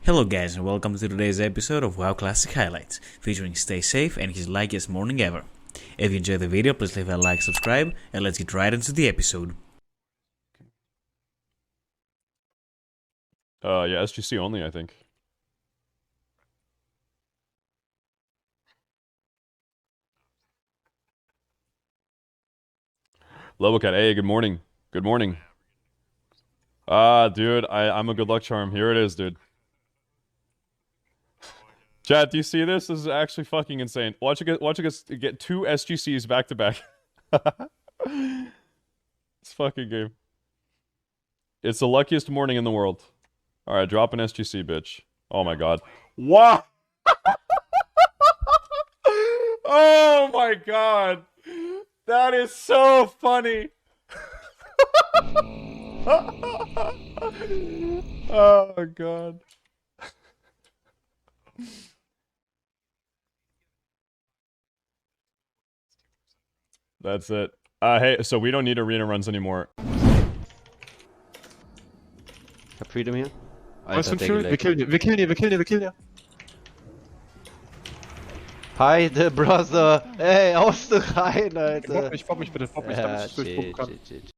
Hello guys and welcome to today's episode of WoW Classic Highlights, featuring Stay Safe and his luckiest morning ever. If you enjoyed the video, please leave a like, subscribe, and let's get right into the episode. Yeah, SGC only, I think. Lobocat, hey, good morning. Good morning. Dude, I'm a good luck charm. Here it is, dude. Chat, do you see this? This is actually fucking insane. Watch it get 2 SGCs back to back. It's fucking game. It's the luckiest morning in the world. Alright, drop an SGC, bitch. Oh my god. Wow! Oh my god! That is so funny! Oh god. That's it. Hey, so we don't need arena runs anymore. Hab Freedom hier. Was Alter, für ein der Fuel? Wir killen die. Hi, the brother. Ey, haust du rein, Alter. Pop mich bitte, damit ich durchgucken kann. Shit.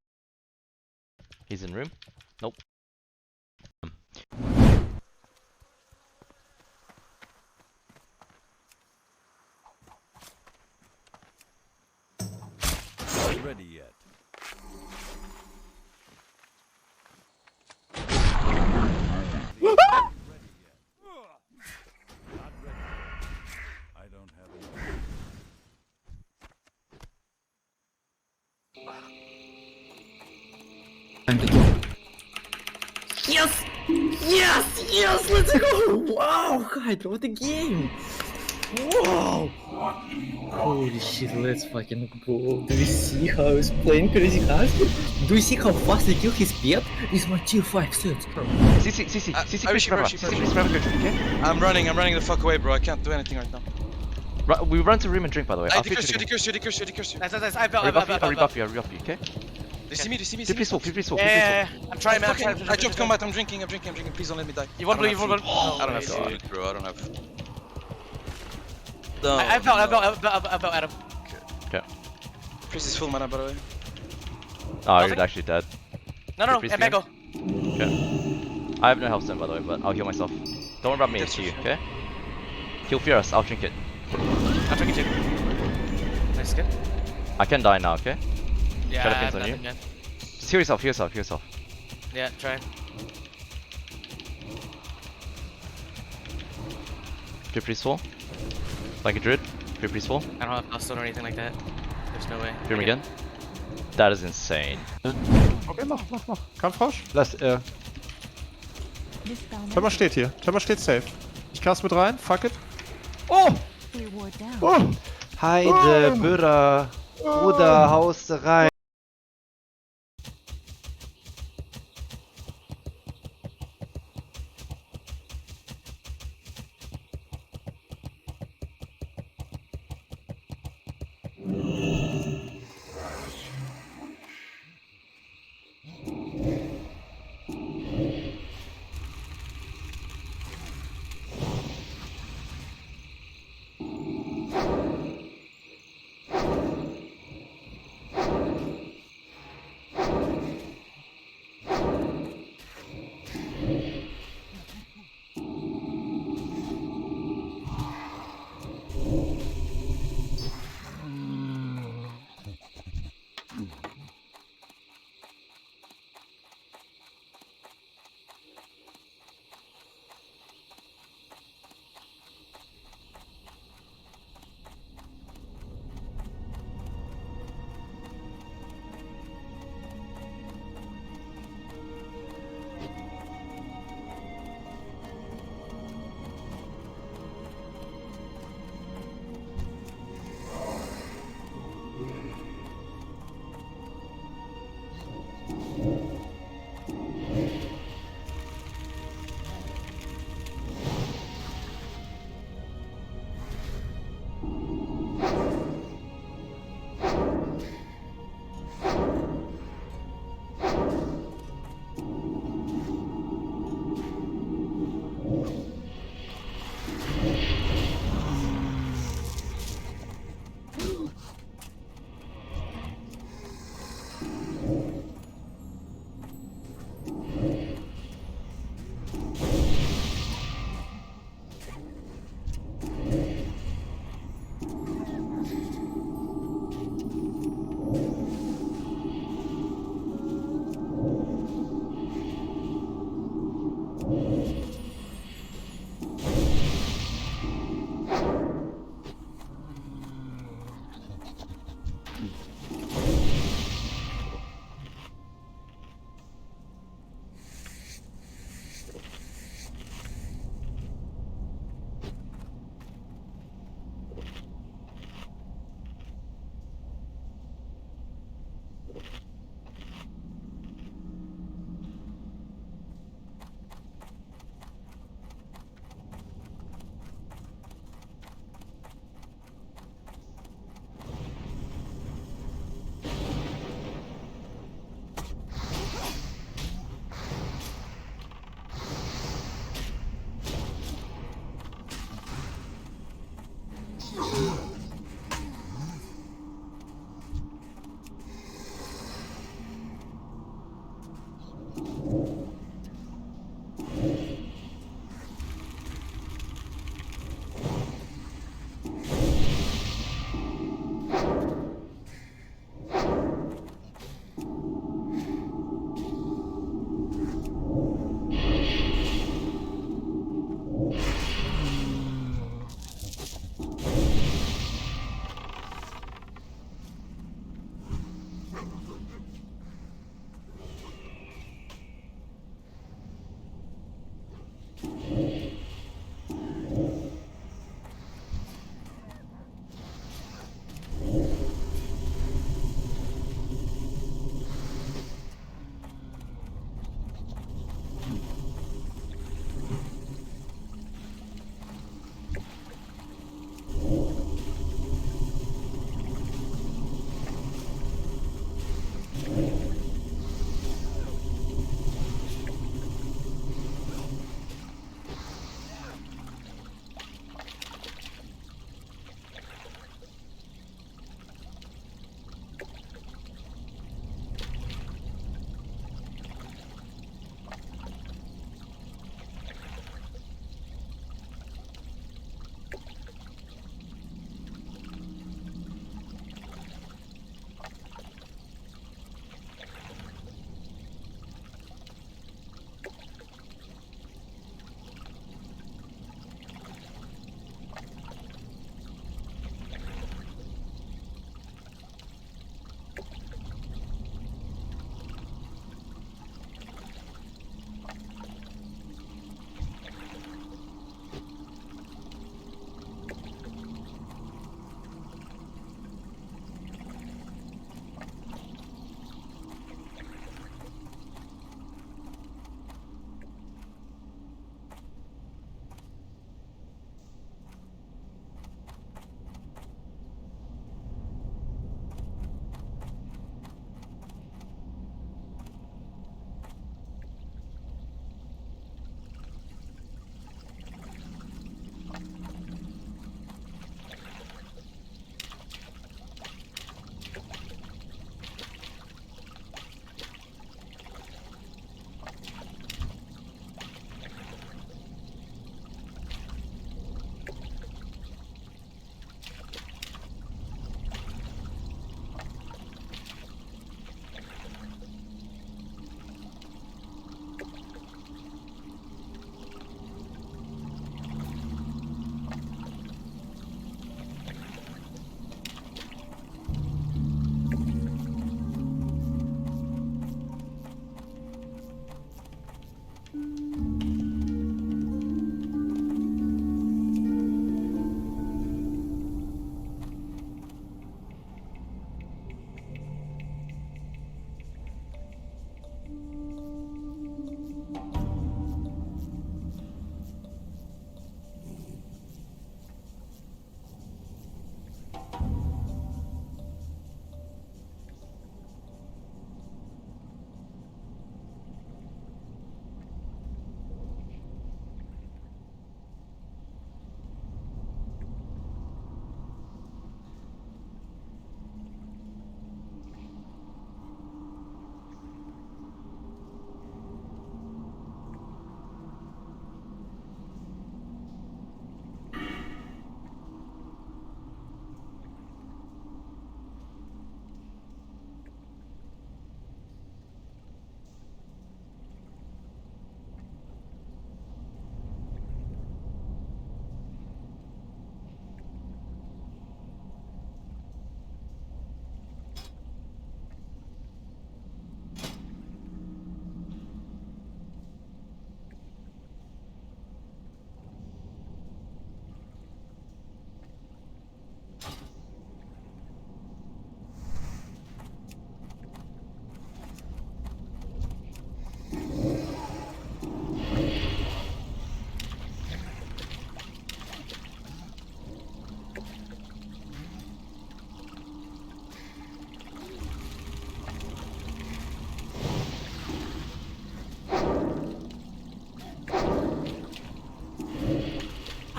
He's in room? Nope. Not ready yet. I don't have any. Yes! Yes! Yes! Let's go! Wow, God, what a game! Wow! Holy shit, let's fucking go. Do you see how he's playing crazy fast? Do you see how fast he killed his pet? It's my tier 5 sets, bro. CC, I wish you were, okay? I'm running the fuck away, bro. I can't do anything right now. We run to room and drink, by the way. I I'll decurse fix you. Nice. I'll rebuff you, okay? Do you see me? Please walk. Yeah, I'm trying, man. I dropped combat. I'm drinking. Please don't let me die. You want blue? I don't have food, bro. I don't have. No. I felt Adam. Okay. Priest is full mana, by the way. Oh, you're actually dead. No, Please Emego. Okay. I have no health stem, by the way, but I'll heal myself. Don't worry about me, it's you, okay? Heal Furious, I'll drink it. I'm drinking too. Nice skin. I can die now, okay? Yeah, Try to I have pins on you. nothing yet. Just heal yourself. Yeah, try. Drip peaceful. Like a druid. Drip peaceful. I don't have Hustle or anything like that. There's no way. Hear him again. That is insane. Okay, mach. Kampfrausch. Lass, Tömmer steht hier. Tömmer steht safe. Ich cast mit rein. Fuck it. Oh! Oh! Heide, Bürra. Bruder, haust rein.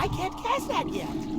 I can't cast that yet.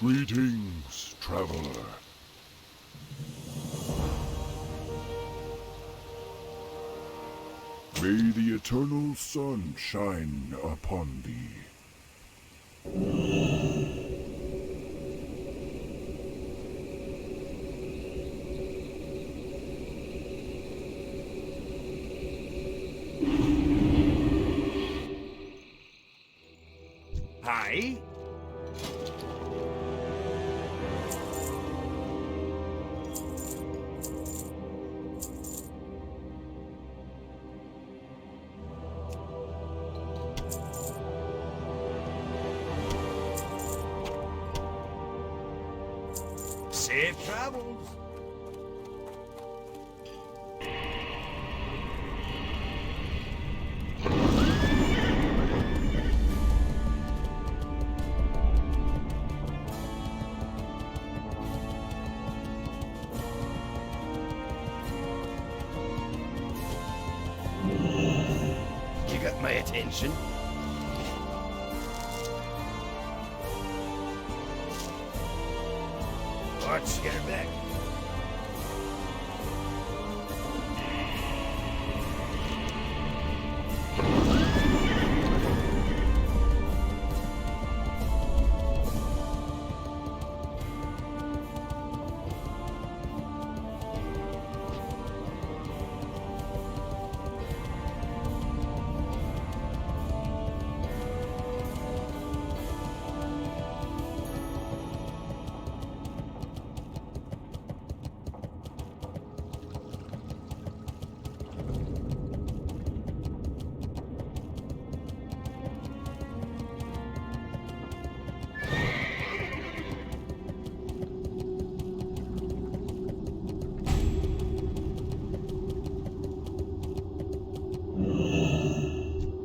Greetings, traveler. May the eternal sun shine upon thee. Hi. Safe travels. You got my attention. Watch your back.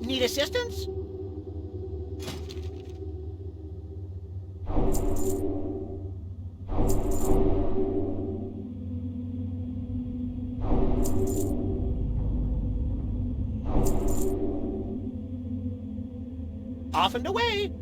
Need assistance? Off and away!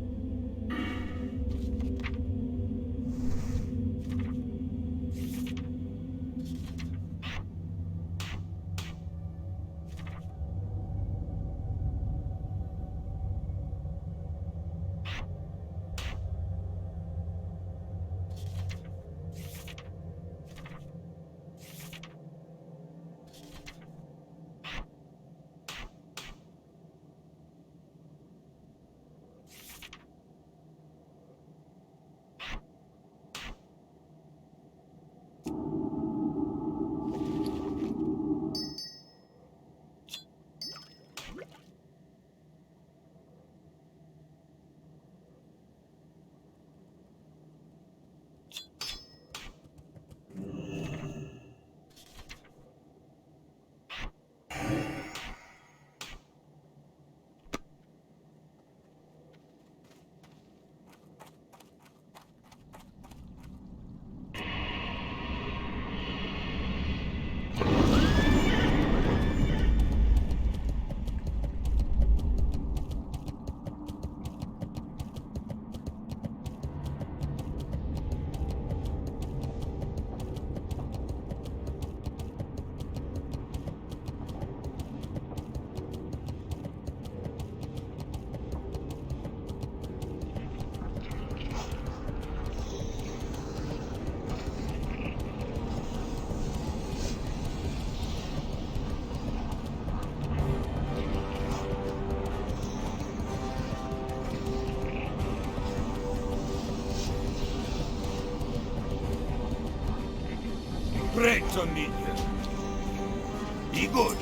Preto, Minion. Be good.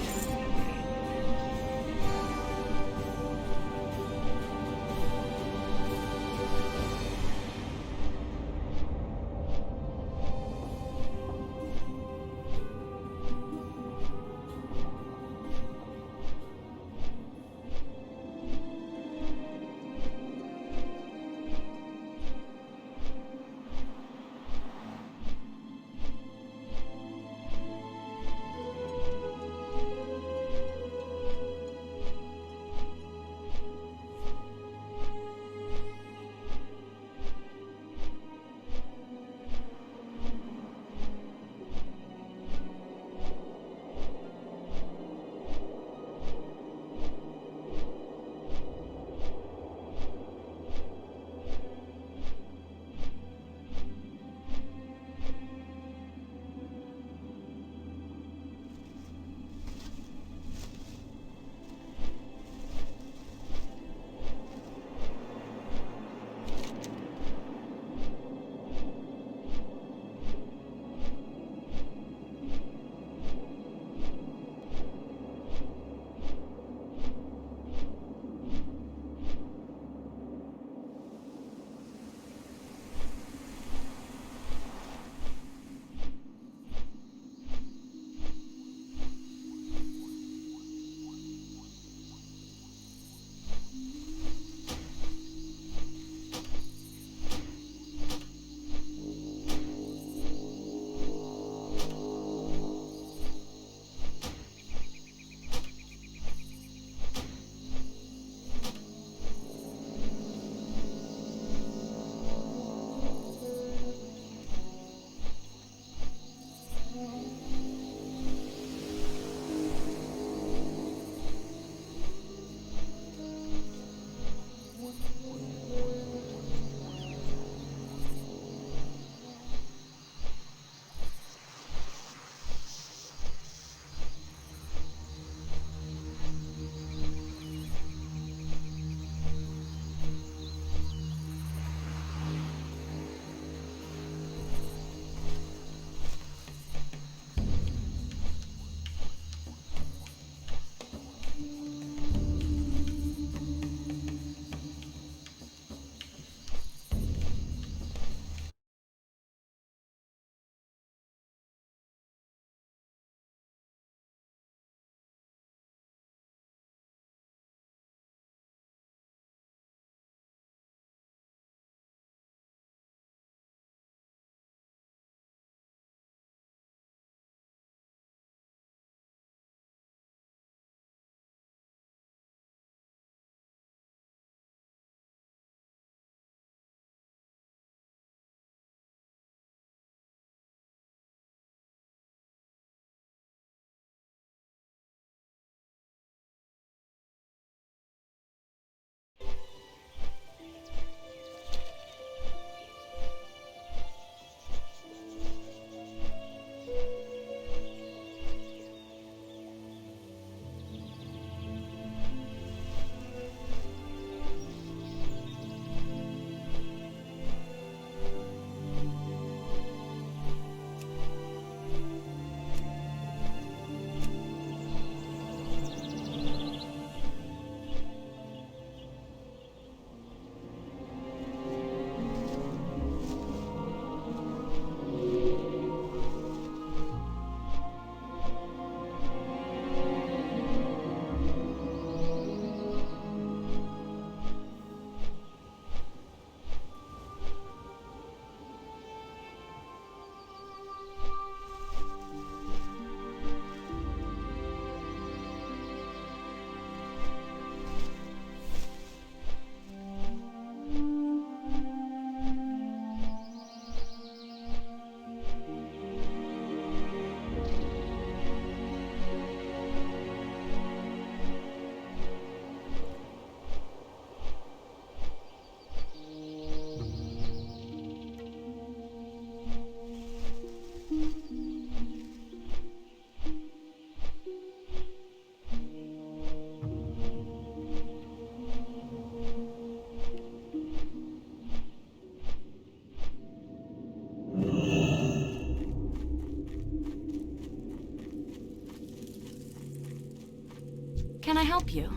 I help you?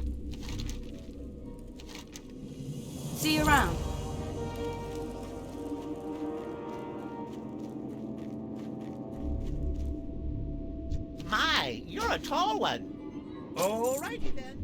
See you around. My, you're a tall one. Alrighty then.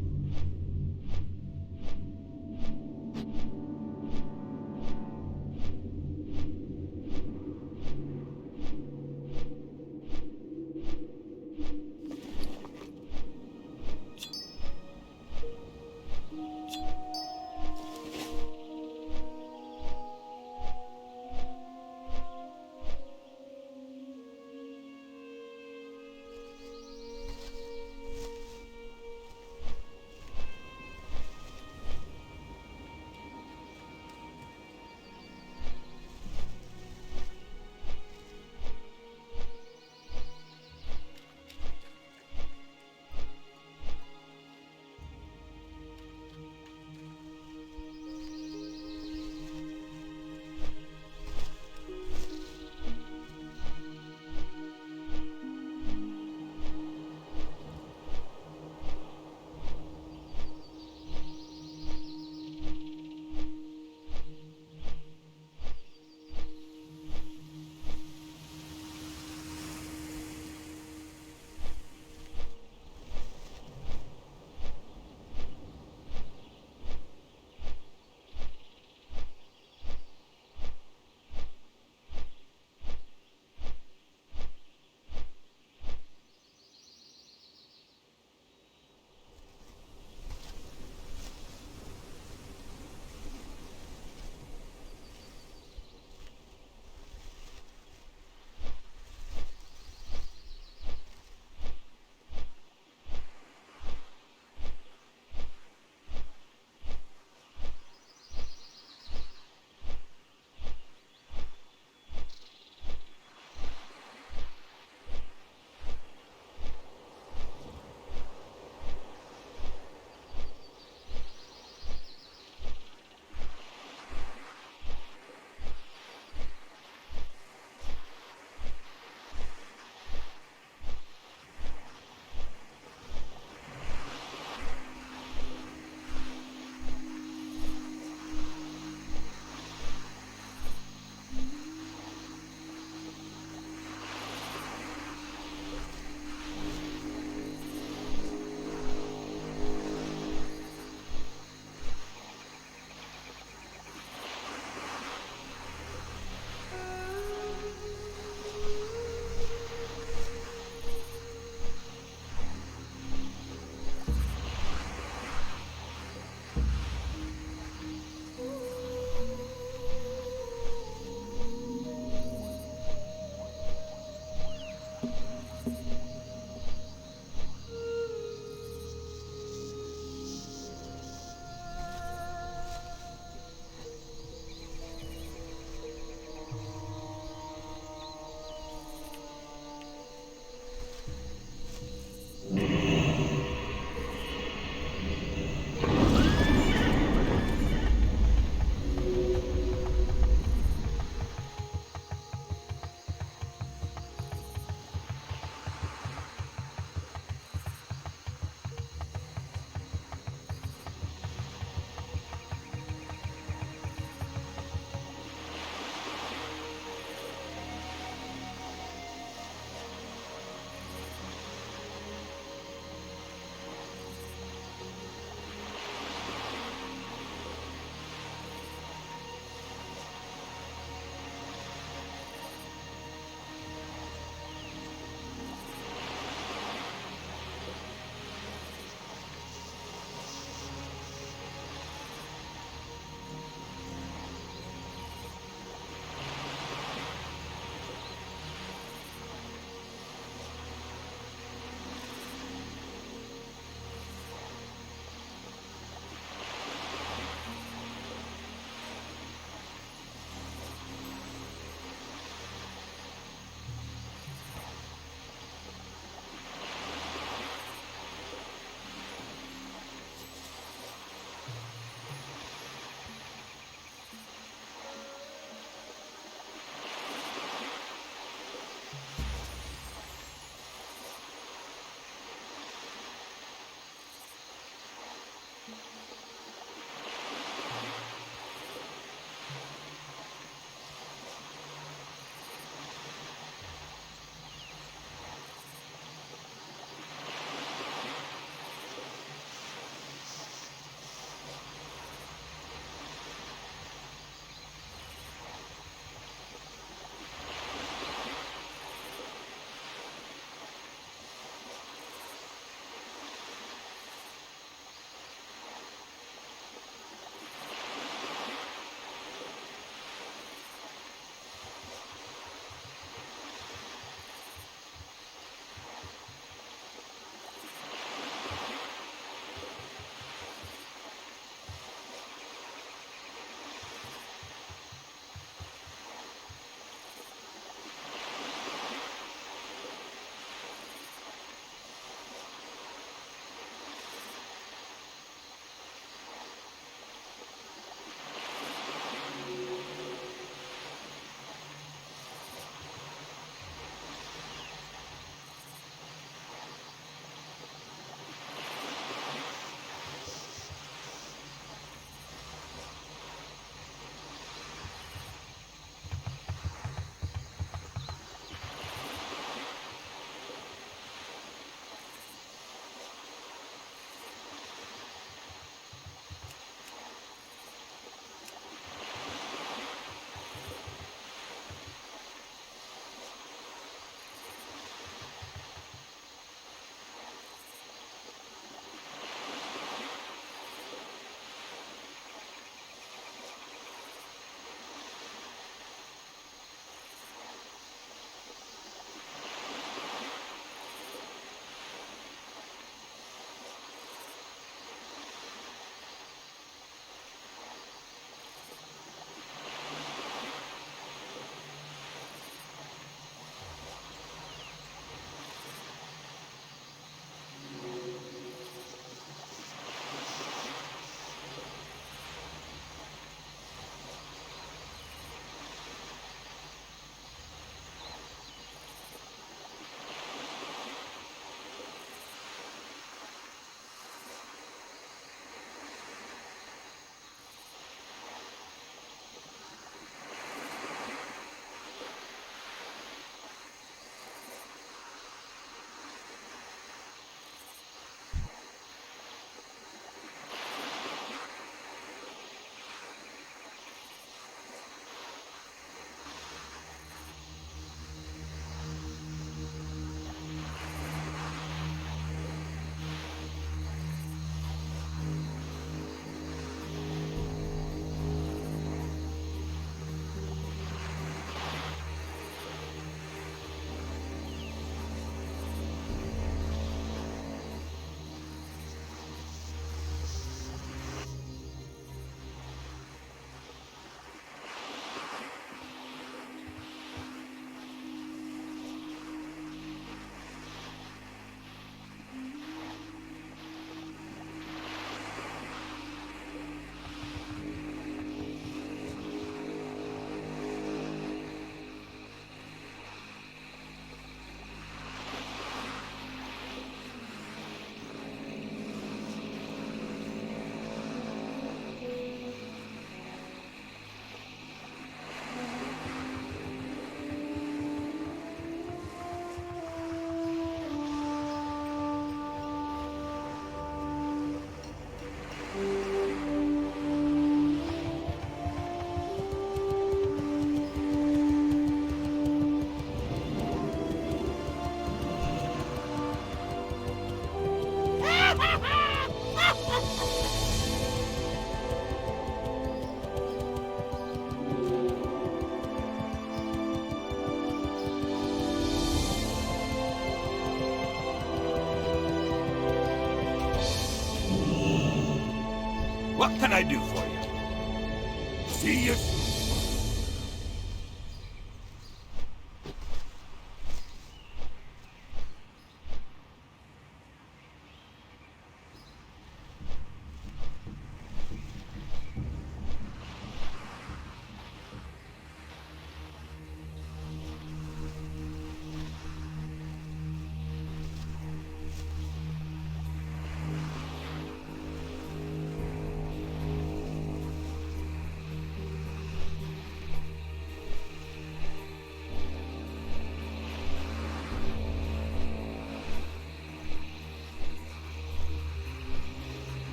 What can I do for you? See you.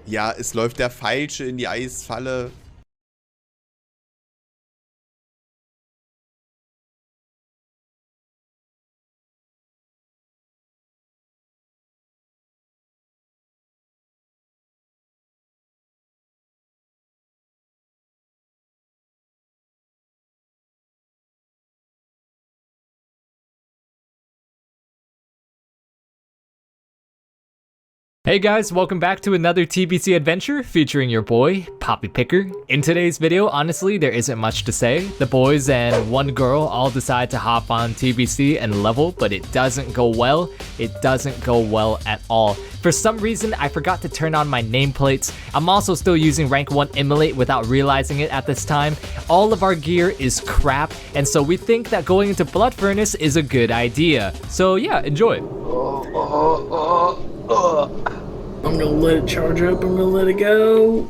Ja, es läuft der Falsche in die Eisfalle. Hey guys, welcome back to another TBC adventure featuring your boy, Poppy Picker. In today's video, honestly, there isn't much to say. The boys and one girl all decide to hop on TBC and level, but it doesn't go well. It doesn't go well at all. For some reason, I forgot to turn on my nameplates. I'm also still using rank 1 Immolate without realizing it at this time. All of our gear is crap, and so we think that going into Blood Furnace is a good idea. So yeah, enjoy. I'm gonna let it charge up, I'm gonna let it go.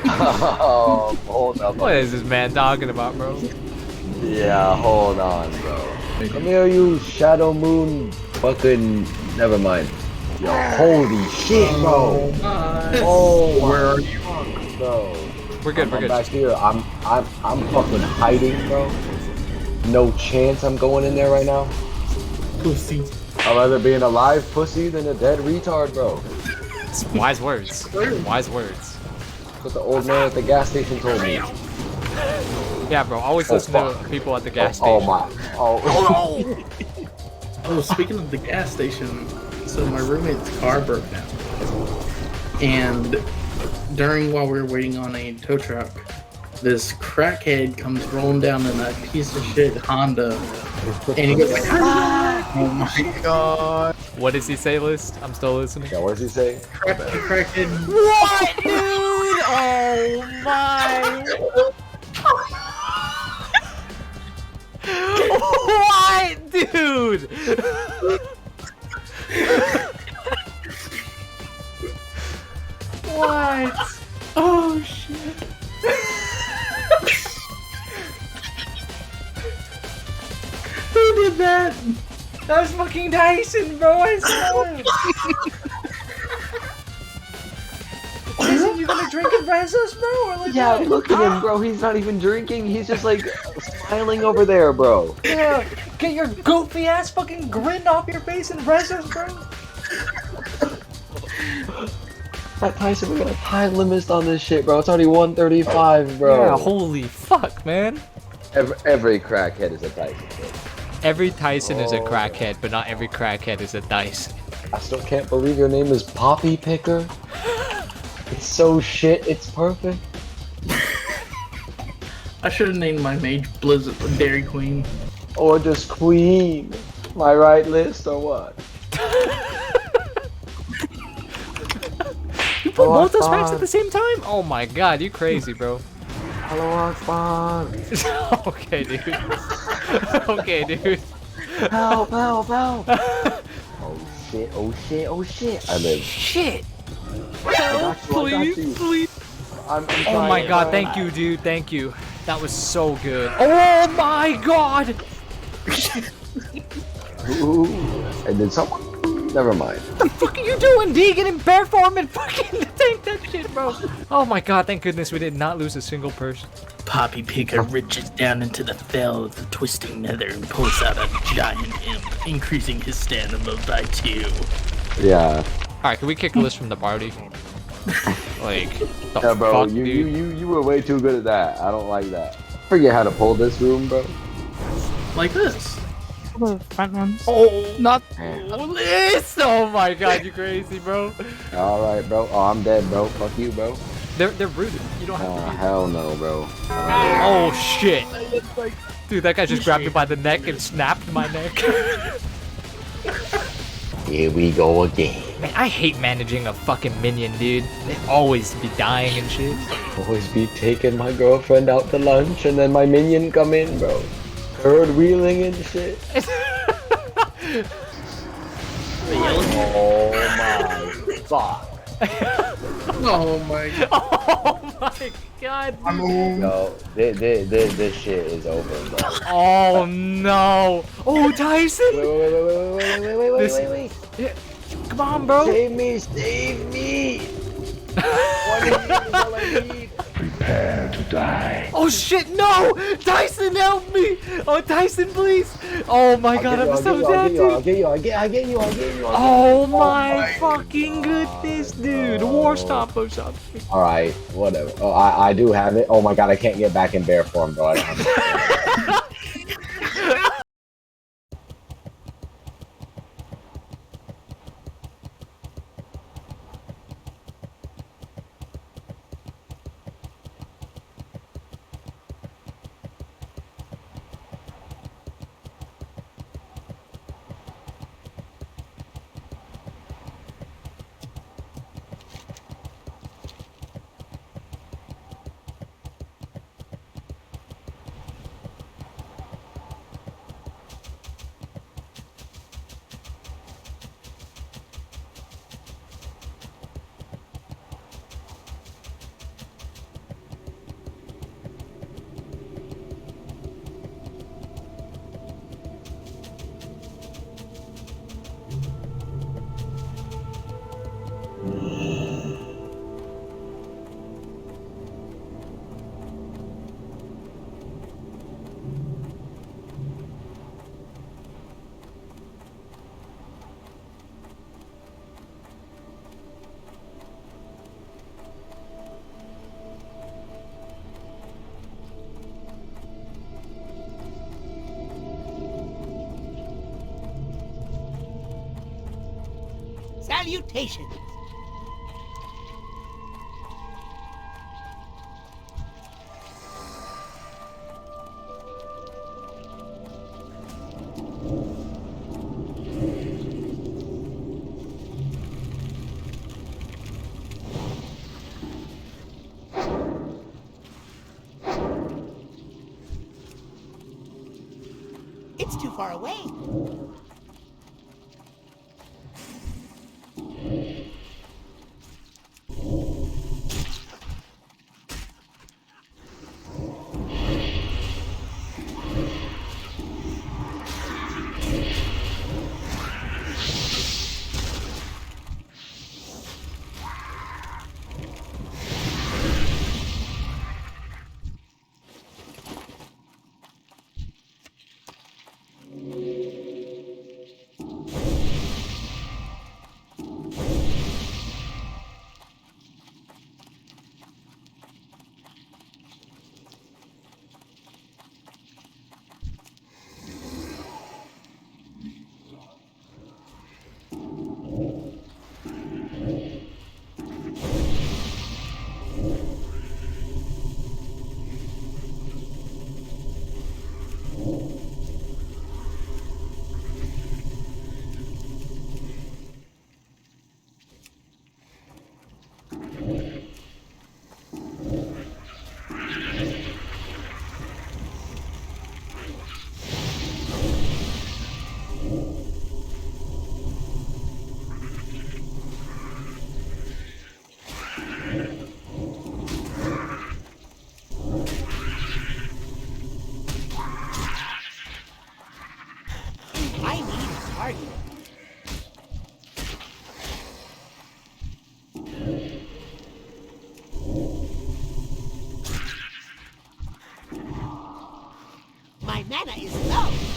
Oh, hold up. What is this man talking about, bro? Yeah, hold on, bro. Come here, you Shadow Moon fucking... Never mind. Yo, holy shit, bro. Oh, where are you, bro? We're good, we're good. Back here. I'm fucking hiding, bro. No chance I'm going in there right now. Pussy. I'd rather be an alive pussy than a dead retard, bro. It's wise words. Wise words. That's what the old man at the gas station told me. Yeah, bro. Always listen to people at the gas station. Oh my. Oh. Oh, speaking of the gas station, so my roommate's car broke down. And while we were waiting on a tow truck, this crackhead comes rolling down in a piece of shit Honda. And he goes like, oh my god. What does he say, List? I'm still listening. Yeah, what does he say? Crackhead. What, dude? Oh my. What, dude? What? Oh shit. Who did that? That was fucking Tyson, bro. I saw it. Tyson, you gonna drink and res us, bro? Or like Yeah, what? look at him, bro. He's not even drinking. He's just like smiling over there, bro. Yeah, get your goofy ass fucking grin off your face and res us, bro. That Tyson, we got a time limit on this shit, bro. It's already 1:35, bro. Yeah, holy fuck, man. Every crackhead is a Tyson, bro. Every Tyson is a crackhead, but not every crackhead is a Tyson. I still can't believe your name is Poppy Picker. It's so shit, it's perfect. I should have named my mage Blizzard Dairy Queen. Or just Queen. My right list or what? You put both those packs at the same time? Oh my god, you crazy, bro. Hello, Akbar. Okay, dude. Okay, dude. Help, help, help. Oh shit, oh shit, oh shit. I live. Shit! Help, Please, please. I'm Oh my trying, god, bro. thank you, dude, thank you. That was so good. Oh my god! Ooh. And then someone. Never mind. What the fuck are you doing, D? Get in bear form and fucking take that shit, bro. Oh my god, thank goodness we did not lose a single person. Poppy Picker reaches down into the fell of the twisting nether and pulls out a giant imp, increasing his stamina by 2. Yeah. Alright, can we kick Liz from the party? Like, the Yeah, bro, fuck, you were way too good at that. I don't like that. Forget how to pull this room, bro. Like this. The front ones. Oh, not Liz! Oh my god, you crazy, bro. Alright, bro. Oh, I'm dead, bro. Fuck you, bro. They're rooted. You don't have to be. Hell no, bro. Oh shit. Dude, that guy just grabbed me by the neck and snapped my neck. Here we go again. Man, I hate managing a fucking minion, dude. They always be dying and shit. Always be taking my girlfriend out to lunch and then my minion come in, bro. Third wheeling and shit. Oh my fuck. Oh my god. Oh my god. No, this shit is over, bro. Oh no. Oh, Tyson. Wait. Yeah. Come on, bro. Save me. What is all I need? Prepare to die. Oh shit, no! Tyson, help me! Oh, Tyson, please! Oh my god, I'm so dead, dude. I'll get you. Oh my fucking goodness, dude. War stop or something. Alright, whatever. Oh, I do have it. Oh my god, I can't get back in bear form, bro. I don't have it. Salutations. It's too far away. mana is low.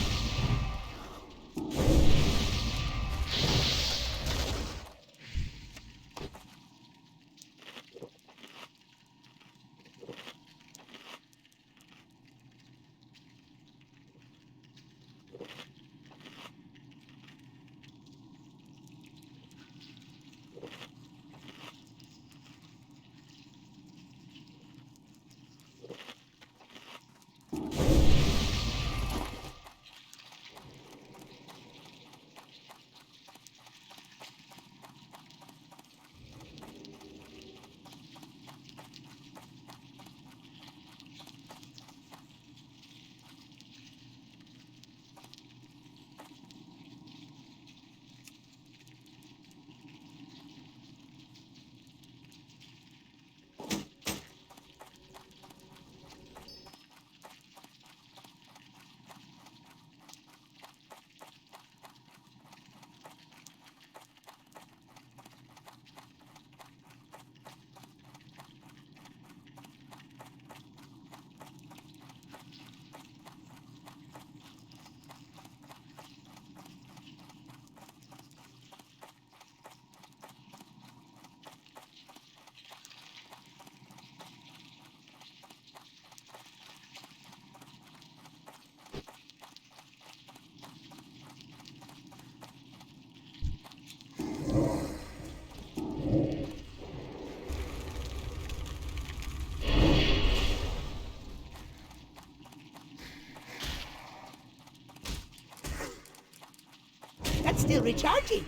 That's still recharging.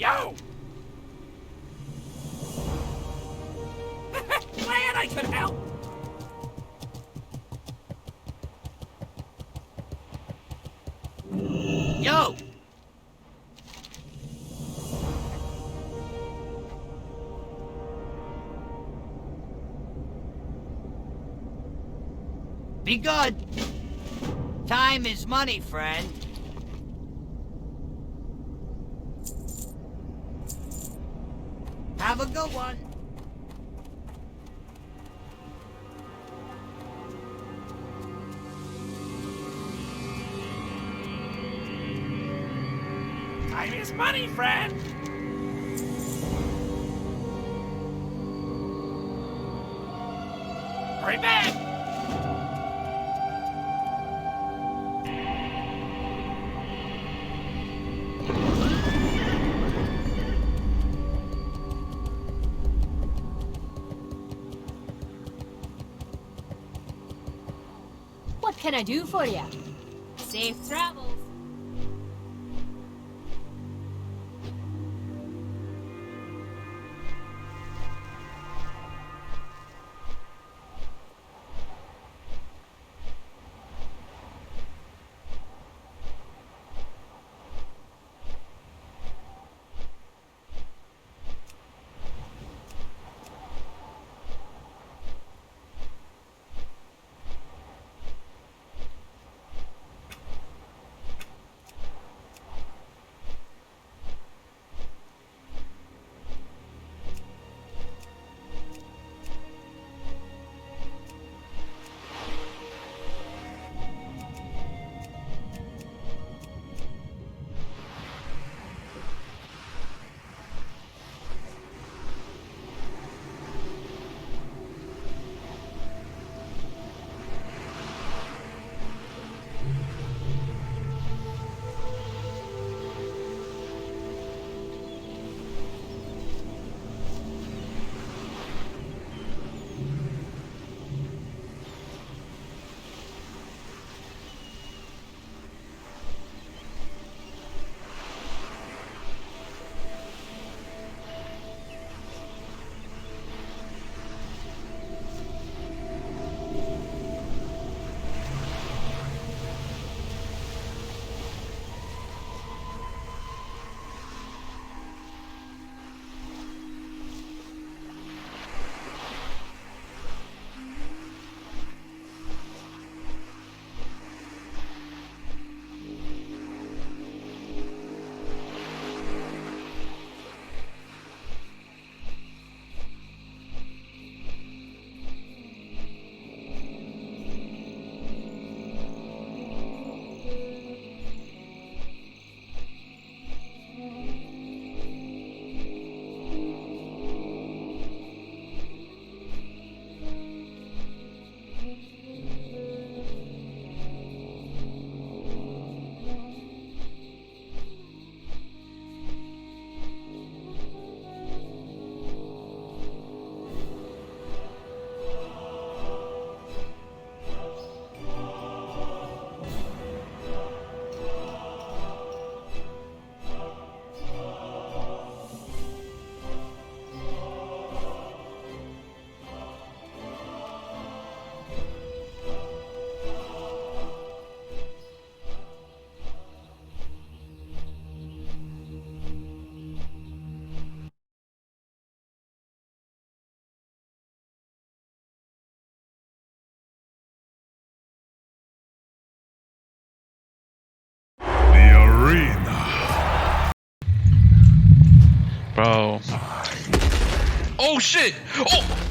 Yo! Glad I could help! Yo! Be good. Time is money, friend. Have a good one. Time is money, friend. Hurry back. What can I do for you? Safe travels. Bro. Oh shit! Oh!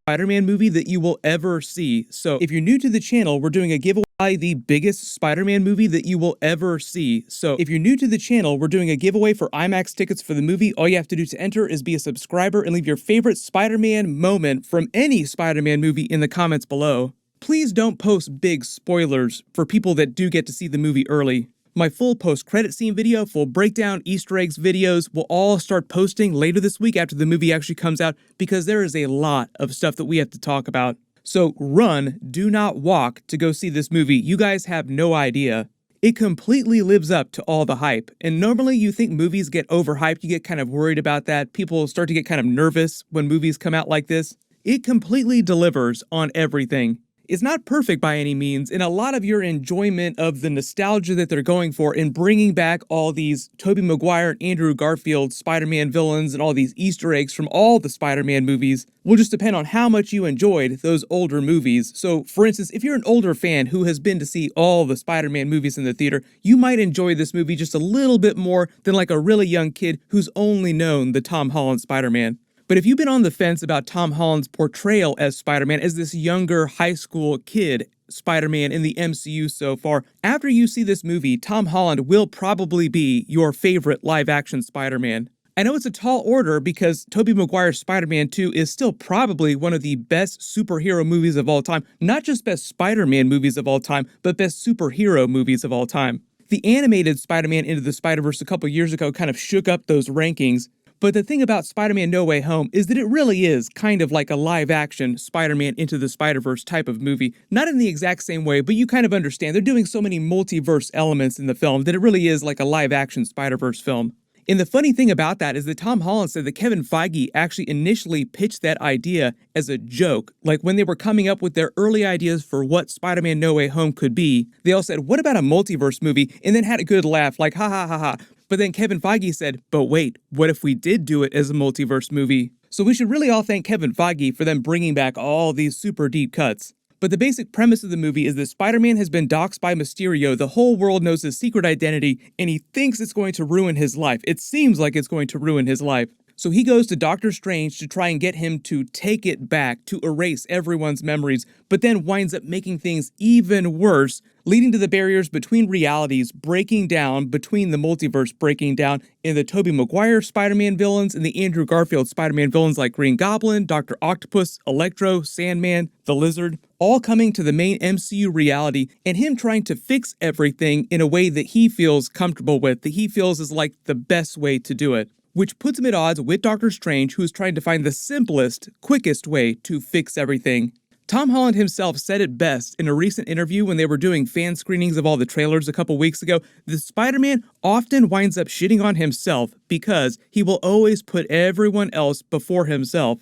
Spider-Man movie that you will ever see. So if you're new to the channel, we're doing a giveaway. The biggest Spider-Man movie that you will ever see. So if you're new to the channel, we're doing a giveaway for IMAX tickets for the movie. All you have to do to enter is be a subscriber and leave your favorite Spider-Man moment from any Spider-Man movie in the comments below. Please don't post big spoilers for people that do get to see the movie early. My full post-credit scene video, full breakdown, Easter eggs videos will all start posting later this week after the movie actually comes out because there is a lot of stuff that we have to talk about. So run, do not walk to go see this movie. You guys have no idea. It completely lives up to all the hype. And normally you think movies get overhyped. You get kind of worried about that. People start to get kind of nervous when movies come out like this. It completely delivers on everything. It's not perfect by any means, and a lot of your enjoyment of the nostalgia that they're going for in bringing back all these Tobey Maguire and Andrew Garfield Spider-Man villains and all these Easter eggs from all the Spider-Man movies will just depend on how much you enjoyed those older movies. So, for instance, if you're an older fan who has been to see all the Spider-Man movies in the theater, you might enjoy this movie just a little bit more than like a really young kid who's only known the Tom Holland Spider-Man. But if you've been on the fence about Tom Holland's portrayal as Spider-Man, as this younger high school kid Spider-Man in the MCU so far, after you see this movie, Tom Holland will probably be your favorite live-action Spider-Man. I know it's a tall order because Tobey Maguire's Spider-Man 2 is still probably one of the best superhero movies of all time, not just best Spider-Man movies of all time, but best superhero movies of all time. The animated Spider-Man Into the Spider-Verse a couple years ago kind of shook up those rankings. But the thing about Spider-Man No Way Home is that it really is kind of like a live-action Spider-Man Into the Spider-Verse type of movie. Not in the exact same way, but you kind of understand. They're doing so many multiverse elements in the film that it really is like a live-action Spider-Verse film. And the funny thing about that is that Tom Holland said that Kevin Feige actually initially pitched that idea as a joke. Like when they were coming up with their early ideas for what Spider-Man No Way Home could be, they all said, what about a multiverse movie? And then had a good laugh, like ha ha ha ha. But then Kevin Feige said, but wait, what if we did do it as a multiverse movie? So we should really all thank Kevin Feige for them bringing back all these super deep cuts. But the basic premise of the movie is that Spider-Man has been doxxed by Mysterio, the whole world knows his secret identity, and he thinks it's going to ruin his life. It seems like it's going to ruin his life. So he goes to Doctor Strange to try and get him to take it back, to erase everyone's memories, but then winds up making things even worse, leading to the barriers between realities breaking down, between the multiverse breaking down, and the Tobey Maguire Spider-Man villains and the Andrew Garfield Spider-Man villains like Green Goblin, Dr. Octopus, Electro, Sandman, the Lizard, all coming to the main MCU reality, and him trying to fix everything in a way that he feels comfortable with, that he feels is like the best way to do it. Which puts him at odds with Doctor Strange, who is trying to find the simplest, quickest way to fix everything. Tom Holland himself said it best in a recent interview when they were doing fan screenings of all the trailers a couple weeks ago. The Spider-Man often winds up shitting on himself because he will always put everyone else before himself.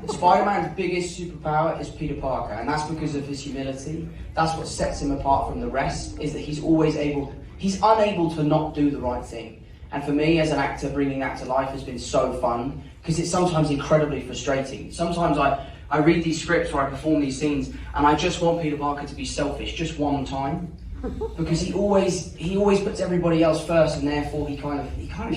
Spider-Man's biggest superpower is Peter Parker, and that's because of his humility. That's what sets him apart from the rest, is that he's unable to not do the right thing. And for me, as an actor, bringing that to life has been so fun, because it's sometimes incredibly frustrating. Sometimes I read these scripts or I perform these scenes, and I just want Peter Parker to be selfish, just one time. Because he always puts everybody else first, and therefore he kind of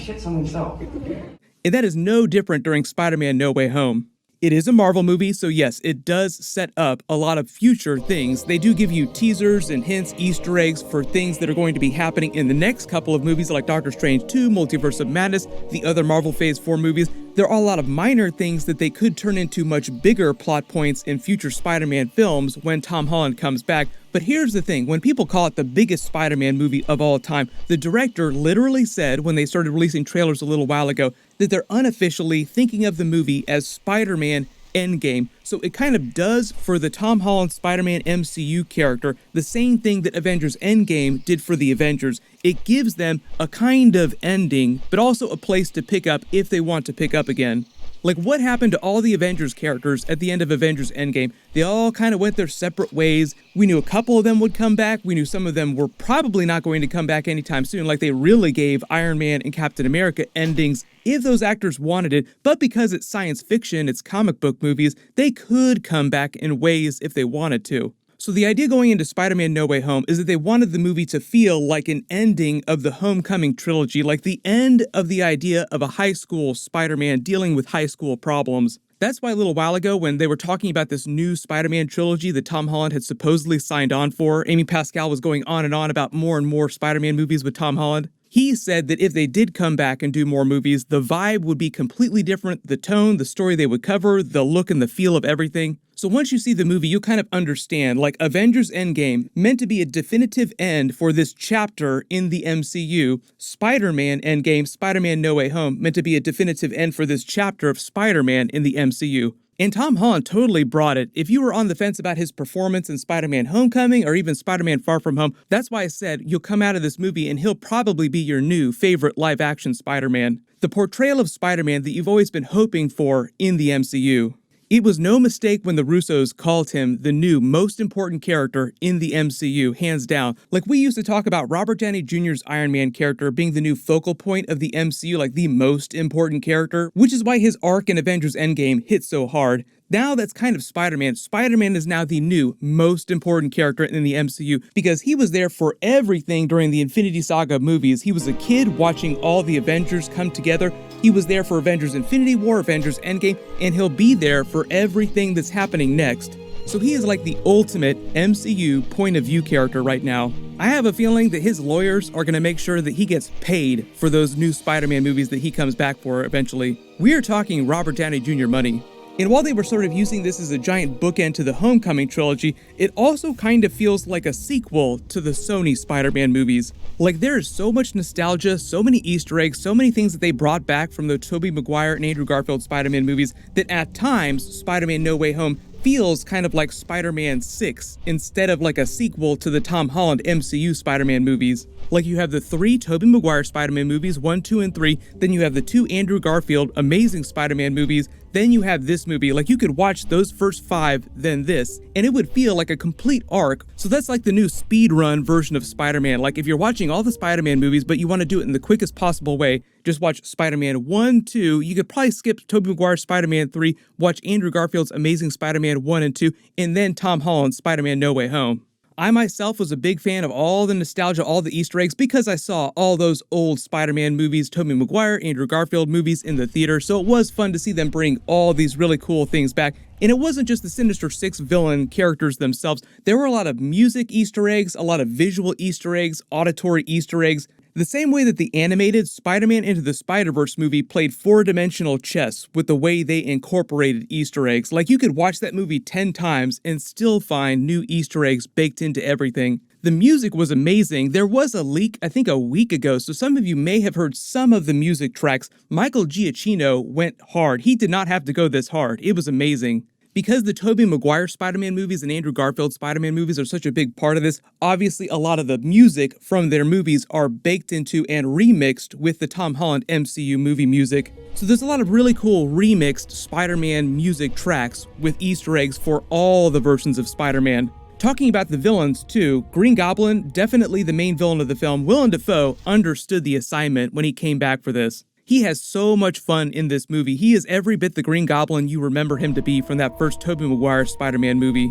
shits on himself. And that is no different during Spider-Man No Way Home. It is a Marvel movie, so yes, it does set up a lot of future things. They do give you teasers and hints, Easter eggs for things that are going to be happening in the next couple of movies like Doctor Strange 2, Multiverse of Madness, the other Marvel Phase 4 movies. There are a lot of minor things that they could turn into much bigger plot points in future Spider-Man films when Tom Holland comes back. But here's the thing, when people call it the biggest Spider-Man movie of all time, the director literally said when they started releasing trailers a little while ago that they're unofficially thinking of the movie as Spider-Man Endgame. So it kind of does for the Tom Holland Spider-Man MCU character the same thing that Avengers Endgame did for the Avengers. It gives them a kind of ending, but also a place to pick up if they want to pick up again. Like, what happened to all the Avengers characters at the end of Avengers Endgame? They all kind of went their separate ways. We knew a couple of them would come back. We knew some of them were probably not going to come back anytime soon, like they really gave Iron Man and Captain America endings if those actors wanted it. But because it's science fiction, it's comic book movies, they could come back in ways if they wanted to. So the idea going into Spider-Man No Way Home is that they wanted the movie to feel like an ending of the Homecoming trilogy, like the end of the idea of a high school Spider-Man dealing with high school problems. That's why a little while ago when they were talking about this new Spider-Man trilogy that Tom Holland had supposedly signed on for, Amy Pascal was going on and on about more and more Spider-Man movies with Tom Holland. He said that if they did come back and do more movies, the vibe would be completely different, the tone, the story they would cover, the look and the feel of everything. So once you see the movie, you'll kind of understand, like Avengers Endgame meant to be a definitive end for this chapter in the MCU. Spider-Man Endgame, Spider-Man No Way Home meant to be a definitive end for this chapter of Spider-Man in the MCU. And Tom Holland totally brought it. If you were on the fence about his performance in Spider-Man Homecoming or even Spider-Man Far From Home, that's why I said you'll come out of this movie and he'll probably be your new favorite live-action Spider-Man. The portrayal of Spider-Man that you've always been hoping for in the MCU. It was no mistake when the Russos called him the new most important character in the MCU, hands down. Like we used to talk about Robert Downey Jr.'s Iron Man character being the new focal point of the MCU, like the most important character, which is why his arc in Avengers Endgame hit so hard. Now that's kind of Spider-Man. Spider-Man is now the new most important character in the MCU because he was there for everything during the Infinity Saga movies. He was a kid watching all the Avengers come together. He was there for Avengers Infinity War, Avengers Endgame, and he'll be there for everything that's happening next. So he is like the ultimate MCU point of view character right now. I have a feeling that his lawyers are going to make sure that he gets paid for those new Spider-Man movies that he comes back for eventually. We're talking Robert Downey Jr. money. And while they were sort of using this as a giant bookend to the Homecoming trilogy, it also kind of feels like a sequel to the Sony Spider-Man movies. Like there is so much nostalgia, so many Easter eggs, so many things that they brought back from the Tobey Maguire and Andrew Garfield Spider-Man movies that at times, Spider-Man No Way Home feels kind of like Spider-Man 6 instead of like a sequel to the Tom Holland MCU Spider-Man movies. Like you have the 3 Tobey Maguire Spider-Man movies, 1, 2, and 3, then you have the 2 Andrew Garfield Amazing Spider-Man movies, then you have this movie. Like you could watch those first 5, then this, and it would feel like a complete arc. So that's like the new speed run version of Spider-Man. Like if you're watching all the Spider-Man movies, but you want to do it in the quickest possible way, just watch Spider-Man 1, 2, you could probably skip Tobey Maguire's Spider-Man 3, watch Andrew Garfield's Amazing Spider-Man 1 and 2, and then Tom Holland's Spider-Man No Way Home. I myself was a big fan of all the nostalgia, all the Easter eggs, because I saw all those old Spider-Man movies, Tobey Maguire, Andrew Garfield movies in the theater, so it was fun to see them bring all these really cool things back. And it wasn't just the Sinister Six villain characters themselves. There were a lot of music Easter eggs, a lot of visual Easter eggs, auditory Easter eggs. The same way that the animated Spider-Man Into the Spider-Verse movie played 4-dimensional chess with the way they incorporated Easter eggs. Like you could watch that movie 10 times and still find new Easter eggs baked into everything. The music was amazing. There was a leak, I think a week ago, so some of you may have heard some of the music tracks. Michael Giacchino went hard. He did not have to go this hard. It was amazing. Because the Tobey Maguire Spider-Man movies and Andrew Garfield Spider-Man movies are such a big part of this, obviously a lot of the music from their movies are baked into and remixed with the Tom Holland MCU movie music. So there's a lot of really cool remixed Spider-Man music tracks with Easter eggs for all the versions of Spider-Man. Talking about the villains too, Green Goblin, definitely the main villain of the film, Willem Dafoe understood the assignment when he came back for this. He has so much fun in this movie. He is every bit the Green Goblin you remember him to be from that first Tobey Maguire Spider-Man movie.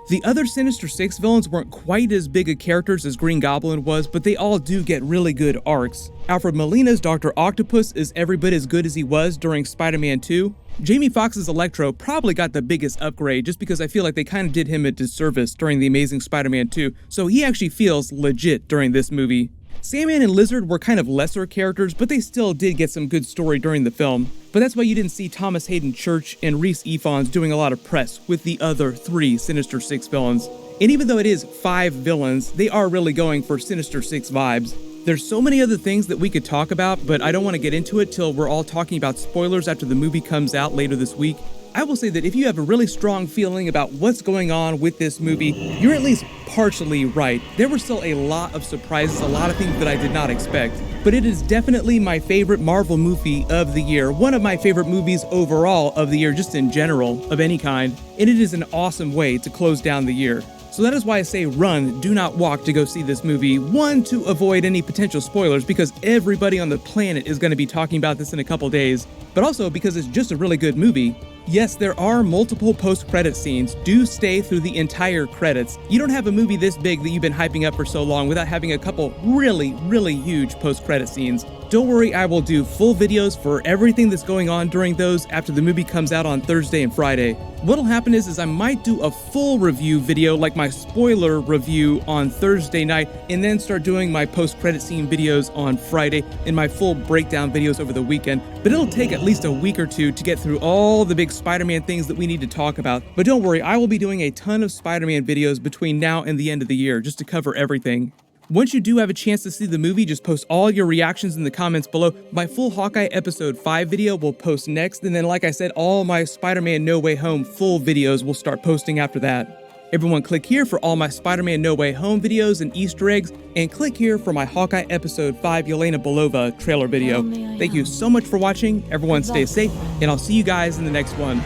The other Sinister Six villains weren't quite as big of characters as Green Goblin was, but they all do get really good arcs. Alfred Molina's Dr. Octopus is every bit as good as he was during Spider-Man 2. Jamie Foxx's Electro probably got the biggest upgrade just because I feel like they kind of did him a disservice during The Amazing Spider-Man 2, so he actually feels legit during this movie. Sandman and Lizard were kind of lesser characters, but they still did get some good story during the film. But that's why you didn't see Thomas Hayden Church and Rhys Ifans doing a lot of press with the other 3 Sinister Six villains. And even though it is 5 villains, they are really going for Sinister Six vibes. There's so many other things that we could talk about, but I don't want to get into it till we're all talking about spoilers after the movie comes out later this week. I will say that if you have a really strong feeling about what's going on with this movie, you're at least partially right. There were still a lot of surprises, a lot of things that I did not expect. But it is definitely my favorite Marvel movie of the year, one of my favorite movies overall of the year, just in general, of any kind. And it is an awesome way to close down the year. So that is why I say run, do not walk to go see this movie. 1, to avoid any potential spoilers because everybody on the planet is going to be talking about this in a couple days, but also because it's just a really good movie. Yes, there are multiple post-credit scenes. Do stay through the entire credits. You don't have a movie this big that you've been hyping up for so long without having a couple really, really huge post-credit scenes. Don't worry, I will do full videos for everything that's going on during those after the movie comes out on Thursday and Friday. What'll happen is I might do a full review video, like my spoiler review, on Thursday night, and then start doing my post-credit scene videos on Friday and my full breakdown videos over the weekend. But it'll take at least a week or two to get through all the big Spider-Man things that we need to talk about. But don't worry, I will be doing a ton of Spider-Man videos between now and the end of the year, just to cover everything. Once you do have a chance to see the movie, just post all your reactions in the comments below. My full Hawkeye episode 5 video will post next, and then like I said, all my Spider-Man No Way Home full videos will start posting after that. Everyone click here for all my Spider-Man No Way Home videos and Easter eggs, and click here for my Hawkeye episode 5 Yelena Belova trailer video. Thank you so much for watching, everyone stay safe, and I'll see you guys in the next one.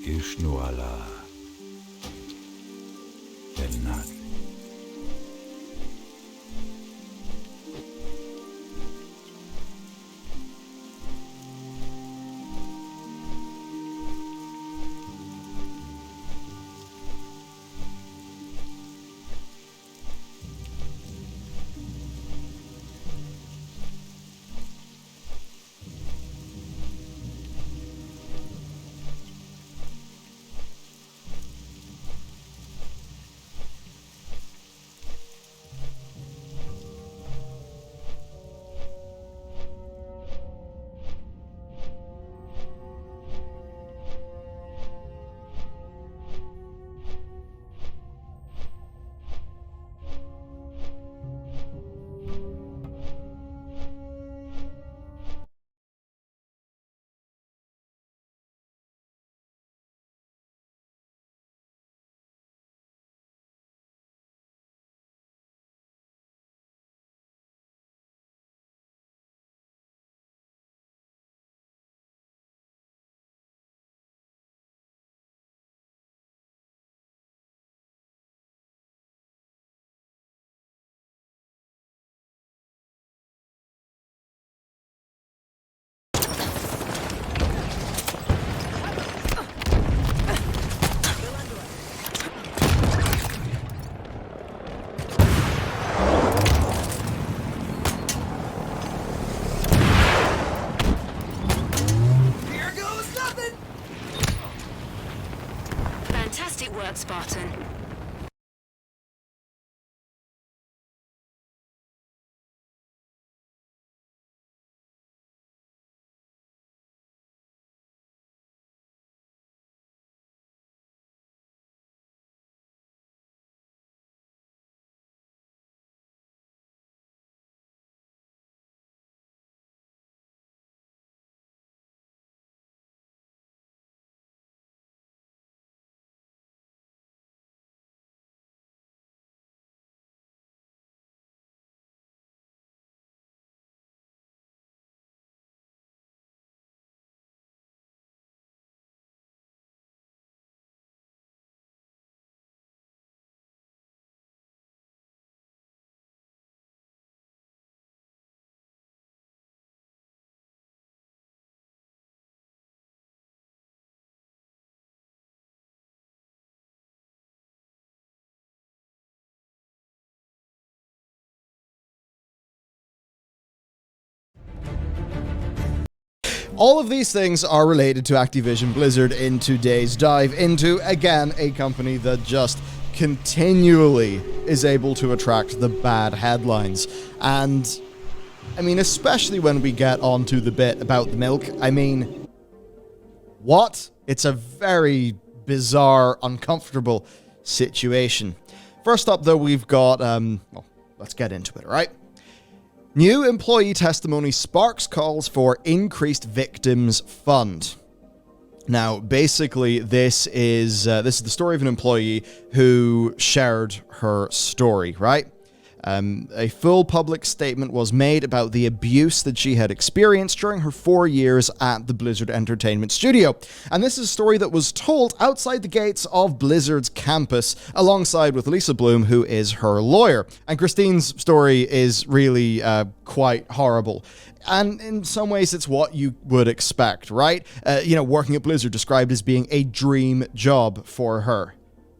ישנו עלה בנת All of these things are related to Activision Blizzard in today's dive into, again, a company that just continually is able to attract the bad headlines. And, I mean, especially when we get onto the bit about the milk, I mean, what? It's a very bizarre, uncomfortable situation. First up, though, we've got, well, let's get into it, all right? New employee testimony sparks calls for increased victims fund. Now, basically, this is the story of an employee who shared her story, right? A full public statement was made about the abuse that she had experienced during her 4 years at the Blizzard Entertainment Studio. And this is a story that was told outside the gates of Blizzard's campus, alongside with Lisa Bloom, who is her lawyer. And Christine's story is really quite horrible. And in some ways, it's what you would expect, right? Working at Blizzard described as being a dream job for her.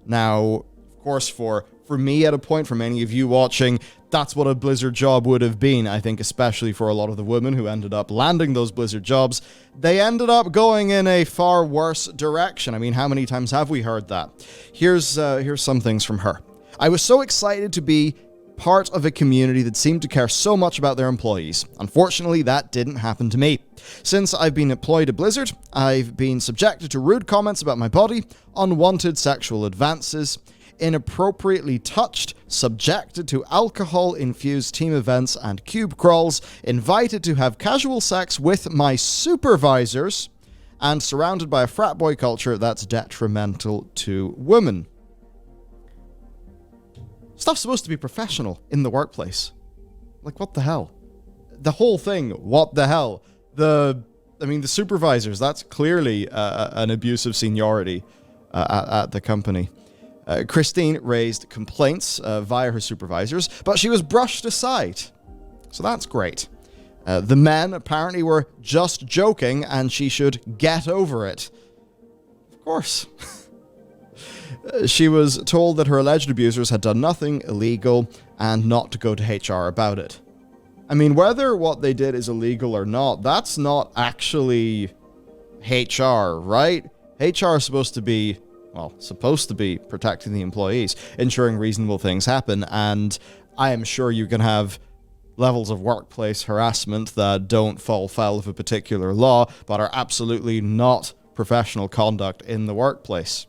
Now, of course, for me at a point, for many of you watching, that's what a Blizzard job would have been, I think, especially for a lot of the women who ended up landing those Blizzard jobs. They ended up going in a far worse direction. I mean, how many times have we heard that? Here's some things from her. I was so excited to be part of a community that seemed to care so much about their employees. Unfortunately, that didn't happen to me. Since I've been employed at Blizzard, I've been subjected to rude comments about my body, unwanted sexual advances, inappropriately touched, subjected to alcohol-infused team events and cube crawls, invited to have casual sex with my supervisors, and surrounded by a frat boy culture that's detrimental to women. Stuff's supposed to be professional in the workplace. Like, what the hell? The whole thing, what the hell? The supervisors, that's clearly an abuse of seniority at the company. Christine raised complaints via her supervisors, but she was brushed aside. So that's great. The men apparently were just joking, and she should get over it. Of course. She was told that her alleged abusers had done nothing illegal and not to go to HR about it. I mean, whether what they did is illegal or not, that's not actually HR, right? HR is supposed to be protecting the employees, ensuring reasonable things happen, and I am sure you can have levels of workplace harassment that don't fall foul of a particular law, but are absolutely not professional conduct in the workplace.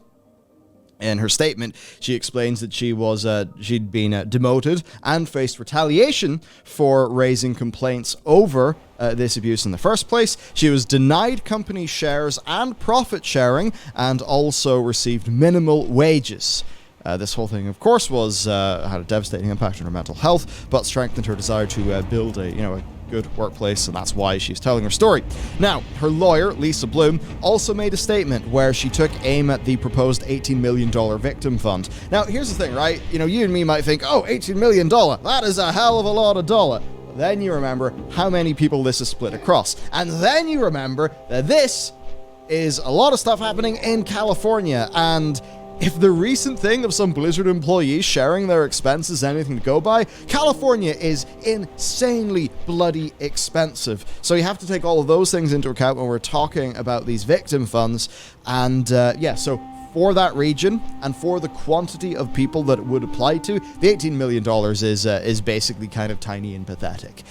In her statement, she explains that she'd been demoted and faced retaliation for raising complaints over this abuse in the first place. She was denied company shares and profit sharing, and also received minimal wages. This whole thing, of course, had a devastating impact on her mental health, but strengthened her desire to build a good workplace, and that's why she's telling her story. Now, her lawyer, Lisa Bloom, also made a statement where she took aim at the proposed $18 million victim fund. Now, here's the thing, right? You and me might think, oh, $18 million, that is a hell of a lot of dollar. Then you remember how many people this is split across. And then you remember that this is a lot of stuff happening in California, and if the recent thing of some Blizzard employees sharing their expenses is anything to go by, California is insanely bloody expensive. So you have to take all of those things into account when we're talking about these victim funds. And so for that region and for the quantity of people that it would apply to, the $18 million is basically kind of tiny and pathetic.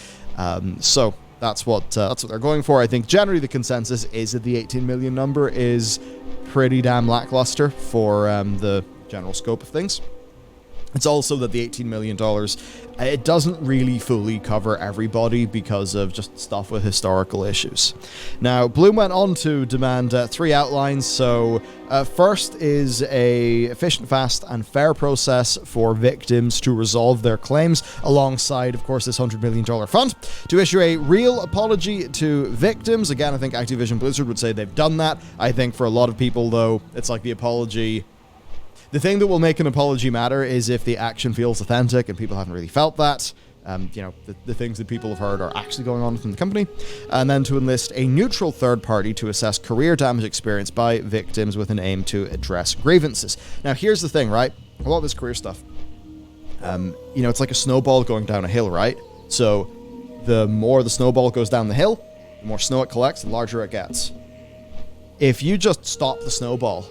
So that's what they're going for. I think generally the consensus is that the 18 million number is pretty damn lackluster for the general scope of things. It's also that the $18 million, it doesn't really fully cover everybody because of just stuff with historical issues. Now, Bloom went on to demand 3 outlines. So first is a efficient, fast, and fair process for victims to resolve their claims, alongside, of course, this $100 million fund. To issue a real apology to victims. Again, I think Activision Blizzard would say they've done that. I think for a lot of people, though, it's like the apology... The thing that will make an apology matter is if the action feels authentic, and people haven't really felt that. The things that people have heard are actually going on from the company. And then to enlist a neutral third party to assess career damage experienced by victims with an aim to address grievances. Now, here's the thing, right? A lot of this career stuff, it's like a snowball going down a hill, right? So the more the snowball goes down the hill, The more snow it collects, the larger it gets. If you just stop the snowball,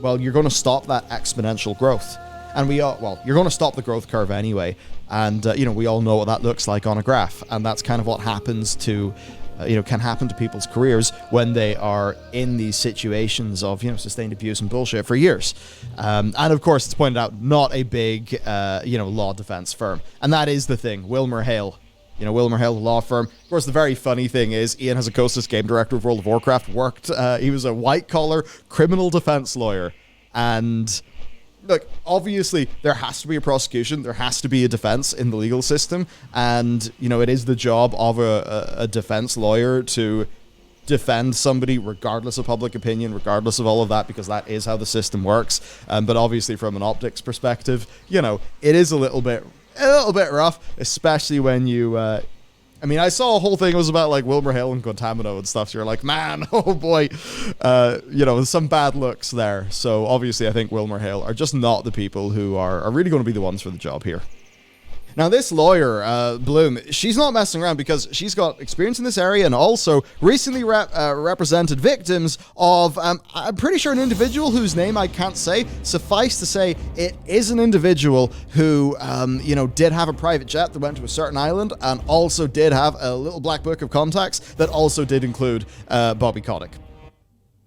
well, you're going to stop that exponential growth. And you're going to stop the growth curve anyway. And, we all know what that looks like on a graph. And that's kind of what happens to, can happen to people's careers when they are in these situations of, sustained abuse and bullshit for years. And of course, it's pointed out, not a big, law defense firm. And that is the thing. WilmerHale. WilmerHale, the law firm. Of course, the very funny thing is, Ian Hazzikostas, game director of World of Warcraft, he was a white-collar criminal defense lawyer. And look, obviously, there has to be a prosecution. There has to be a defense in the legal system. And, it is the job of a defense lawyer to defend somebody regardless of public opinion, regardless of all of that, because that is how the system works. But obviously, from an optics perspective, it is a little bit rough, especially when you... I saw a whole thing, it was about, WilmerHale and Guantanamo and stuff, so you're like, man, oh boy, some bad looks there. So, obviously, I think WilmerHale are just not the people who are really going to be the ones for the job here. Now, this lawyer, Bloom, she's not messing around because she's got experience in this area and also recently represented victims of, I'm pretty sure, an individual whose name I can't say. Suffice to say, it is an individual who, did have a private jet that went to a certain island and also did have a little black book of contacts that also did include Bobby Kotick.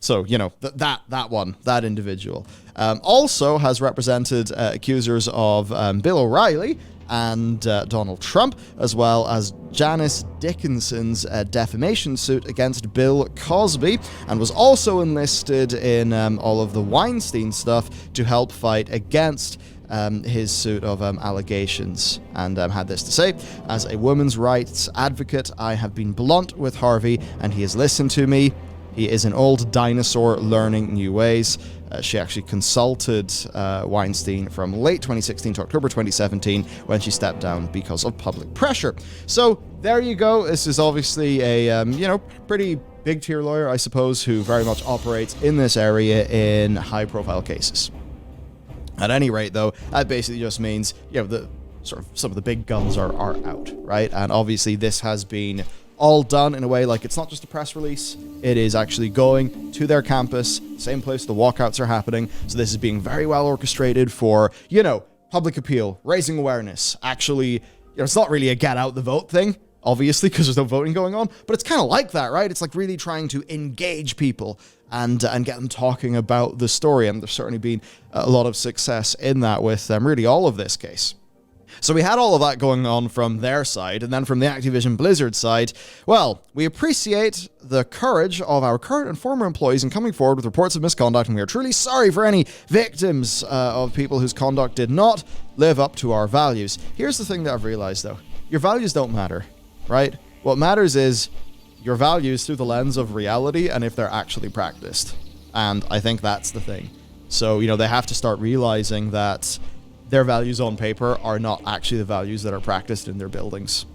So, that individual. Also has represented accusers of Bill O'Reilly and Donald Trump, as well as Janice Dickinson's defamation suit against Bill Cosby, and was also enlisted in all of the Weinstein stuff to help fight against his suit of allegations, and had this to say: as a women's rights advocate, I have been blunt with Harvey, and he has listened to me. He is an old dinosaur learning new ways. She actually consulted Weinstein from late 2016 to October 2017 when she stepped down because of public pressure. So there you go. This is obviously a, pretty big tier lawyer, I suppose, who very much operates in this area in high profile cases. At any rate, though, that basically just means, the sort of some of the big guns are out, right? And obviously this has been all done in a way like it's not just a press release, it is actually going to their campus, same place the walkouts are happening, so this is being very well orchestrated for, public appeal, raising awareness, actually, it's not really a get out the vote thing, obviously, because there's no voting going on, but it's kind of like that, right? It's like really trying to engage people and get them talking about the story, and there's certainly been a lot of success in that with really all of this case. So we had all of that going on from their side, and then from the Activision Blizzard side, well, we appreciate the courage of our current and former employees in coming forward with reports of misconduct, and we are truly sorry for any victims of people whose conduct did not live up to our values. Here's the thing that I've realized, though. Your values don't matter, right? What matters is your values through the lens of reality and if they're actually practiced. And I think that's the thing. So, they have to start realizing that their values on paper are not actually the values that are practiced in their buildings.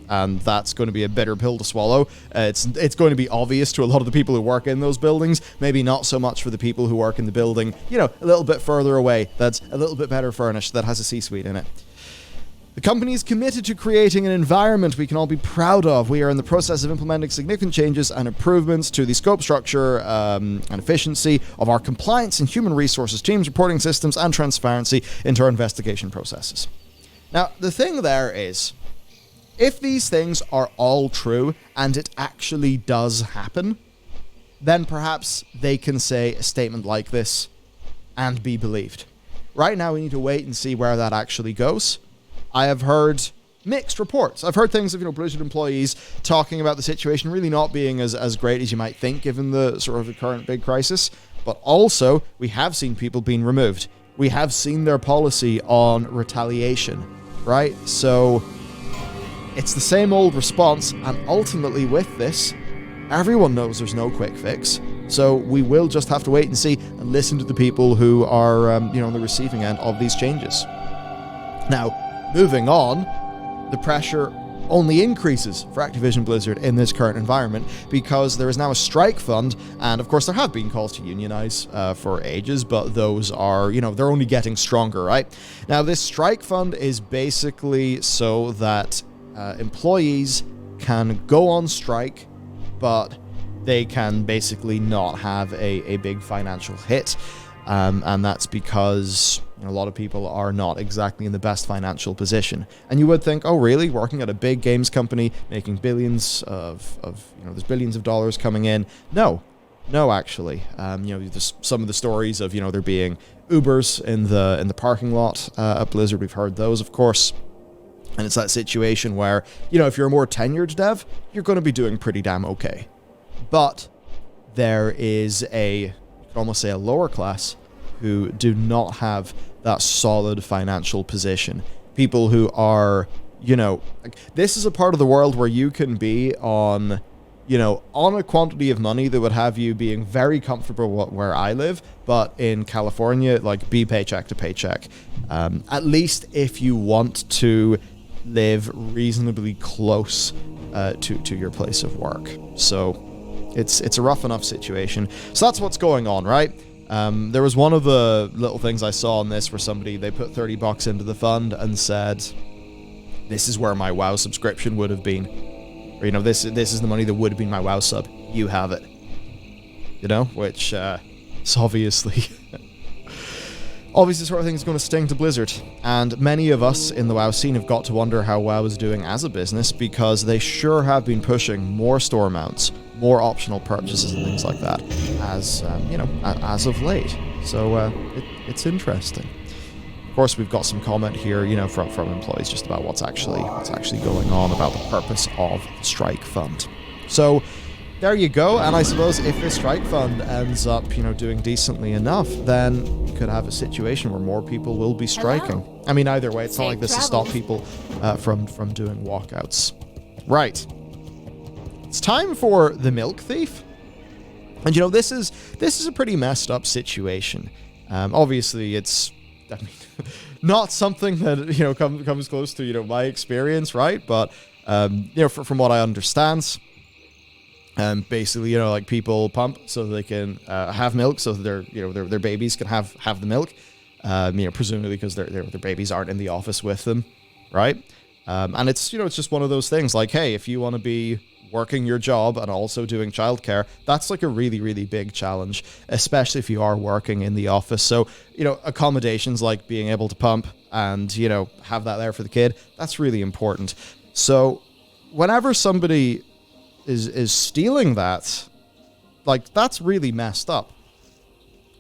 And that's going to be a bitter pill to swallow. It's going to be obvious to a lot of the people who work in those buildings, maybe not so much for the people who work in the building, a little bit further away, that's a little bit better furnished, that has a C-suite in it. The company is committed to creating an environment we can all be proud of. We are in the process of implementing significant changes and improvements to the scope, structure, and efficiency of our compliance and human resources teams, reporting systems, and transparency into our investigation processes. Now, the thing there is, if these things are all true and it actually does happen, then perhaps they can say a statement like this and be believed. Right now, we need to wait and see where that actually goes. I have heard mixed reports. I've heard things of, Blizzard employees talking about the situation really not being as great as you might think given the sort of the current big crisis. But also, we have seen people being removed. We have seen their policy on retaliation, right? So, it's the same old response, and ultimately with this, everyone knows there's no quick fix. So we will just have to wait and see and listen to the people who are, on the receiving end of these changes. Now, moving on, the pressure only increases for Activision Blizzard in this current environment because there is now a strike fund, and of course there have been calls to unionize for ages, but those are, they're only getting stronger, right? Now, this strike fund is basically so that employees can go on strike, but they can basically not have a big financial hit. And that's because a lot of people are not exactly in the best financial position. And you would think, oh really, working at a big games company, making billions of there's billions of dollars coming in. No, actually. There's some of the stories of, there being Ubers in the parking lot at Blizzard. We've heard those, of course. And it's that situation where, if you're a more tenured dev, you're going to be doing pretty damn okay. But there is you could almost say a lower class who do not have that solid financial position. People who are, this is a part of the world where you can be on a quantity of money that would have you being very comfortable where I live, but in California, like, be paycheck to paycheck. At least if you want to live reasonably close to your place of work. So it's a rough enough situation. So that's what's going on, right? There was one of the little things I saw on this where they put $30 into the fund and said, this is where my WoW subscription would have been. Or, this is the money that would have been my WoW sub. You have it. Which is obviously the sort of thing that's going to sting to Blizzard. And many of us in the WoW scene have got to wonder how WoW is doing as a business, because they sure have been pushing more store mounts, more optional purchases and things like that, as of late. So it's interesting. Of course, we've got some comment here, from employees just about what's actually going on, about the purpose of the strike fund. So there you go. And I suppose if the strike fund ends up, doing decently enough, then you could have a situation where more people will be striking. Hello. I mean, either way, it's not like this will stop people from doing walkouts. Right. It's time for the milk thief. And this is a pretty messed up situation. Obviously, it's not something that comes close to my experience, right? But from what I understand, basically like people pump so they can have milk, so that their babies can have the milk. Presumably because their babies aren't in the office with them, right? And it's it's just one of those things. Like, hey, if you want to be working your job and also doing childcare, that's like a really, really big challenge, especially if you are working in the office. So, accommodations like being able to pump and, have that there for the kid, that's really important. So whenever somebody is stealing that, like, that's really messed up.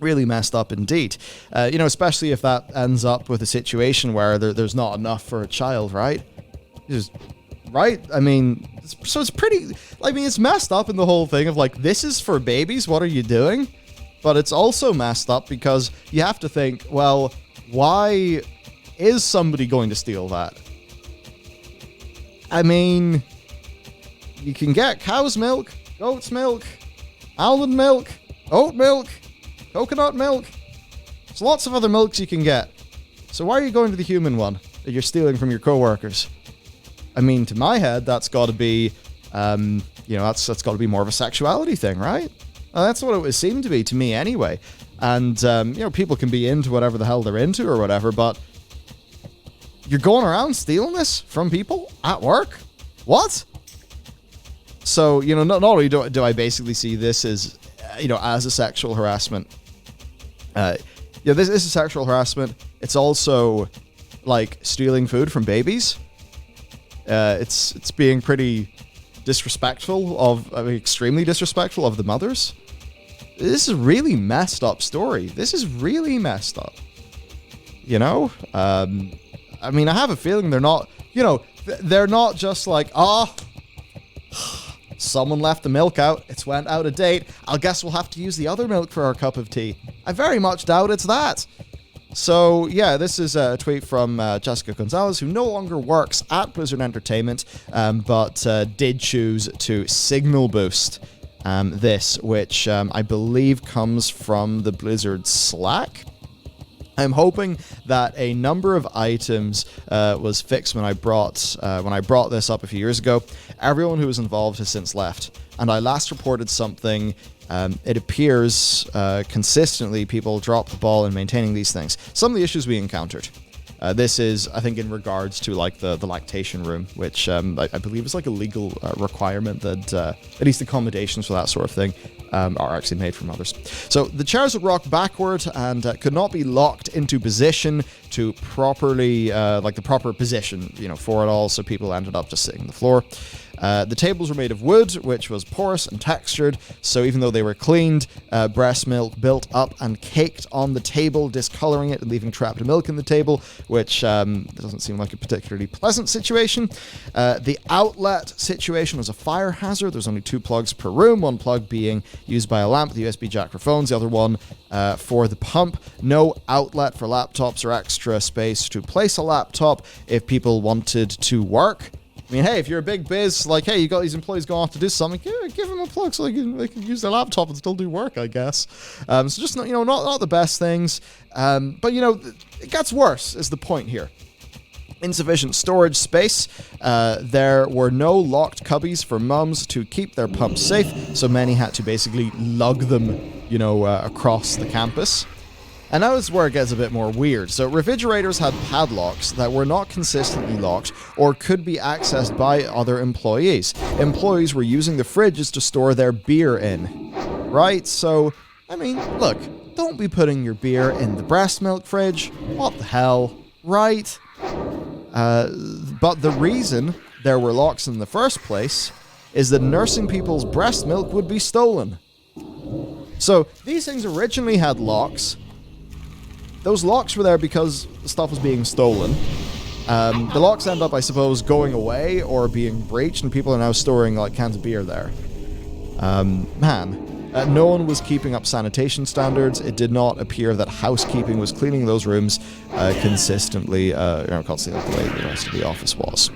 Really messed up indeed. Especially if that ends up with a situation where there's not enough for a child, right? Right? I mean, so it's pretty... it's messed up in the whole thing of, like, this is for babies, what are you doing? But it's also messed up because you have to think, well, why is somebody going to steal that? I mean, you can get cow's milk, goat's milk, almond milk, oat milk, coconut milk. There's lots of other milks you can get. So why are you going to the human one that you're stealing from your coworkers? I mean, to my head, that's got to be, that's got to be more of a sexuality thing, right? That's what it would seem to be to me anyway. And, people can be into whatever the hell they're into or whatever, but you're going around stealing this from people at work? What? So, not only do I basically see this as, as a sexual harassment. This is sexual harassment. It's also, like, stealing food from babies. It's being pretty disrespectful extremely disrespectful of the mothers. This is a really messed up story. This is really messed up. I mean, I have a feeling they're not, they're not just like, someone left the milk out, it's went out of date, I guess we'll have to use the other milk for our cup of tea. I very much doubt it's that. So, yeah, this is a tweet from Jessica Gonzalez, who no longer works at Blizzard Entertainment, but did choose to signal boost this, which I believe comes from the Blizzard Slack. I'm hoping that a number of items was fixed when I brought this up a few years ago. Everyone who was involved has since left, and I last reported something. It appears consistently people drop the ball in maintaining these things. Some of the issues we encountered. This is, I think, in regards to like the lactation room, which I believe is like a legal requirement that at least accommodations for that sort of thing are actually made from others. So the chairs would rock backward and could not be locked into position to properly, like the proper position, you know, for it all. So people ended up just sitting on the floor. The tables were made of wood, which was porous and textured, so even though they were cleaned, breast milk built up and caked on the table, discoloring it and leaving trapped milk in the table, which doesn't seem like a particularly pleasant situation. The outlet situation was a fire hazard. There's only 2 plugs per room, one plug being used by a lamp, the USB jack for phones, the other one for the pump. No outlet for laptops or extra space to place a laptop if people wanted to work. I mean, hey, if you're a big biz, like, hey, you got these employees going off to do something, give them a plug so they can use their laptop and still do work, I guess. So just, you know, not the best things. But, you know, it gets worse is the point here. Insufficient storage space. There were no locked cubbies for mums to keep their pumps safe, so many had to basically lug them, you know, across the campus. And now is where it gets a bit more weird. So refrigerators had padlocks that were not consistently locked or could be accessed by other employees. Employees were using the fridges to store their beer in. Right? So, I mean, look, don't be putting your beer in the breast milk fridge. What the hell? Right? But the reason there were locks in the first place is that nursing people's breast milk would be stolen. So, these things originally had locks. Those locks were there because the stuff was being stolen. The locks end up, I suppose, going away or being breached, and people are now storing like cans of beer there. No one was keeping up sanitation standards. It did not appear that housekeeping was cleaning those rooms consistently, constantly like the way the rest of the office was.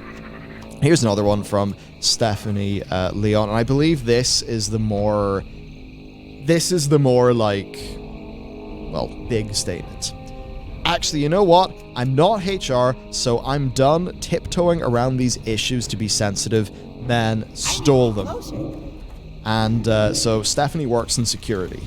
Here's another one from Stephanie Leon, and I believe this is the more like, well, big statement. Actually, you know what? I'm not HR, so I'm done tiptoeing around these issues to be sensitive. Men stole them. And so Stephanie works in security.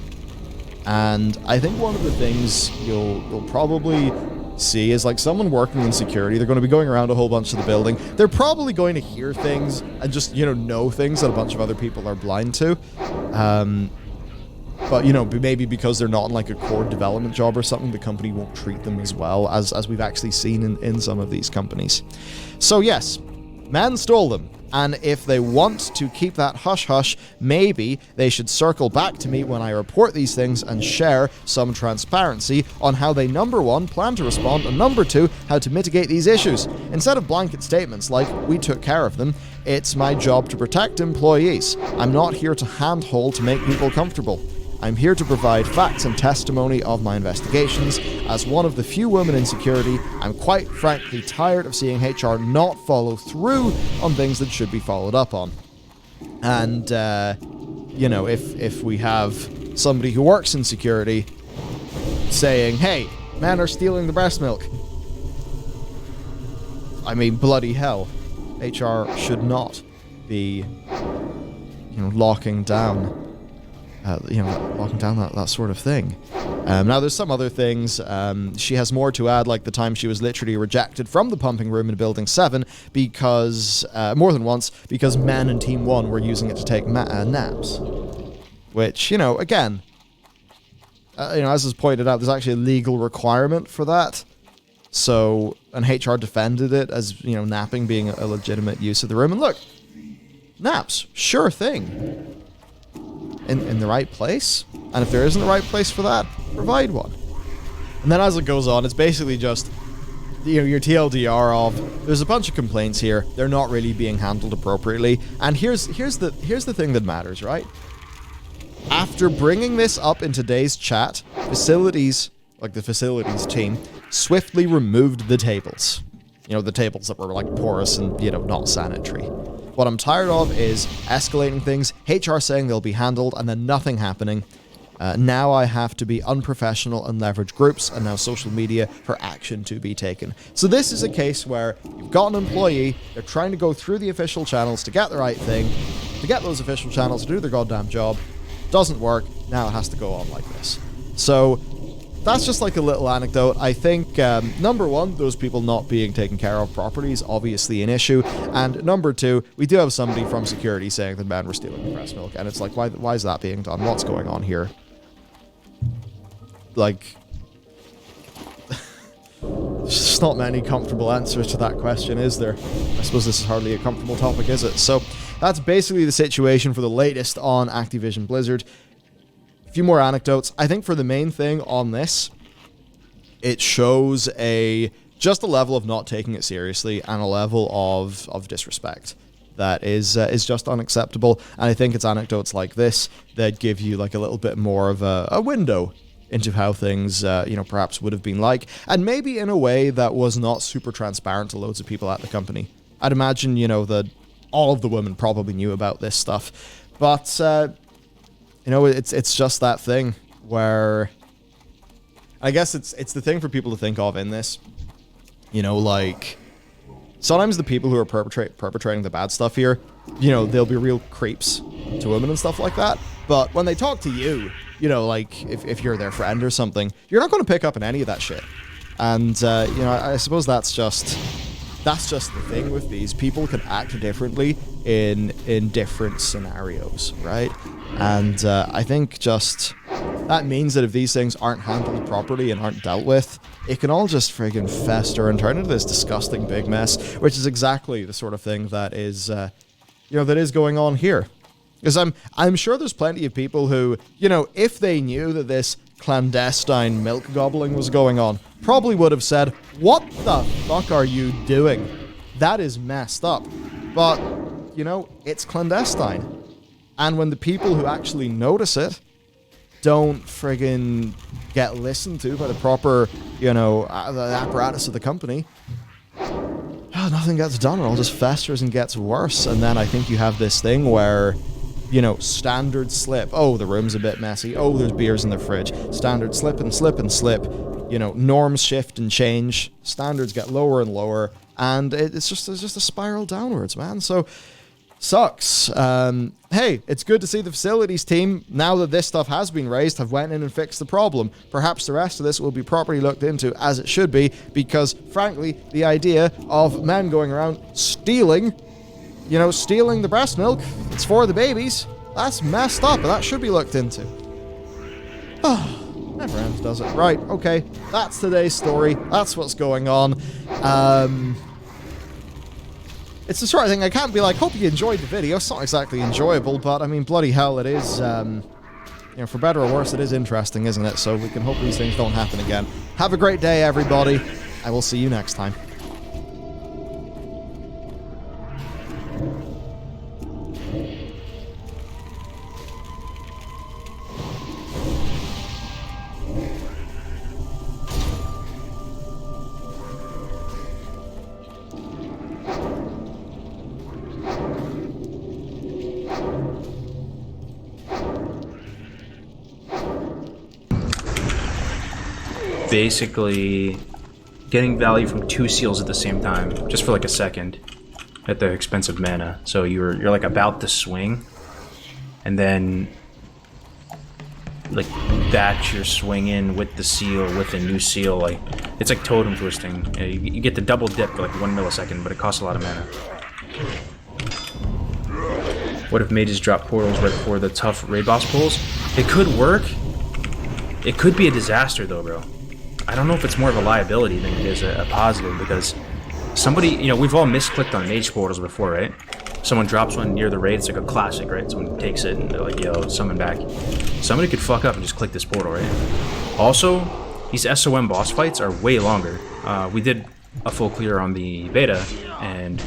And I think one of the things you'll probably see is like someone working in security. They're going to be going around a whole bunch of the building. They're probably going to hear things and just, you know things that a bunch of other people are blind to. But, you know, maybe because they're not in, like, a core development job or something, the company won't treat them as well as we've actually seen in some of these companies. So, yes, men stole them. And if they want to keep that hush-hush, maybe they should circle back to me when I report these things and share some transparency on how they, number 1, plan to respond, and number 2, how to mitigate these issues. Instead of blanket statements like, we took care of them, it's my job to protect employees. I'm not here to handhold to make people comfortable. I'm here to provide facts and testimony of my investigations. As one of the few women in security, I'm quite frankly tired of seeing HR not follow through on things that should be followed up on. And, you know, if we have somebody who works in security saying, hey, men are stealing the breast milk. I mean, bloody hell. HR should not be, you know, locking down that sort of thing. Now, there's some other things. She has more to add, like the time she was literally rejected from the pumping room in Building 7 because, more than once, because men in Team 1 were using it to take naps. Which, you know, again, as is pointed out, there's actually a legal requirement for that. So, and HR defended it as, you know, napping being a legitimate use of the room. And look, naps, sure thing. In the right place, and if there isn't the right place for that, provide one. And then as it goes on, it's basically just, you know, your TLDR of there's a bunch of complaints here, they're not really being handled appropriately, and here's the thing that matters, right? After bringing this up in today's chat, facilities, like the facilities team, swiftly removed the tables. You know, the tables that were like porous and, you know, not sanitary. What I'm tired of is escalating things, HR saying they'll be handled, and then nothing happening. Now I have to be unprofessional and leverage groups, and now social media for action to be taken. So this is a case where you've got an employee, they're trying to go through the official channels to get the right thing, to get those official channels to do their goddamn job. Doesn't work, now it has to go on like this. So, that's just like a little anecdote. I think, number one, those people not being taken care of properly is obviously an issue. And number two, we do have somebody from security saying that men were stealing the breast milk. And it's like, why is that being done? What's going on here? Like, there's just not many comfortable answers to that question, is there? I suppose this is hardly a comfortable topic, is it? So that's basically the situation for the latest on Activision Blizzard. A few more anecdotes. I think for the main thing on this, it shows just a level of not taking it seriously and a level of disrespect that is just unacceptable. And I think it's anecdotes like this that give you like a little bit more of a window into how things, perhaps would have been like, and maybe in a way that was not super transparent to loads of people at the company. I'd imagine, that all of the women probably knew about this stuff, but, it's just that thing where, I guess it's the thing for people to think of in this, like, sometimes the people who are perpetrating the bad stuff here, they'll be real creeps to women and stuff like that, but when they talk to you, like, if you're their friend or something, you're not going to pick up on any of that shit. And, I suppose that's just the thing with these. People can act differently in different scenarios, right? And I think just that means that if these things aren't handled properly and aren't dealt with, it can all just friggin' fester and turn into this disgusting big mess, which is exactly the sort of thing that is, that is going on here. Because I'm sure there's plenty of people who, if they knew that this clandestine milk gobbling was going on, probably would have said, "What the fuck are you doing? That is messed up." But, it's clandestine. And when the people who actually notice it don't friggin' get listened to by the proper, the apparatus of the company, nothing gets done. It all just festers and gets worse. And then I think you have this thing where, standards slip. Oh, the room's a bit messy. Oh, there's beers in the fridge. Standards slip and slip and slip. Norms shift and change. Standards get lower and lower. And it's just a spiral downwards, man. So, sucks. Hey, it's good to see the facilities team, now that this stuff has been raised, have went in and fixed the problem. Perhaps the rest of this will be properly looked into, as it should be, because, frankly, the idea of men going around stealing the breast milk, it's for the babies, that's messed up, and that should be looked into. Never ends, does it? Right, okay, that's today's story, that's what's going on. It's the sort of thing, I can't be like, hope you enjoyed the video. It's not exactly enjoyable, but I mean, bloody hell, it is, for better or worse, it is interesting, isn't it? So we can hope these things don't happen again. Have a great day, everybody. I will see you next time. Basically getting value from 2 seals at the same time, just for like a second, at the expense of mana. So you're like about to swing, and then like batch your swing in with the seal, with a new seal. Like, it's like totem twisting. You get the double dip for like 1 millisecond, but it costs a lot of mana. What if mages drop portals right before the tough raid boss pulls? It could work. It could be a disaster though, bro. I don't know if it's more of a liability than it is a positive, because somebody, we've all misclicked on mage portals before, right? Someone drops one near the raid, it's like a classic, right? Someone takes it and they're like, yo, summon back. Somebody could fuck up and just click this portal, right? Also, these SoM boss fights are way longer. We did a full clear on the beta, and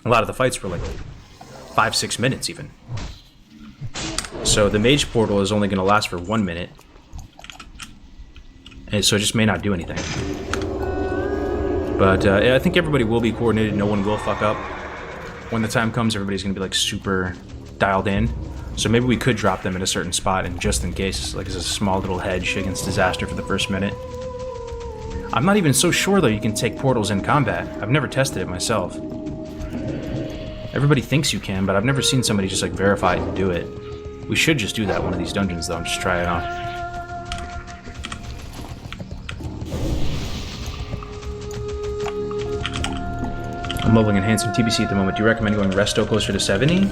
a lot of the fights were like 5-6 minutes even. So the mage portal is only going to last for 1 minute. And so it just may not do anything. But I think everybody will be coordinated. No one will fuck up. When the time comes, everybody's going to be like super dialed in. So maybe we could drop them at a certain spot, and just in case, like as a small little hedge against disaster for the first minute. I'm not even so sure though you can take portals in combat. I've never tested it myself. Everybody thinks you can, but I've never seen somebody just like verify it and do it. We should just do that one of these dungeons though, and just try it out. I'm leveling enhanced in TBC at the moment. Do you recommend going resto closer to 70?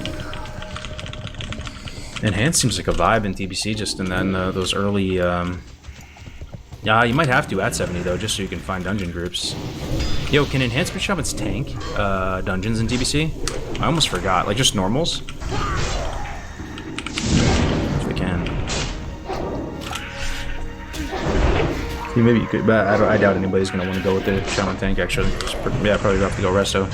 Enhanced seems like a vibe in TBC, just and then those early... Yeah, you might have to at 70 though, just so you can find dungeon groups. Yo, can enhancement shamans tank dungeons in TBC? I almost forgot, like just normals? If they can. Yeah, maybe you could, but I doubt anybody's gonna want to go with the shaman tank actually. Yeah, probably have to go resto.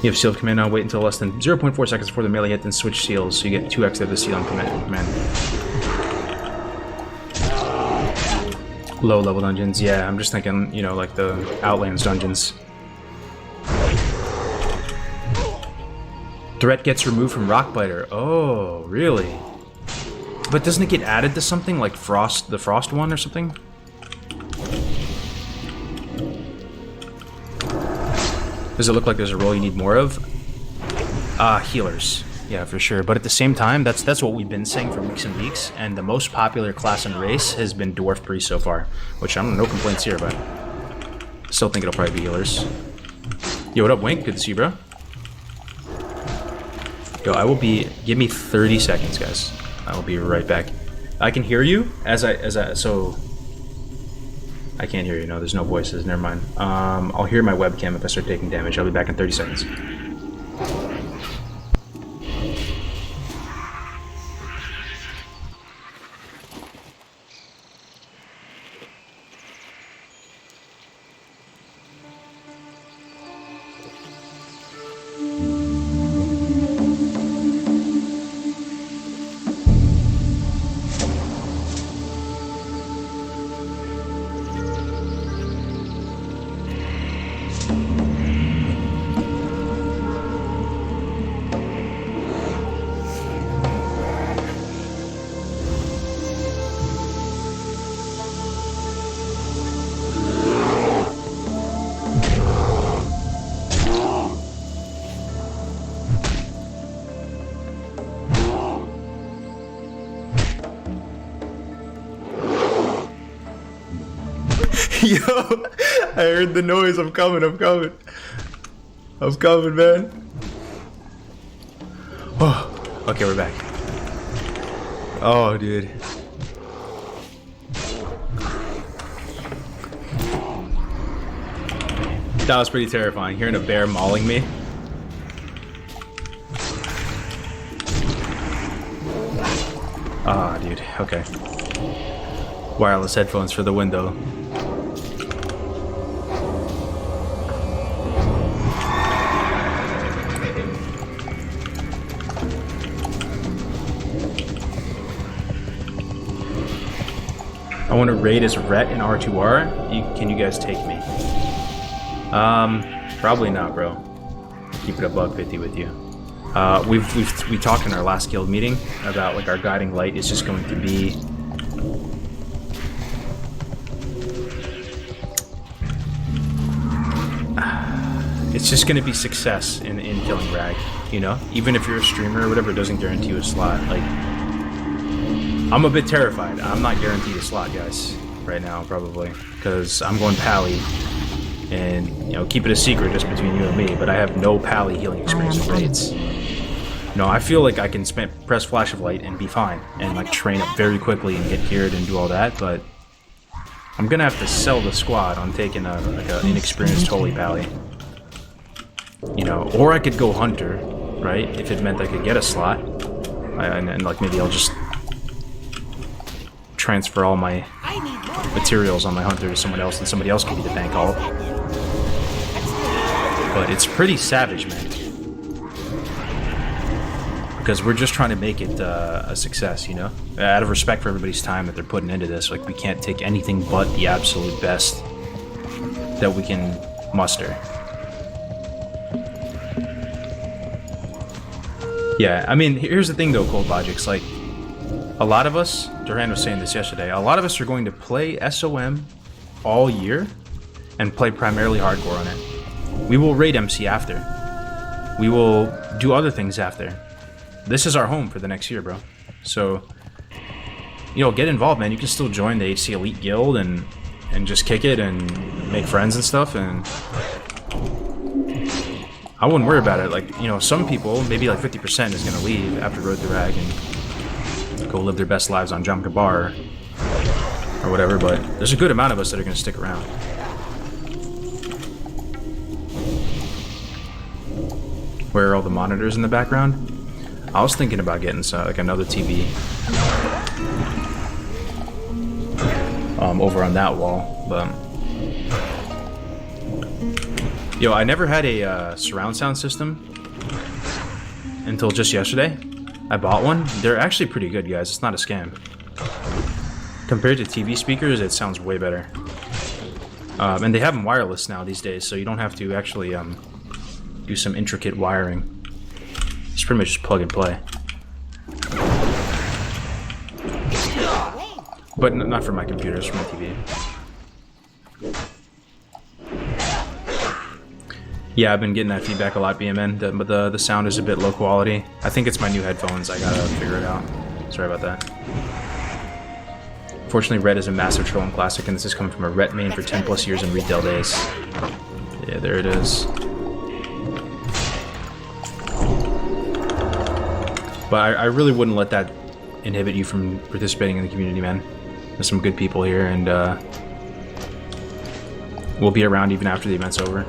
You have sealed command now, wait until less than 0.4 seconds before the melee hit, then switch seals, so you get 2x of the seal on command. Low level dungeons, yeah, I'm just thinking, you know, like the Outlands dungeons. Threat gets removed from Rockbiter. Oh, really? But doesn't it get added to something like Frost, the Frost one or something? Does it look like there's a role you need more of? Healers. Yeah, for sure. But at the same time, that's what we've been saying for weeks and weeks, and the most popular class and race has been Dwarf Priest so far, which I'm no complaints here, but still think it'll probably be healers. Yo, what up, Wink? Good to see you, bro. Yo, I will be... Give me 30 seconds, guys. I will be right back. I can hear you so... I can't hear you. No, there's no voices. Never mind. I'll hear my webcam if I start taking damage. I'll be back in 30 seconds. Yo, I heard the noise. I'm coming, man. Oh, okay, we're back. Oh, dude. That was pretty terrifying, hearing a bear mauling me. Ah, dude, okay. Wireless headphones for the window. I want to raid as Rhett in R2R. Can you guys take me? Probably not, bro. Keep it a buck 50 with you. We talked in our last guild meeting about like our guiding light is just going to be it's just going to be success in killing Rag, you know? Even if you're a streamer or whatever, it doesn't guarantee you a slot. Like, I'm a bit terrified. I'm not guaranteed a slot, guys, right now, probably, because I'm going Pally, and, you know, keep it a secret just between you and me, but I have no Pally healing experience with raids. No, I feel like I can press Flash of Light and be fine, and, like, train up very quickly and get cured and do all that, but I'm gonna have to sell the squad on taking an inexperienced Holy Pally. You know, or I could go Hunter, right, if it meant I could get a slot, and like, maybe I'll just transfer all my materials on my Hunter to someone else, and somebody else can be the tank all. But it's pretty savage, man. Because we're just trying to make it a success, you know? Out of respect for everybody's time that they're putting into this, like, we can't take anything but the absolute best that we can muster. Yeah, I mean, here's the thing though, Cold Logics, like, a lot of us, Duran was saying this yesterday, a lot of us are going to play SOM all year and play primarily hardcore on it. We will raid MC after. We will do other things after. This is our home for the next year, bro. So, you know, get involved, man. You can still join the HC Elite Guild and and just kick it and make friends and stuff, and I wouldn't worry about it. Like, you know, some people, maybe like 50% is gonna leave after Road to Rag and go live their best lives on Jam Kabar or whatever, but there's a good amount of us that are gonna stick around. Where are all the monitors in the background? I was thinking about getting like another TV over on that wall, but yo, I never had a surround sound system until just yesterday. I bought one. They're actually pretty good, guys. It's not a scam. Compared to TV speakers, it sounds way better. And they have them wireless now these days, so you don't have to actually do some intricate wiring. It's pretty much just plug and play. But not for my computer, it's for my TV. Yeah, I've been getting that feedback a lot, BMN, but the sound is a bit low quality. I think it's my new headphones. I gotta figure it out. Sorry about that. Fortunately, Red is a massive troll in Classic, and this has come from a Ret main for 10 plus years in retail days. Yeah, there it is. But I really wouldn't let that inhibit you from participating in the community, man. There's some good people here, and we'll be around even after the event's over.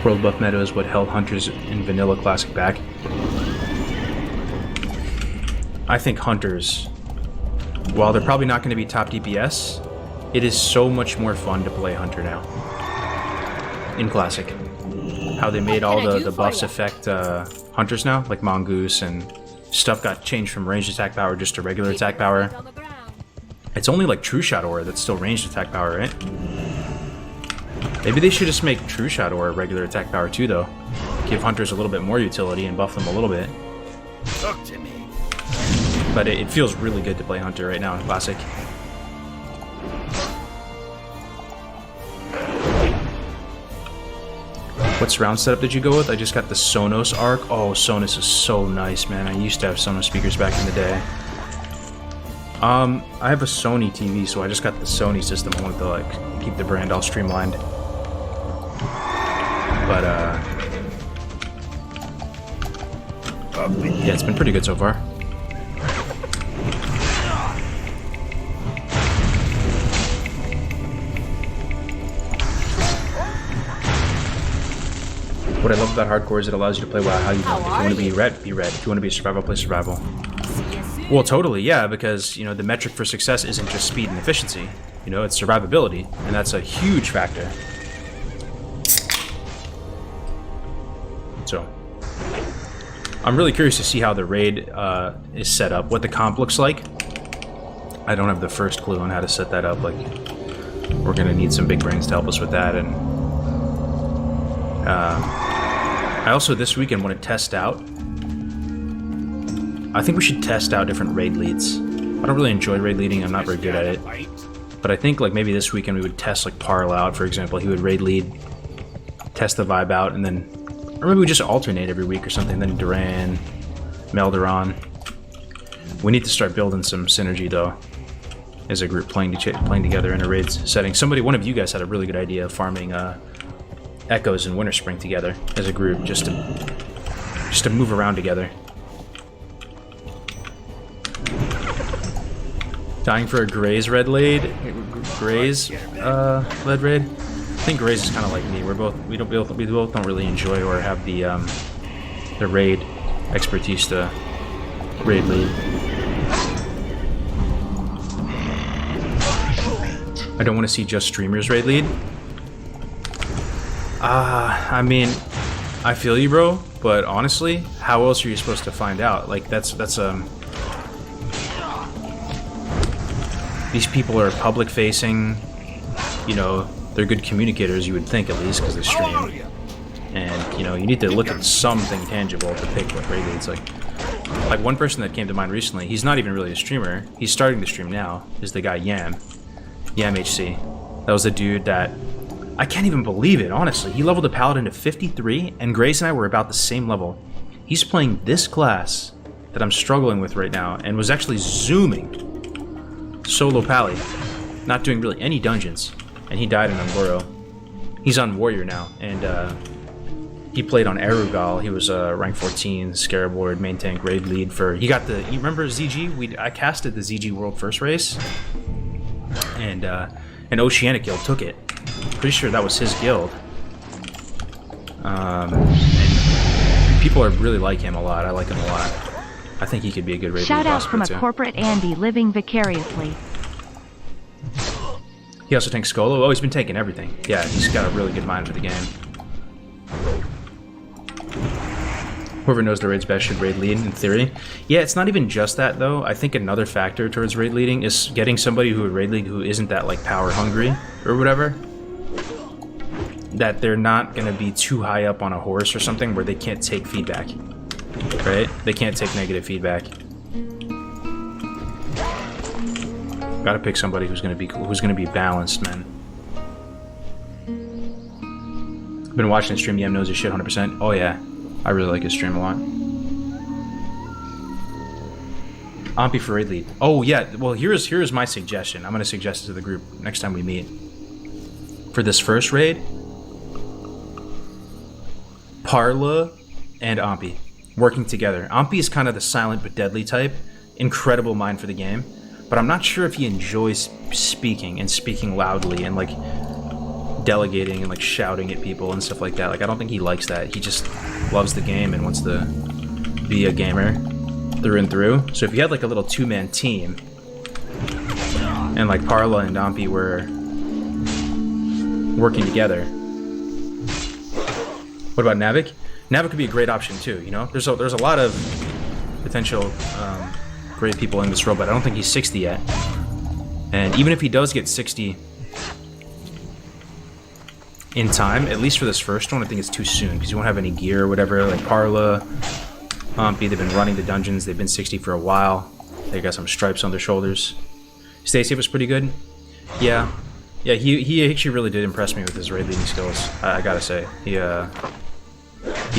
World buff meta is what held Hunters in Vanilla Classic back. I think Hunters, while they're probably not going to be top DPS, it is so much more fun to play Hunter now. In Classic. How they made all the buffs affect Hunters now, like Mongoose, and stuff got changed from ranged attack power just to regular attack power. It's only like True Shot Aura that's still ranged attack power, right? Maybe they should just make True Shot Aura regular attack power too, though. Give Hunters a little bit more utility and buff them a little bit. Talk to me. But it feels really good to play Hunter right now in Classic. What surround setup did you go with? I just got the Sonos Arc. Oh, Sonos is so nice, man. I used to have Sonos speakers back in the day. I have a Sony TV, so I just got the Sony system. I wanted to like keep the brand all streamlined. But yeah, it's been pretty good so far. What I love about hardcore is it allows you to play WoW how you want. If you want to be red, be red. If you want to be survival, play survival. Well, totally, yeah, because, you know, the metric for success isn't just speed and efficiency. You know, it's survivability, and that's a huge factor. So, I'm really curious to see how the raid is set up, what the comp looks like. I don't have the first clue on how to set that up. Like, we're gonna need some big brains to help us with that, and I also this weekend want to test out. I think we should test out different raid leads. I don't really enjoy raid leading, I'm not very good at it. But I think like maybe this weekend we would test like Parl out, for example. He would raid lead, test the vibe out, and then, or maybe we just alternate every week or something, then Duran, Melderon. We need to start building some synergy though, as a group playing together in a raid setting. One of you guys had a really good idea of farming Echoes and Winter Spring together as a group, just to move around together. Dying for a Graze red lead, Graze lead raid. I think Graze is kind of like me. We both don't really enjoy or have the raid expertise to raid lead. I don't want to see just streamers raid lead. I mean, I feel you, bro, but honestly, how else are you supposed to find out? Like, these people are public facing, you know, they're good communicators, you would think, at least, because they stream. And, you know, you need to look at something tangible to pick what raid leads. Like one person that came to mind recently, he's not even really a streamer, he's starting to stream now, is the guy Yam HC. That was the dude that I can't even believe it, honestly. He leveled a paladin to 53, and Grace and I were about the same level. He's playing this class that I'm struggling with right now, and was actually zooming solo pally, not doing really any dungeons, and he died in Angoro. He's on Warrior now, and he played on Erugal. He was rank 14, Scarab Lord, main tank, raid lead for... He got the... You remember ZG? I casted the ZG World First Race, and an Oceanic Guild took it. Pretty sure that was his guild. And people are really like him a lot. I like him a lot. I think he could be a good raid lead. Shout out from a corporate Andy living vicariously. He also tanks Skolo. Oh, he's been taking everything. Yeah, he's got a really good mind for the game. Whoever knows the raids best should raid lead, in theory. Yeah, it's not even just that, though. I think another factor towards raid leading is getting somebody who would raid lead who isn't that, like, power hungry or whatever. That they're not going to be too high up on a horse or something where they can't take feedback. Right? They can't take negative feedback. Gotta pick somebody who's gonna be balanced, man. Been watching the stream. Yem knows his shit 100%. Oh yeah, I really like his stream a lot. Ampi for raid lead. Oh yeah. Well, here's my suggestion. I'm gonna suggest it to the group next time we meet. For this first raid, Parla and Ampi working together. Ampi is kind of the silent but deadly type. Incredible mind for the game. But I'm not sure if he enjoys speaking and speaking loudly and like delegating and like shouting at people and stuff like that. Like I don't think he likes that. He just loves the game and wants to be a gamer through and through. So if you had like a little two-man team and like Parla and Ampi were working together. What about Navik? Navik could be a great option too, you know? There's a lot of potential great people in this role, but I don't think he's 60 yet. And even if he does get 60 in time, at least for this first one, I think it's too soon because you won't have any gear or whatever. Like Parla, Ampi, they've been running the dungeons. They've been 60 for a while. They got some stripes on their shoulders. Stay Safe was pretty good. Yeah, he actually really did impress me with his raid leading skills. I gotta say, he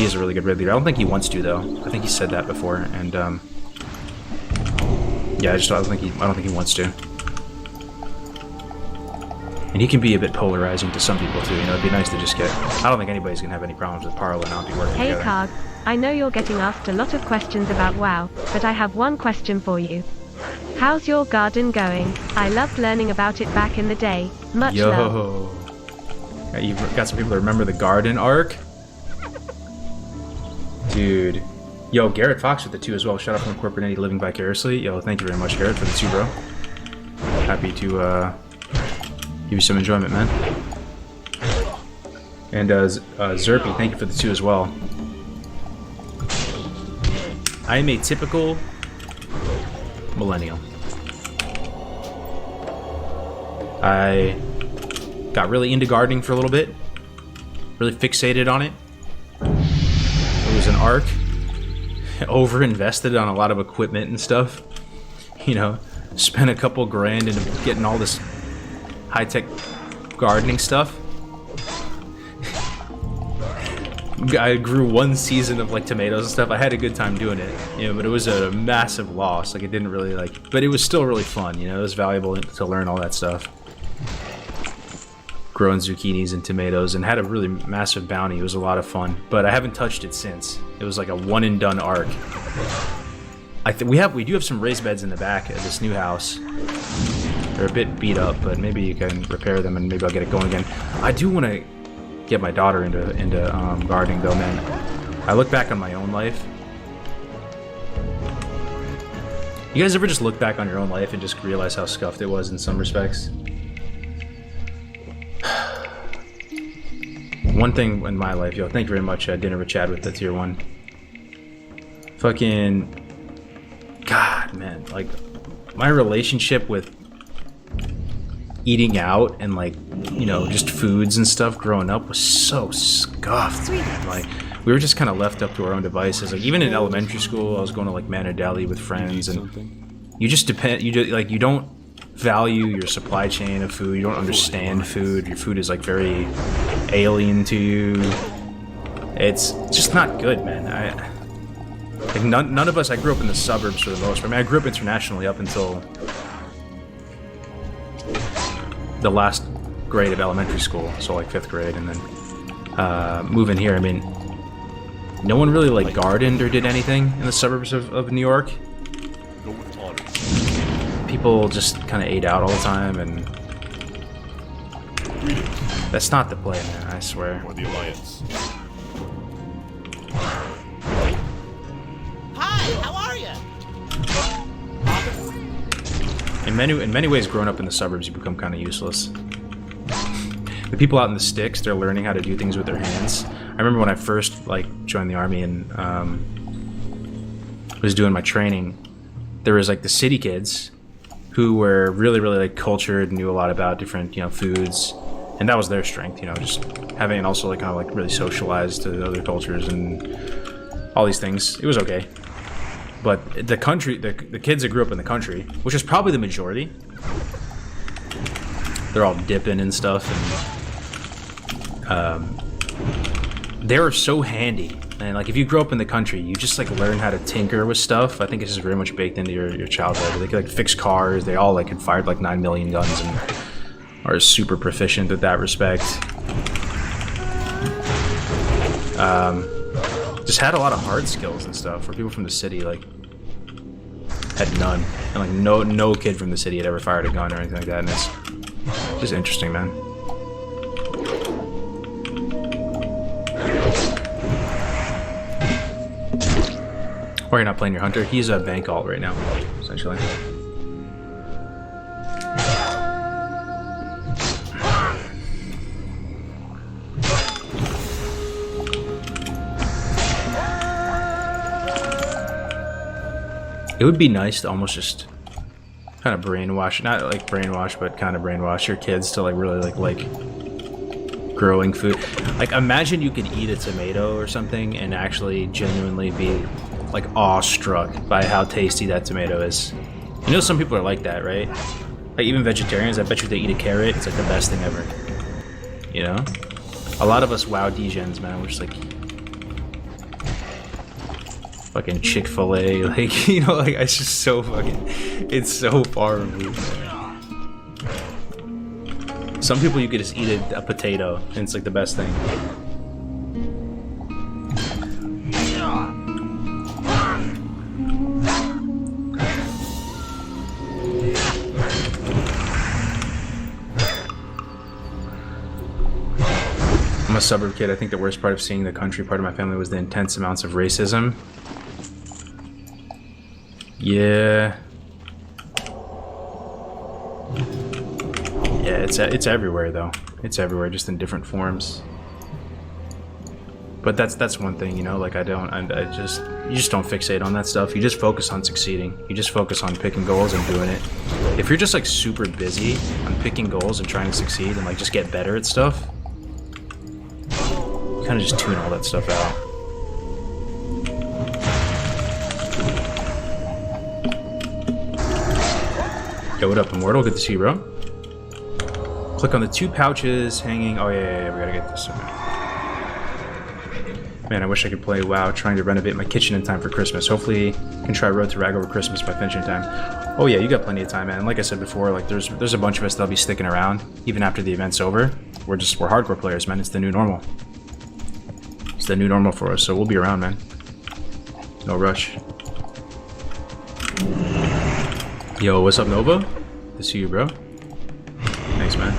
is a really good raid leader. I don't think he wants to though. I think he said that before, and yeah, I don't think he wants to. And he can be a bit polarizing to some people too. You know, it'd be nice to just get. I don't think anybody's gonna have any problems with Parla and not be working Hey together. Karg, I know you're getting asked a lot of questions about WoW, but I have one question for you. How's your garden going? I loved learning about it back in the day. Much love. Yeah, you've got some people that remember the garden arc. Dude. Yo, Garrett Fox with the 2 as well. Shout out from Corporate Andy living vicariously. Yo, thank you very much, Garrett, for the 2, bro. Happy to give you some enjoyment, man. And Zerpy, thank you for the 2 as well. I am a typical millennial. I got really into gardening for a little bit. Really fixated on it. It was an arc. Over-invested on a lot of equipment and stuff. You know, spent a couple grand into getting all this high-tech gardening stuff. I grew one season of like tomatoes and stuff. I had a good time doing it, you know, but it was a massive loss. Like it didn't really like, but it was still really fun, you know. It was valuable to learn all that stuff. Growing zucchinis and tomatoes, and had a really massive bounty. It was a lot of fun, but I haven't touched it since. It was like a one and done arc. We do have some raised beds in the back of this new house. They're a bit beat up, but maybe you can repair them and maybe I'll get it going again. I do want to get my daughter into gardening though, man. I look back on my own life. You guys ever just look back on your own life and just realize how scuffed it was in some respects? One thing in my life, yo, thank you very much, Dinner with Chad with the tier 1. Fucking, God, man, like, my relationship with eating out and like, you know, just foods and stuff growing up was so scuffed. Like, we were just kind of left up to our own devices. Like, even in elementary school, I was going to like Manor Deli with friends, and you just depend. You just, like, you don't value your supply chain of food. You don't understand food. Your food is like very alien to you. It's just not good, man. Like none of us. I grew up in the suburbs for the most part. I mean, I grew up internationally up until the last grade of elementary school, so like 5th grade, and then moving here. I mean, no one really like gardened or did anything in the suburbs of New York. People just kind of ate out all the time, and that's not the play, man. I swear. Or the Alliance. Hi, how are you? In many ways, growing up in the suburbs, you become kind of useless. The people out in the sticks, they're learning how to do things with their hands. I remember when I first like joined the army and was doing my training, there was like the city kids who were really like cultured, knew a lot about different foods, and that was their strength, just having, and also like kind of like really socialized to other cultures and all these things. It was okay. But the country, the kids that grew up in the country, which is probably the majority, they're all dipping and stuff, and they were so handy. And like if you grow up in the country, you just like learn how to tinker with stuff. I think it's just very much baked into your childhood. They could like fix cars. They all like had fired like 9 million guns and are super proficient at that respect. Just had a lot of hard skills and stuff where people from the city like had none. And like no kid from the city had ever fired a gun or anything like that. And it's just interesting, man. Or you're not playing your hunter. He's a bank alt right now, essentially. It would be nice to almost just kind of brainwash, not like brainwash, but kind of brainwash your kids to like really like growing food. Like imagine you could eat a tomato or something and actually genuinely be like awestruck by how tasty that tomato is. You know, some people are like that, right? Like even vegetarians, I bet you they eat a carrot, it's like the best thing ever. You know? A lot of us WoW degens, man, we're just like fucking Chick-fil-A, like, you know, like it's just so fucking, it's so far removed. Some people you could just eat a potato and it's like the best thing. I'm a suburb kid. I think the worst part of seeing the country part of my family was the intense amounts of racism. Yeah. Yeah, it's everywhere though. It's everywhere, just in different forms. But that's one thing, you know, like you just don't fixate on that stuff. You just focus on succeeding. You just focus on picking goals and doing it. If you're just like super busy on picking goals and trying to succeed and like just get better at stuff, you kind of just tune all that stuff out. Yo, what up, Immortal? Good to see you, bro. Click on the 2 pouches hanging. Oh, yeah, we gotta get this. Man, I wish I could play WoW, trying to renovate my kitchen in time for Christmas. Hopefully, I can try Road to Rag over Christmas by finishing time. Oh, yeah, you got plenty of time, man. Like I said before, like there's a bunch of us that'll be sticking around even after the event's over. We're hardcore players, man. It's the new normal. It's the new normal for us, so we'll be around, man. No rush. Yo, what's up, Nova? Good to see you, bro. Thanks, man.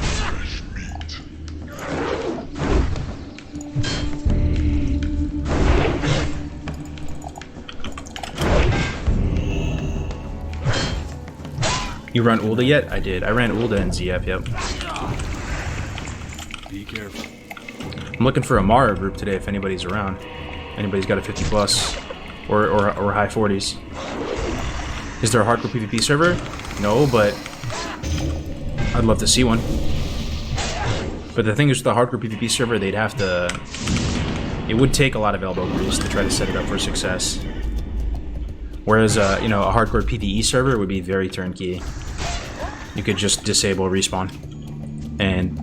You run Ulda yet? I did. I ran Ulda and ZF, yep. Be careful. I'm looking for a Mara group today if anybody's around. Anybody's got a 50 plus or high 40s. Is there a hardcore PvP server? No, but I'd love to see one. But the thing is, with the hardcore PvP server, they'd have to... It would take a lot of elbow grease to try to set it up for success. Whereas, you know, a hardcore PvE server would be very turnkey. You could just disable respawn. And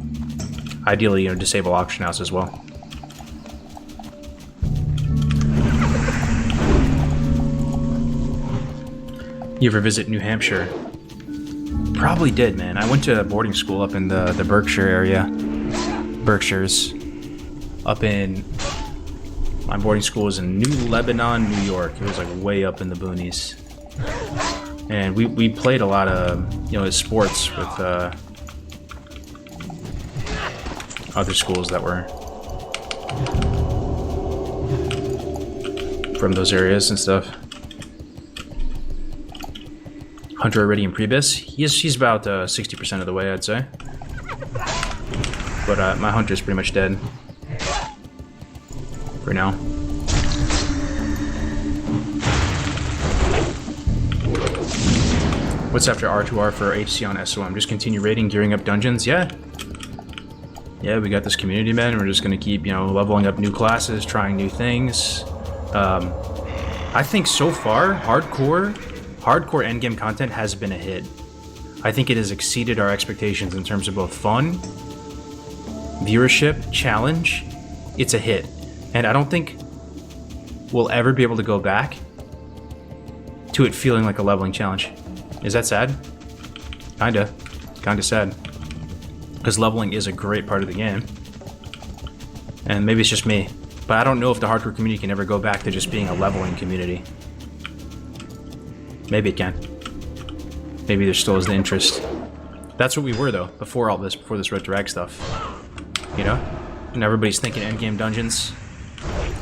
ideally, you know, disable auction house as well. You ever visit New Hampshire? Probably did, man. I went to boarding school up in the Berkshire area. Berkshires. Up in... My boarding school was in New Lebanon, New York. It was like way up in the boonies. And we played a lot of, you know, sports with other schools that were from those areas and stuff. Hunter already in Prebis? He's about 60% of the way, I'd say. But my Hunter's pretty much dead. For now. What's after R2R for HC on SOM? Just continue raiding, gearing up dungeons? Yeah. Yeah, we got this community, man. We're just gonna keep, you know, leveling up new classes, trying new things. I think so far, hardcore endgame content has been a hit. I think it has exceeded our expectations in terms of both fun, viewership, challenge. It's a hit. And I don't think we'll ever be able to go back to it feeling like a leveling challenge. Is that sad? Kinda sad. Because leveling is a great part of the game. And maybe it's just me, but I don't know if the hardcore community can ever go back to just being a leveling community. Maybe it can. Maybe there still is the interest. That's what we were though, before all this, before this Red Drag stuff. You know? And everybody's thinking endgame dungeons.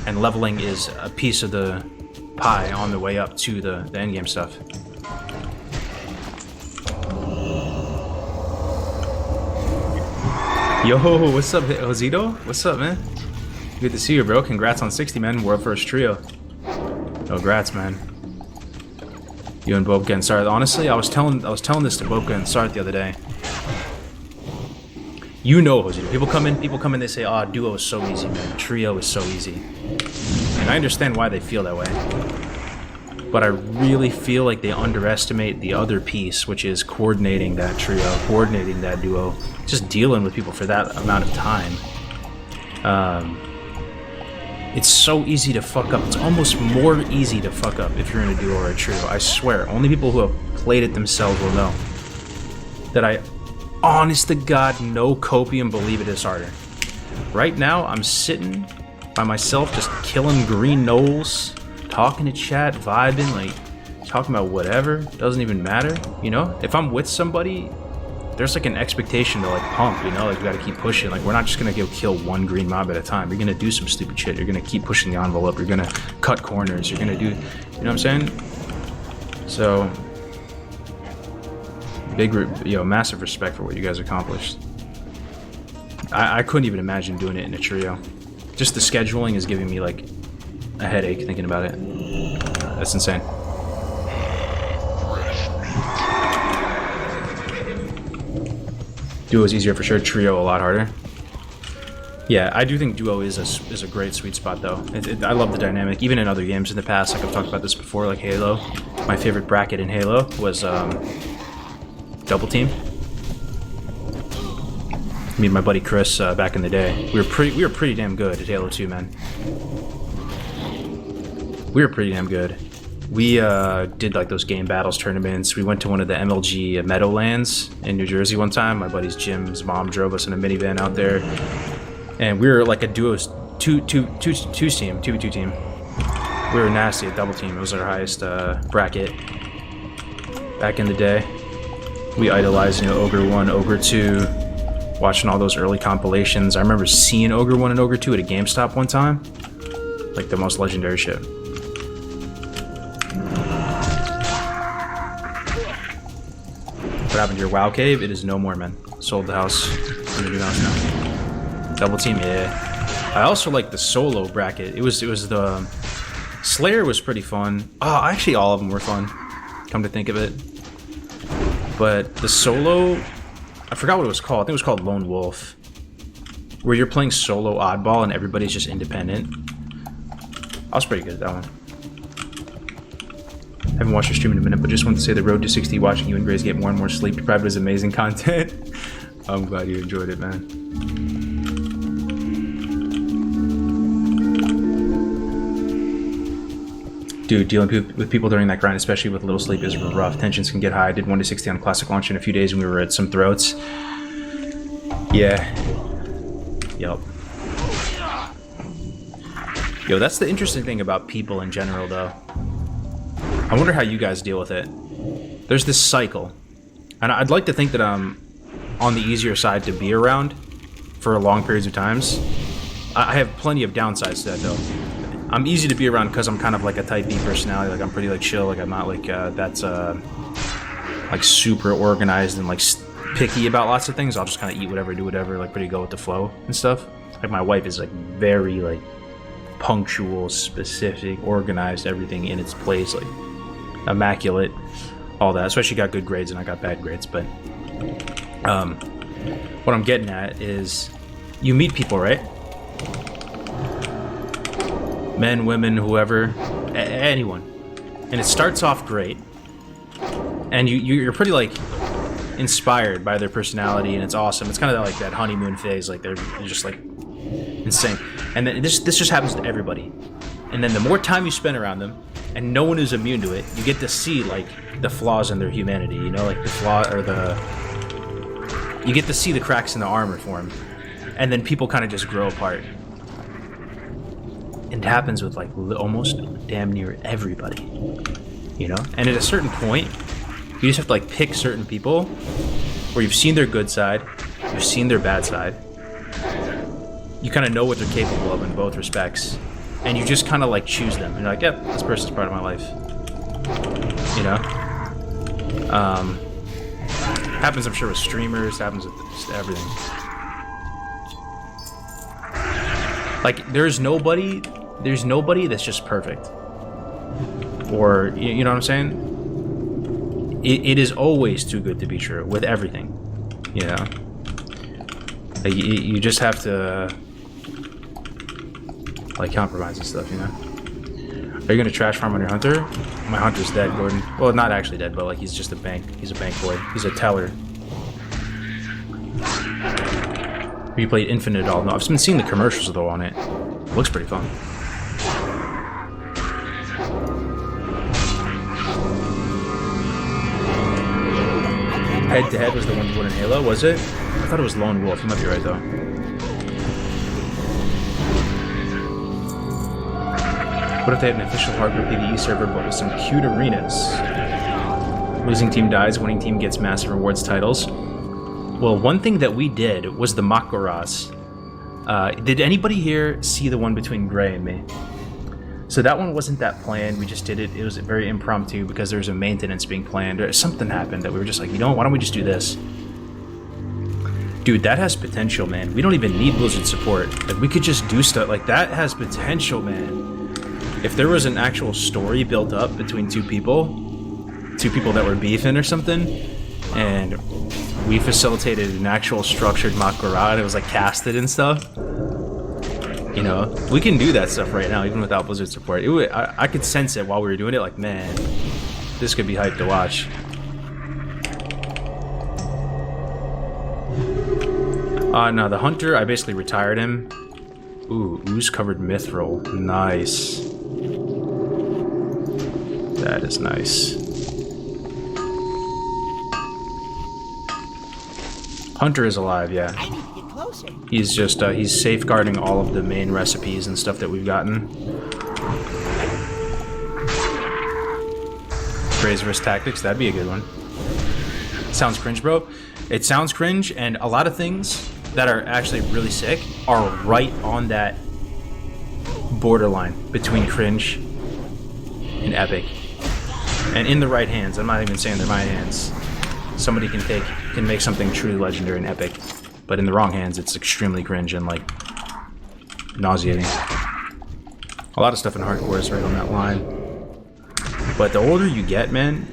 And leveling is a piece of the pie on the way up to the endgame stuff. Yo, what's up, Josito? What's up, man? Good to see you, bro. Congrats on 60, man. World first trio. Congrats, man. You and Bobka and Sart. Honestly, I was telling this to Bobka and Sart the other day. You know, Josito. People come in, they say, "Oh, duo is so easy, man. Trio is so easy." And I understand why they feel that way. But I really feel like they underestimate the other piece, which is coordinating that trio, coordinating that duo, just dealing with people for that amount of time. It's so easy to fuck up. It's almost more easy to fuck up if you're in a duo or a trio. I swear, only people who have played it themselves will know. That I, honest to God, no copium believe it is harder. Right now, I'm sitting by myself, just killing green gnolls, talking to chat, vibing, like, talking about whatever. Doesn't even matter, you know? If I'm with somebody, there's like an expectation to like pump, you know? Like, we gotta keep pushing. Like, we're not just gonna go kill one green mob at a time. You're gonna do some stupid shit. You're gonna keep pushing the envelope. You're gonna cut corners. You're gonna do, you know what I'm saying? So, big, massive respect for what you guys accomplished. I couldn't even imagine doing it in a trio. Just the scheduling is giving me like a headache thinking about it. That's insane. Duo is easier for sure. Trio a lot harder. Yeah, I do think duo is a great sweet spot though. I love the dynamic. Even in other games in the past, like I've talked about this before, like Halo. My favorite bracket in Halo was double team. Me and my buddy Chris back in the day, we were pretty damn good at Halo 2, man. We were pretty damn good. We did like those game battles tournaments. We went to one of the MLG Meadowlands in New Jersey one time. My buddy's Jim's mom drove us in a minivan out there, and we were like a duo, two team. We were nasty at double team. It was our highest bracket back in the day. We idolized, Ogre 1, Ogre 2, watching all those early compilations. I remember seeing Ogre 1 and Ogre 2 at a GameStop one time. Like the most legendary shit. What happened to your WoW cave? It is no more, man. Sold the house. I'm gonna do that now. Double team, yeah. I also like the solo bracket. It was the Slayer was pretty fun. Oh, actually all of them were fun. Come to think of it. But the solo, I forgot what it was called. I think it was called Lone Wolf. Where you're playing solo oddball and everybody's just independent. I was pretty good at that one. Haven't watched your stream in a minute, but just want to say the road to 60, watching you and Grace get more and more sleep deprived is amazing content. I'm glad you enjoyed it, man. Dude, dealing with people during that grind, especially with little sleep, is rough. Tensions can get high. I did 1 to 60 on classic launch in a few days and we were at some throats. Yeah. Yep. Yo, that's the interesting thing about people in general, though. I wonder how you guys deal with it. There's this cycle. And I'd like to think that I'm on the easier side to be around for long periods of times. I have plenty of downsides to that, though. I'm easy to be around because I'm kind of like a type B personality. Like, I'm pretty, like, chill. Like, I'm not, like, that's, like, super organized and, like, picky about lots of things. I'll just kind of eat whatever, do whatever, like, pretty go with the flow and stuff. Like, my wife is, like, very, like, punctual, specific, organized, everything in its place, like, immaculate, all that. That's why she got good grades and I got bad grades. But what I'm getting at is you meet people, right? Men, women, whoever, anyone, and it starts off great, and you're pretty like inspired by their personality, and it's awesome. It's kind of like that honeymoon phase, like they're just like insane. And then this just happens to everybody. And then the more time you spend around them, and no one is immune to it, you get to see like the flaws in their humanity, you know, like the flaw or you get to see the cracks in the armor form, and then people kind of just grow apart. It happens with like almost damn near everybody, you know. And at a certain point, you just have to like pick certain people where you've seen their good side, you've seen their bad side, you kind of know what they're capable of in both respects, and you just kind of like choose them. You're like, yep, this person's part of my life, you know. Happens, I'm sure, with streamers. Happens with just everything. Like, there's nobody that's just perfect, or you know what I'm saying. It is always too good to be true with everything, you know. Like, you just have to like compromise and stuff, you know. Are you gonna trash farm on your hunter? My hunter's dead, Gordon. Well, not actually dead, but like he's just a bank. He's a bank boy. He's a teller. Have you played Infinite at all? No, I've been seeing the commercials though on it. Looks pretty fun. Head to head was the one you won in Halo, was it? I thought it was Lone Wolf. You might be right though. What if they had an official hardcore PvE server but with some cute arenas? Losing team dies, winning team gets massive rewards titles. Well, one thing that we did was the Makoras. Did anybody here see the one between Gray and me? So that one wasn't that planned, we just did it. It was very impromptu because there was a maintenance being planned, or something happened that we were just like, you know what, why don't we just do this? Dude, that has potential, man. We don't even need Blizzard support. Like, we could just do stuff like that. Has potential, man. If there was an actual story built up between two people that were beefing or something, and we facilitated an actual structured Makara, it was like casted and stuff, you know, we can do that stuff right now even without Blizzard support. I could sense it while we were doing it, like, man, this could be hype to watch. No, the hunter, I basically retired him. Ooh, ooze covered mithril. Nice. That is nice. Hunter is alive, yeah. I need to get closer. He's just, he's safeguarding all of the main recipes and stuff that we've gotten. Raise risk tactics, that'd be a good one. Sounds cringe, bro. It sounds cringe, and a lot of things that are actually really sick are right on that borderline between cringe and epic. And in the right hands, I'm not even saying they're my hands. Somebody can make something truly legendary and epic, but in the wrong hands, it's extremely cringe and like nauseating. A lot of stuff in hardcore is right on that line. But the older you get, man,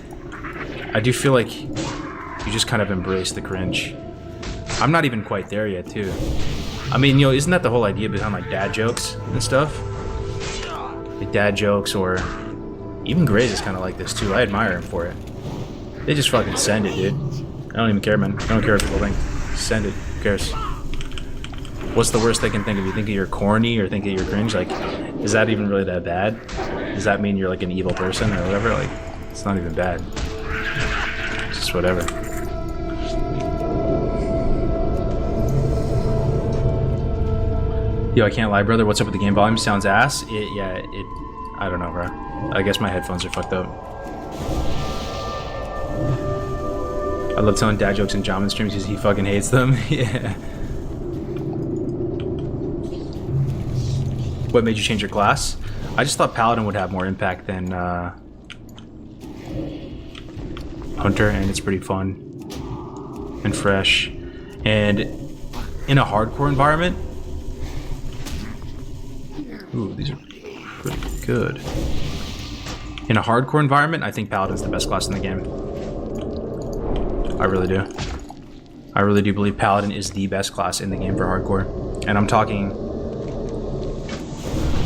I do feel like you just kind of embrace the cringe. I'm not even quite there yet, too. I mean, you know, isn't that the whole idea behind like dad jokes and stuff? Like dad jokes, or Even Graves is kind of like this too. I admire him for it. They just fucking send it, dude. I don't even care, man. I don't care what people think. Send it. Who cares? What's the worst they can think of? You think you're corny or think that you're cringe? Like, is that even really that bad? Does that mean you're like an evil person or whatever? Like, it's not even bad. It's just whatever. Yo, I can't lie, brother. What's up with the game volume? Sounds ass. I don't know, bro. I guess my headphones are fucked up. I love telling dad jokes in Jamin streams because he fucking hates them. Yeah. What made you change your class? I just thought Paladin would have more impact than Hunter, and it's pretty fun and fresh. And in a hardcore environment, ooh, these are pretty good. In a hardcore environment, I think Paladin's the best class in the game. I really do. I really do believe Paladin is the best class in the game for hardcore. And I'm talking,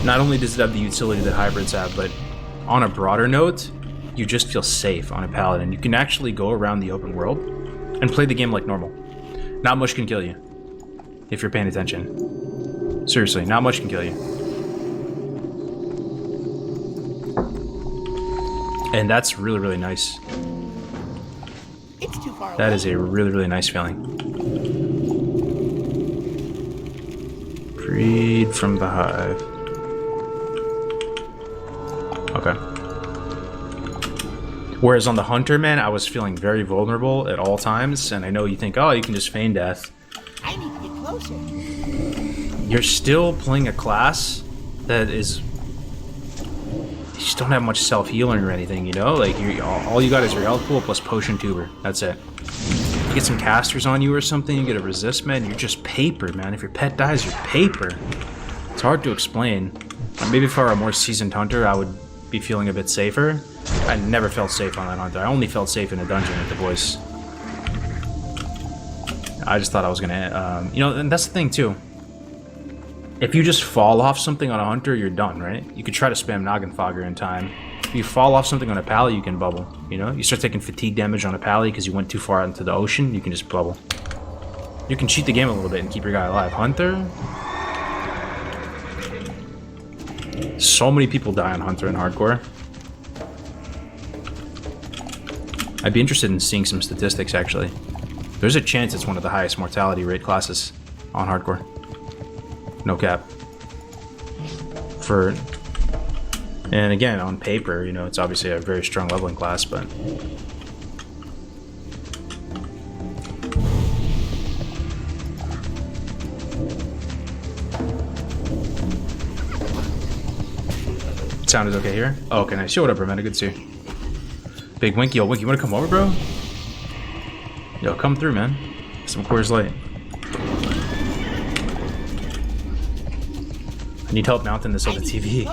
not only does it have the utility that hybrids have, but on a broader note, you just feel safe on a Paladin. You can actually go around the open world and play the game like normal. Not much can kill you if you're paying attention. Seriously, not much can kill you. And that's really, really nice. It's too far That away. is a really, really nice feeling. Freed from the hive. Okay. Whereas on the Hunter, man, I was feeling very vulnerable at all times, and I know you think, oh, you can just feign death. I need to get closer. You're still playing a class that is... You just don't have much self-healing or anything, you know? Like, all you got is your health pool plus potion tuber. That's it. You get some casters on you or something, you get a resist, man, you're just paper, man. If your pet dies, you're paper. It's hard to explain. Maybe if I were a more seasoned hunter, I would be feeling a bit safer. I never felt safe on that hunter. I only felt safe in a dungeon with the boys. I just thought I was gonna, you know, and that's the thing too. If you just fall off something on a hunter, you're done, right? You could try to spam Noggenfogger in time. If you fall off something on a pally, you can bubble, you know? You start taking fatigue damage on a pally because you went too far out into the ocean, you can just bubble. You can cheat the game a little bit and keep your guy alive. Hunter? So many people die on Hunter in hardcore. I'd be interested in seeing some statistics, actually. There's a chance it's one of the highest mortality rate classes on hardcore. No cap. And again, on paper, you know, it's obviously a very strong leveling class, but... Sound is okay here? Oh, okay, nice. Yo, what up, bro, man? Good to see you. Big Winky. Yo, Winky, you wanna come over, bro? Yo, come through, man. Some Coors Light. I need help mounting this on the TV.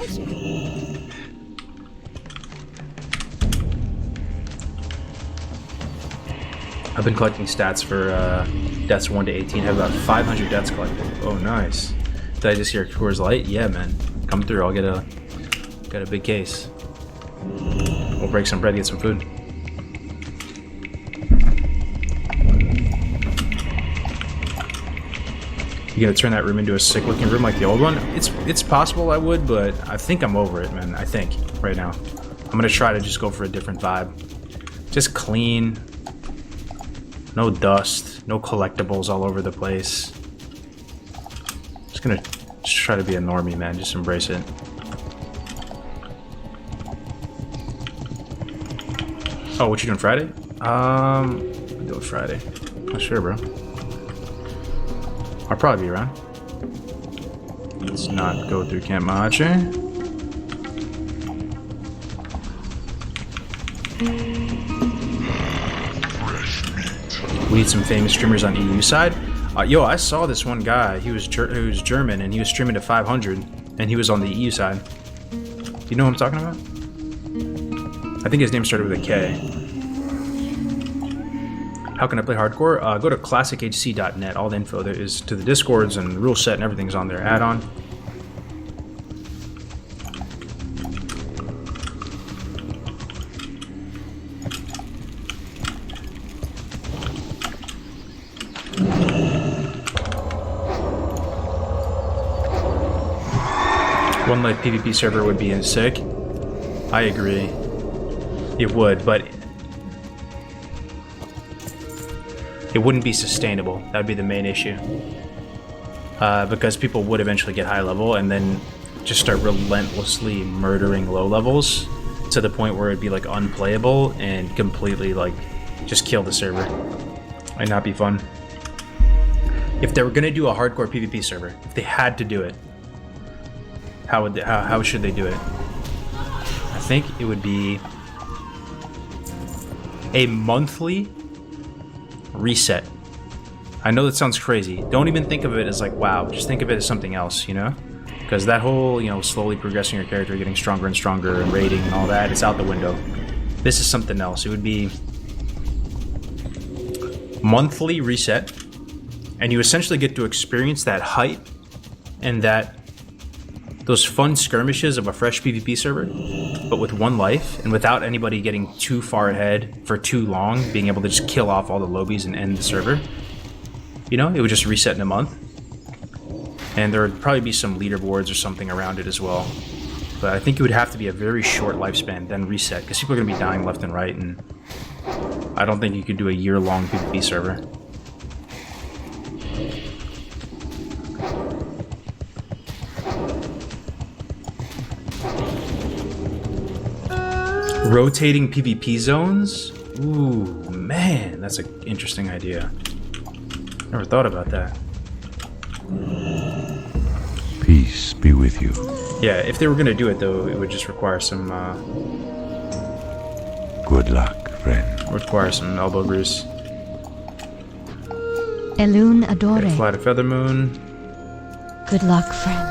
I've been collecting stats for deaths 1 to 18. I have about 500 deaths collected. Oh, nice. Did I just hear Coors Light? Yeah, man. Come through. I'll get a big case. We'll break some bread, get some food. You gonna turn that room into a sick looking room like the old one? It's possible I would, but I think I'm over it, man. I think right now. I'm gonna try to just go for a different vibe. Just clean. No dust, no collectibles all over the place. Just gonna try to be a normie, man. Just embrace it. Oh, what you doing Friday? I'll do it Friday. Not sure, bro. I'll probably be around. Let's not go through Camp Mahache. We need some famous streamers on EU side. Yo, I saw this one guy. He was German and he was streaming to 500, and he was on the EU side. Do you know what I'm talking about? I think his name started with a K. How can I play hardcore? Go to classichc.net. All the info there is to the discords and the rule set and everything's on there. Add-on. One life PvP server would be sick. I agree. It would, but it wouldn't be sustainable. That would be the main issue. Because people would eventually get high level and then just start relentlessly murdering low levels to the point where it'd be like unplayable and completely like just kill the server. Might not be fun. If they were gonna do a hardcore PvP server, if they had to do it, how should they do it? I think it would be a monthly reset. I know that sounds crazy. Don't even think of it as like, wow, just think of it as something else, you know? Because that whole, you know, slowly progressing your character, getting stronger and stronger and rating and all that, it's out the window. This is something else. It would be monthly reset, and you essentially get to experience that hype and those fun skirmishes of a fresh PvP server, but with one life and without anybody getting too far ahead for too long, being able to just kill off all the lobies and end the server. You know, it would just reset in a month. And there would probably be some leaderboards or something around it as well. But I think it would have to be a very short lifespan, then reset, because people are going to be dying left and right, and I don't think you could do a year-long PvP server. Rotating PvP zones? Ooh, man, that's an interesting idea. Never thought about that. Peace be with you. Yeah, if they were gonna do it though, it would just require some Good luck, friend. require some elbow grease. Elune Adore. Okay, fly to Feather Moon. Good luck, friend.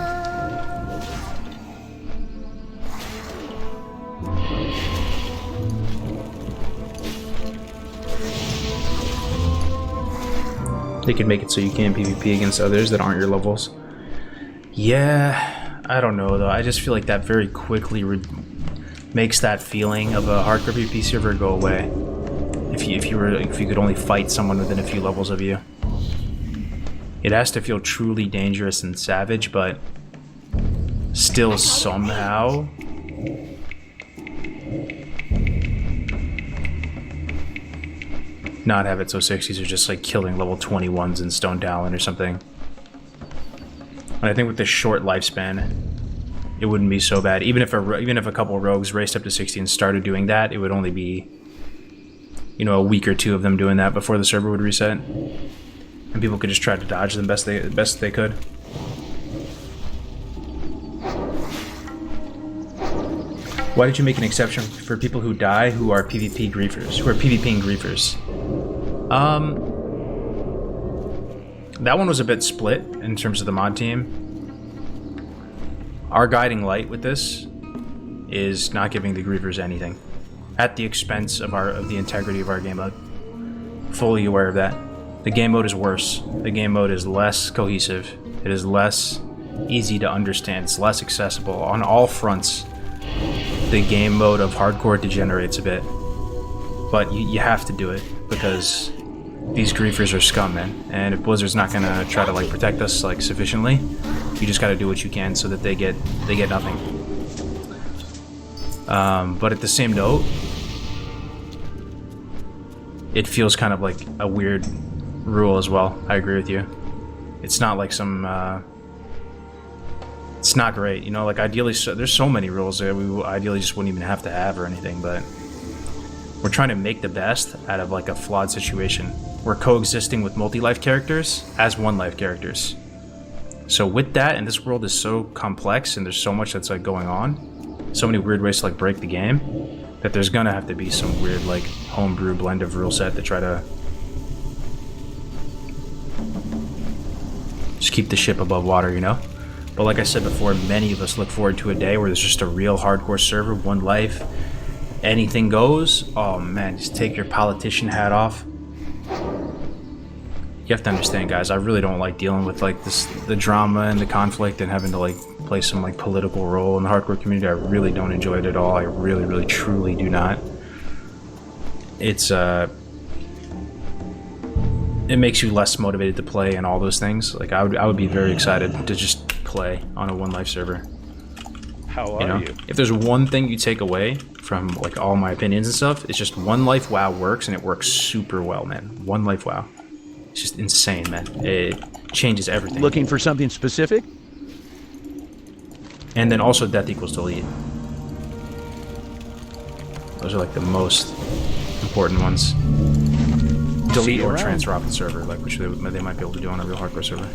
They could make it so you can't PvP against others that aren't your levels. Yeah, I don't know though. I just feel like that very quickly makes that feeling of a hardcore PvP server go away. If you could only fight someone within a few levels of you. It has to feel truly dangerous and savage, but still somehow not have it so 60s are just like killing level 21s in Stone Talon or something. And I think with this short lifespan, it wouldn't be so bad. Even if a couple of rogues raced up to 60 and started doing that, it would only be, you know, a week or two of them doing that before the server would reset, and people could just try to dodge them best they could. Why did you make an exception for people who die who are PvP griefers, who are PvPing griefers? That one was a bit split in terms of the mod team. Our guiding light with this is not giving the griefers anything, at the expense of the integrity of our game mode. Fully aware of that. The game mode is worse. The game mode is less cohesive. It is less easy to understand. It's less accessible on all fronts. The game mode of hardcore degenerates a bit, but you have to do it because these griefers are scum, man. And if Blizzard's not gonna try to like protect us like sufficiently, you just gotta do what you can so that they get nothing. But at the same note, it feels kind of like a weird rule as well. I agree with you. It's not like some. It's not great, you know. Like ideally, there's so many rules that we ideally just wouldn't even have to have or anything, but we're trying to make the best out of like a flawed situation. We're coexisting with multi-life characters as one-life characters. So with that, and this world is so complex and there's so much that's like going on, so many weird ways to like break the game, that there's gonna have to be some weird like homebrew blend of rule set to try to just keep the ship above water, you know? But like I said before, many of us look forward to a day where there's just a real hardcore server, one life, anything goes. Oh man, just take your politician hat off. You have to understand, guys, I really don't like dealing with like the drama and the conflict and having to like play some like political role in the hardcore community. I really don't enjoy it at all. I really, really, truly do not. It's it makes you less motivated to play and all those things. Like I would be very excited to just play on a one life server. You know, if there's one thing you take away from like all my opinions and stuff, it's just one life WoW works, and it works super well, man. One life WoW. It's just insane, man. It changes everything. Looking for something specific? And then also death equals delete. Those are like the most important ones. Delete or transfer off the server, like which they might be able to do on a real hardcore server.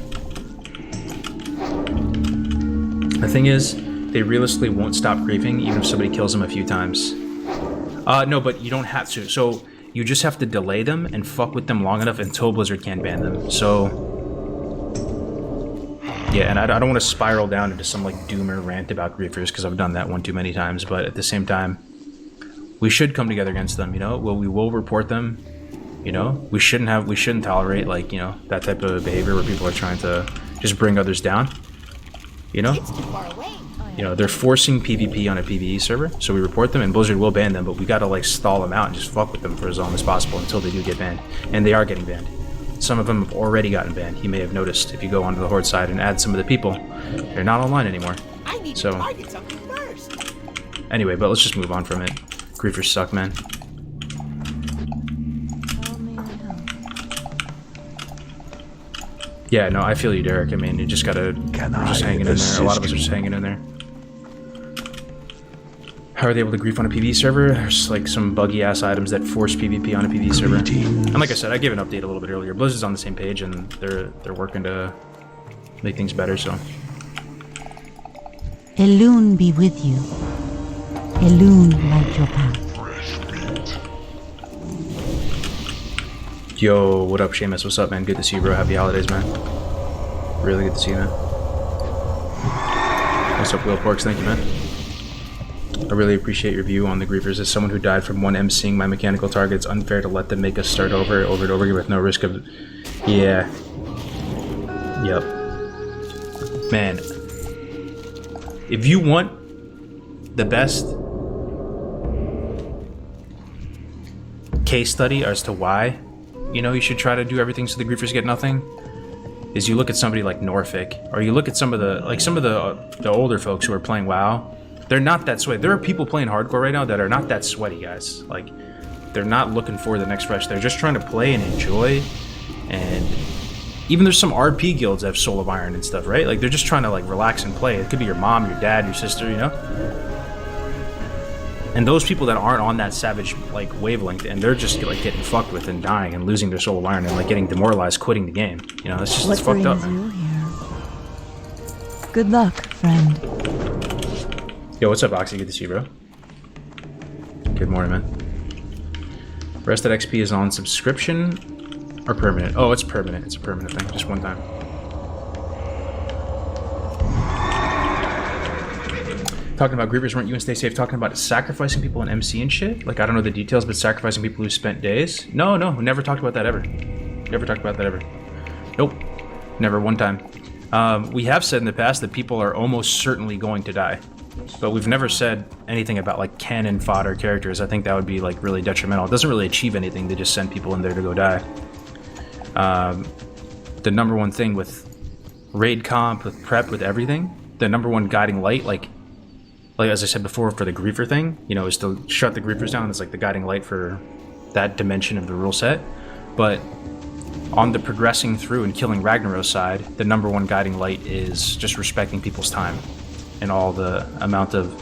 The thing is, they realistically won't stop griefing even if somebody kills them a few times. No, but you don't have to. So you just have to delay them and fuck with them long enough until Blizzard can't ban them. So yeah, and I don't want to spiral down into some like doomer rant about griefers because I've done that one too many times. But at the same time, we should come together against them. You know, we will report them. You know, we shouldn't tolerate like, you know, that type of behavior where people are trying to just bring others down. You know, they're forcing PvP on a PvE server, so we report them, and Blizzard will ban them, but we gotta like stall them out and just fuck with them for as long as possible until they do get banned, and they are getting banned. Some of them have already gotten banned. You may have noticed if you go onto the Horde side and add some of the people, they're not online anymore. So anyway, but let's just move on from it. Griefers suck, man. Yeah, no, I feel you, Derek. I mean, you just gotta... We're just hanging in there. A lot of us are just hanging in there. How are they able to grief on a PvE server? There's like some buggy-ass items that force PvP on a PvE server. And like I said, I gave an update a little bit earlier. Blizzard's on the same page, and they're working to make things better, so... Elune be with you. Elune light your path. Yo, what up, Seamus? What's up, man? Good to see you, bro. Happy holidays, man. Really good to see you, man. What's up, Will Porks? Thank you, man. I really appreciate your view on the griefers. As someone who died from one emceeing my mechanical target, it's unfair to let them make us start over and over again with no risk of... Yeah. Yep. Man. If you want the best case study as to why, you know, you should try to do everything so the griefers get nothing, is you look at somebody like Norfolk, or you look at some of the older folks who are playing WoW. They're not that sweaty. There are people playing hardcore right now that are not that sweaty, guys. Like, they're not looking for the next fresh. They're just trying to play and enjoy. And even there's some RP guilds that have Soul of Iron and stuff, right? Like, they're just trying to like relax and play. It could be your mom, your dad, your sister, you know? And those people that aren't on that savage like wavelength, and they're just like getting fucked with and dying and losing their Soul of Iron and like getting demoralized, quitting the game. You know, it's just it's fucked up, man. Good luck, friend. Yo, what's up, Oxy? Good to see you, bro. Good morning, man. Rested XP is on subscription or permanent? Oh, it's permanent. It's a permanent thing, just one time. Talking about griefers, weren't you and Stay Safe talking about sacrificing people in MC and shit? Like, I don't know the details, but sacrificing people who spent days? No, we never talked about that ever. Never talked about that ever. Nope. Never one time. We have said in the past that people are almost certainly going to die. But we've never said anything about like cannon fodder characters. I think that would be like really detrimental. It doesn't really achieve anything. They just send people in there to go die. The number one thing with raid comp, with prep, with everything, the number one guiding light, like as I said before, for the griefer thing, you know, is to shut the griefers down. It's like the guiding light for that dimension of the rule set. But on the progressing through and killing Ragnaros side, the number one guiding light is just respecting people's time and all the amount of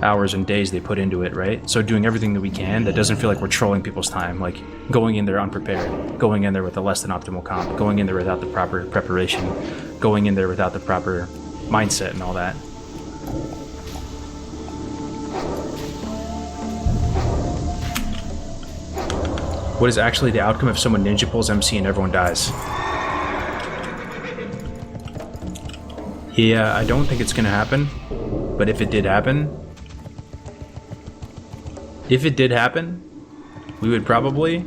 hours and days they put into it, right? So doing everything that we can that doesn't feel like we're trolling people's time, like going in there unprepared, going in there with a less than optimal comp, going in there without the proper preparation, going in there without the proper mindset and all that. What is actually the outcome if someone ninja pulls MC and everyone dies? Yeah, I don't think it's gonna happen, but if it did happen, we would probably,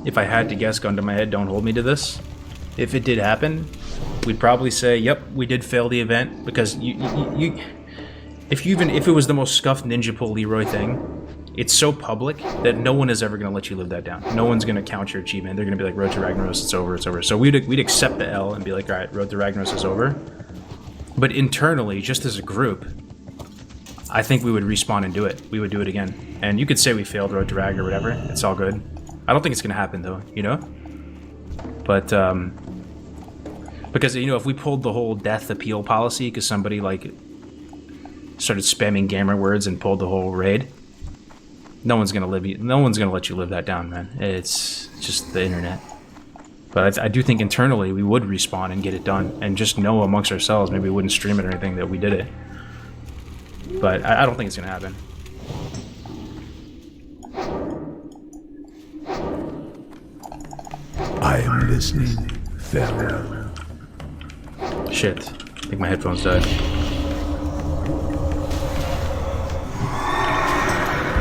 if I had to guess, gun to my head, don't hold me to this, if it did happen, we'd probably say, yep, we did fail the event, because if it was the most scuffed ninja pull Leroy thing, it's so public that no one is ever going to let you live that down. No one's going to count your achievement. They're going to be like, Road to Ragnaros, it's over, it's over. So we'd accept the L and be like, all right, Road to Ragnaros is over. But internally, just as a group, I think we would respawn and do it. We would do it again. And you could say we failed road drag or whatever. It's all good. I don't think it's gonna happen though, you know? But, because, you know, if we pulled the whole death appeal policy because somebody, like, started spamming gamer words and pulled the whole raid, no one's gonna let you live that down, man. It's just the internet. But I do think internally we would respawn and get it done, and just know amongst ourselves, maybe we wouldn't stream it or anything, that we did it. But I don't think it's gonna happen. I am listening, farewell. Shit. I think my headphones died.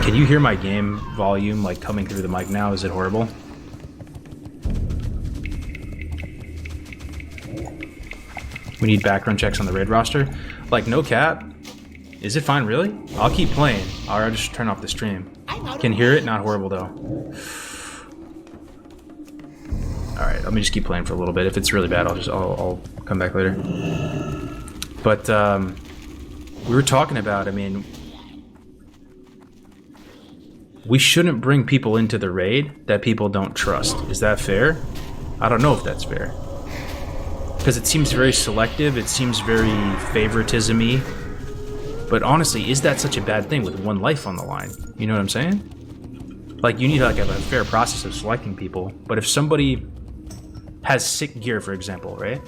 Can you hear my game volume, like, coming through the mic now? Is it horrible? We need background checks on the raid roster. Like, no cap. Is it fine, really? I'll keep playing. I'll just turn off the stream. Can hear it? Not horrible, though. Alright, let me just keep playing for a little bit. If it's really bad, I'll come back later. But, we were talking about, I mean, we shouldn't bring people into the raid that people don't trust. Is that fair? I don't know if that's fair. Because it seems very selective, it seems very favoritism-y. But honestly, is that such a bad thing with one life on the line? You know what I'm saying? Like, you need to, like, have a fair process of selecting people. But if somebody has sick gear, for example, right?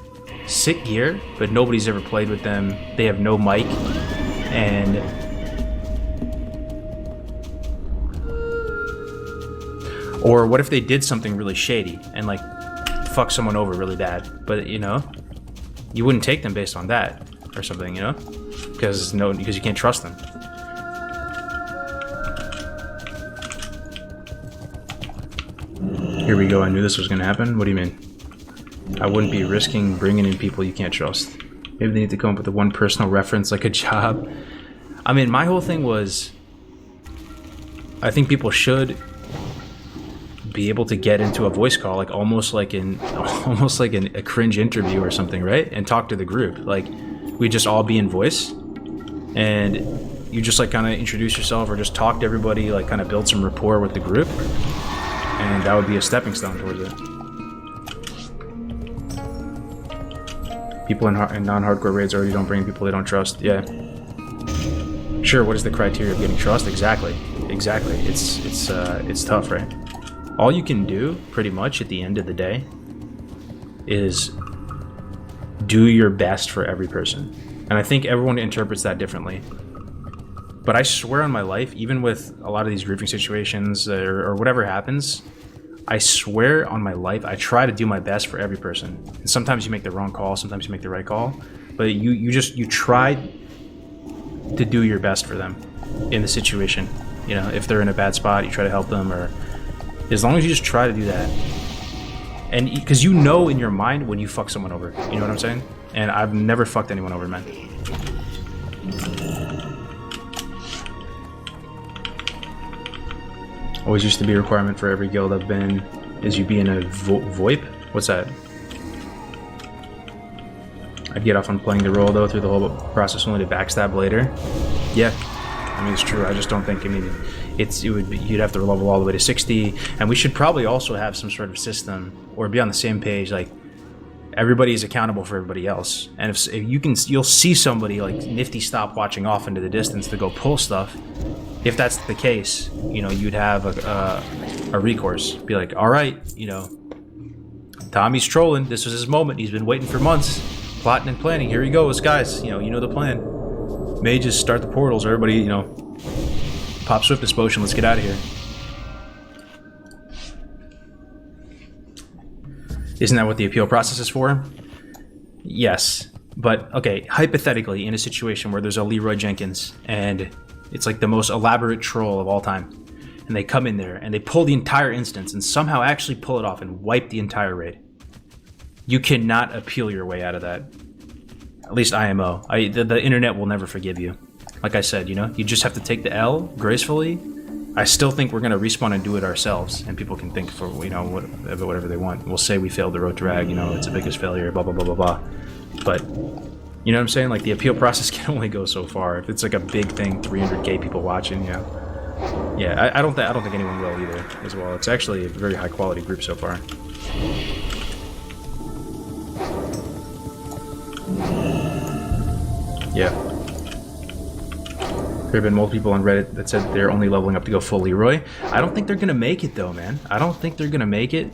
Sick gear, but nobody's ever played with them, they have no mic, and or what if they did something really shady and, like, fuck someone over really bad, but, you know, you wouldn't take them based on that or something, you know, because you can't trust them. Here we go. I knew this was gonna happen. What do you mean? I wouldn't be risking bringing in people you can't trust. Maybe they need to come up with one personal reference, like a job. I mean, my whole thing was, I think people should be able to get into a voice call, like almost like a cringe interview or something, right? And talk to the group. Like, we just all be in voice, and you just, like, kind of introduce yourself or just talk to everybody, like, kind of build some rapport with the group, and that would be a stepping stone towards it. People in non-hardcore raids already don't bring people they don't trust. Yeah. Sure. What is the criteria of getting trust? Exactly. It's tough, right? All you can do, pretty much, at the end of the day, is do your best for every person. And I think everyone interprets that differently. But I swear on my life, even with a lot of these griefing situations or whatever happens, I swear on my life, I try to do my best for every person. And sometimes you make the wrong call, sometimes you make the right call, but you try to do your best for them in the situation. You know, if they're in a bad spot, you try to help them, or as long as you just try to do that. And because you know in your mind when you fuck someone over, you know what I'm saying? And I've never fucked anyone over, man. Always used to be a requirement for every guild I've been in, is you be in a VoIP? What's that? I'd get off on playing the role, though, through the whole process only to backstab later. Yeah, I mean, it's true. I just don't think, I mean, you'd have to level all the way to 60, and we should probably also have some sort of system, or be on the same page, like, everybody is accountable for everybody else. And if you'll see somebody, like, nifty stopwatching off into the distance to go pull stuff. If that's the case, you know, you'd have a recourse. Be like, all right, you know, Tommy's trolling. This was his moment. He's been waiting for months, plotting and planning. Here he goes, guys. You know the plan. Mages, start the portals. Everybody, you know, pop swiftness potion. Let's get out of here. Isn't that what the appeal process is for? Yes, but okay. Hypothetically, in a situation where there's a Leroy Jenkins and it's like the most elaborate troll of all time, and they come in there and they pull the entire instance and somehow actually pull it off and wipe the entire raid. You cannot appeal your way out of that. At least IMO. The internet will never forgive you. Like I said, you know, you just have to take the L gracefully. I still think we're gonna respawn and do it ourselves, and people can think for, you know, whatever they want. We'll say we failed the road drag, you know, it's the biggest failure, blah blah blah blah blah. But You know what I'm saying? Like the appeal process can only go so far. If it's like a big thing, 300K people watching, yeah. Yeah, I don't think anyone will either as well. It's actually a very high quality group so far. Yeah. There have been multiple people on Reddit that said that they're only leveling up to go full Leroy. I don't think they're gonna make it though, man. I don't think they're gonna make it.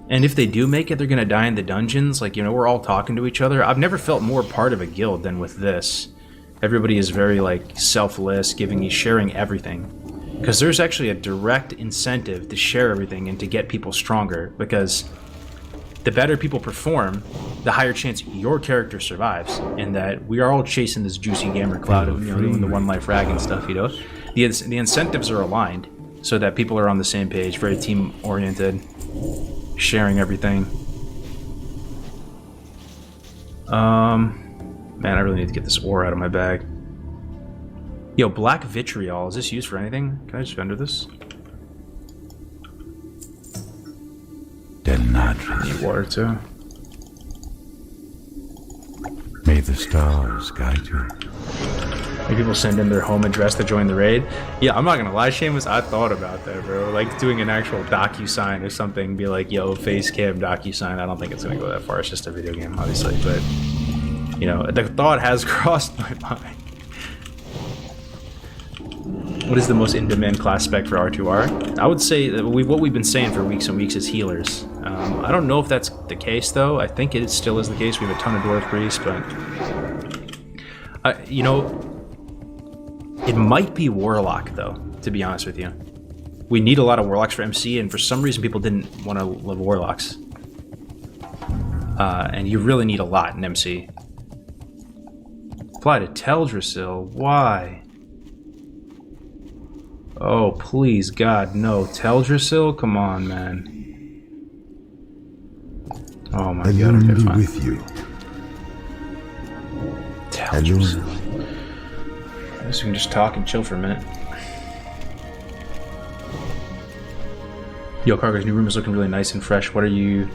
And if they do make it, they're gonna die in the dungeons. Like, you know, we're all talking to each other. I've never felt more part of a guild than with this. Everybody is very, like, selfless, sharing everything. Because there's actually a direct incentive to share everything and to get people stronger. Because the better people perform, the higher chance your character survives. And that we are all chasing this juicy gamer cloud of, you know, doing the one life rag and stuff, you know? The incentives are aligned so that people are on the same page, very team oriented, sharing everything. Man, I really need to get this ore out of my bag. Yo, black vitriol, is this used for anything? Can I just vendor this? Need water too. May the stars guide you. Like people send in their home address to join the raid. Yeah, I'm not gonna lie, Seamus, I thought about that, bro. Like doing an actual DocuSign or something, be like, yo, facecam DocuSign. I don't think it's gonna go that far. It's just a video game, obviously, but you know, the thought has crossed my mind. What is the most in-demand class spec for R2R? I would say that what we've been saying for weeks and weeks is healers. I don't know if that's the case, though. I think it still is the case. We have a ton of Dwarf Priests, but... you know, it might be Warlock, though, to be honest with you. We need a lot of Warlocks for MC, and for some reason people didn't want to live Warlocks. And you really need a lot in MC. Apply to Teldrassil? Why? Oh, please, God, no. Teldrassil? Come on, man. Oh my God, okay, fine. With you. Teldrassil. I guess we can just talk and chill for a minute. Yo, Cargo's new room is looking really nice and fresh. What are you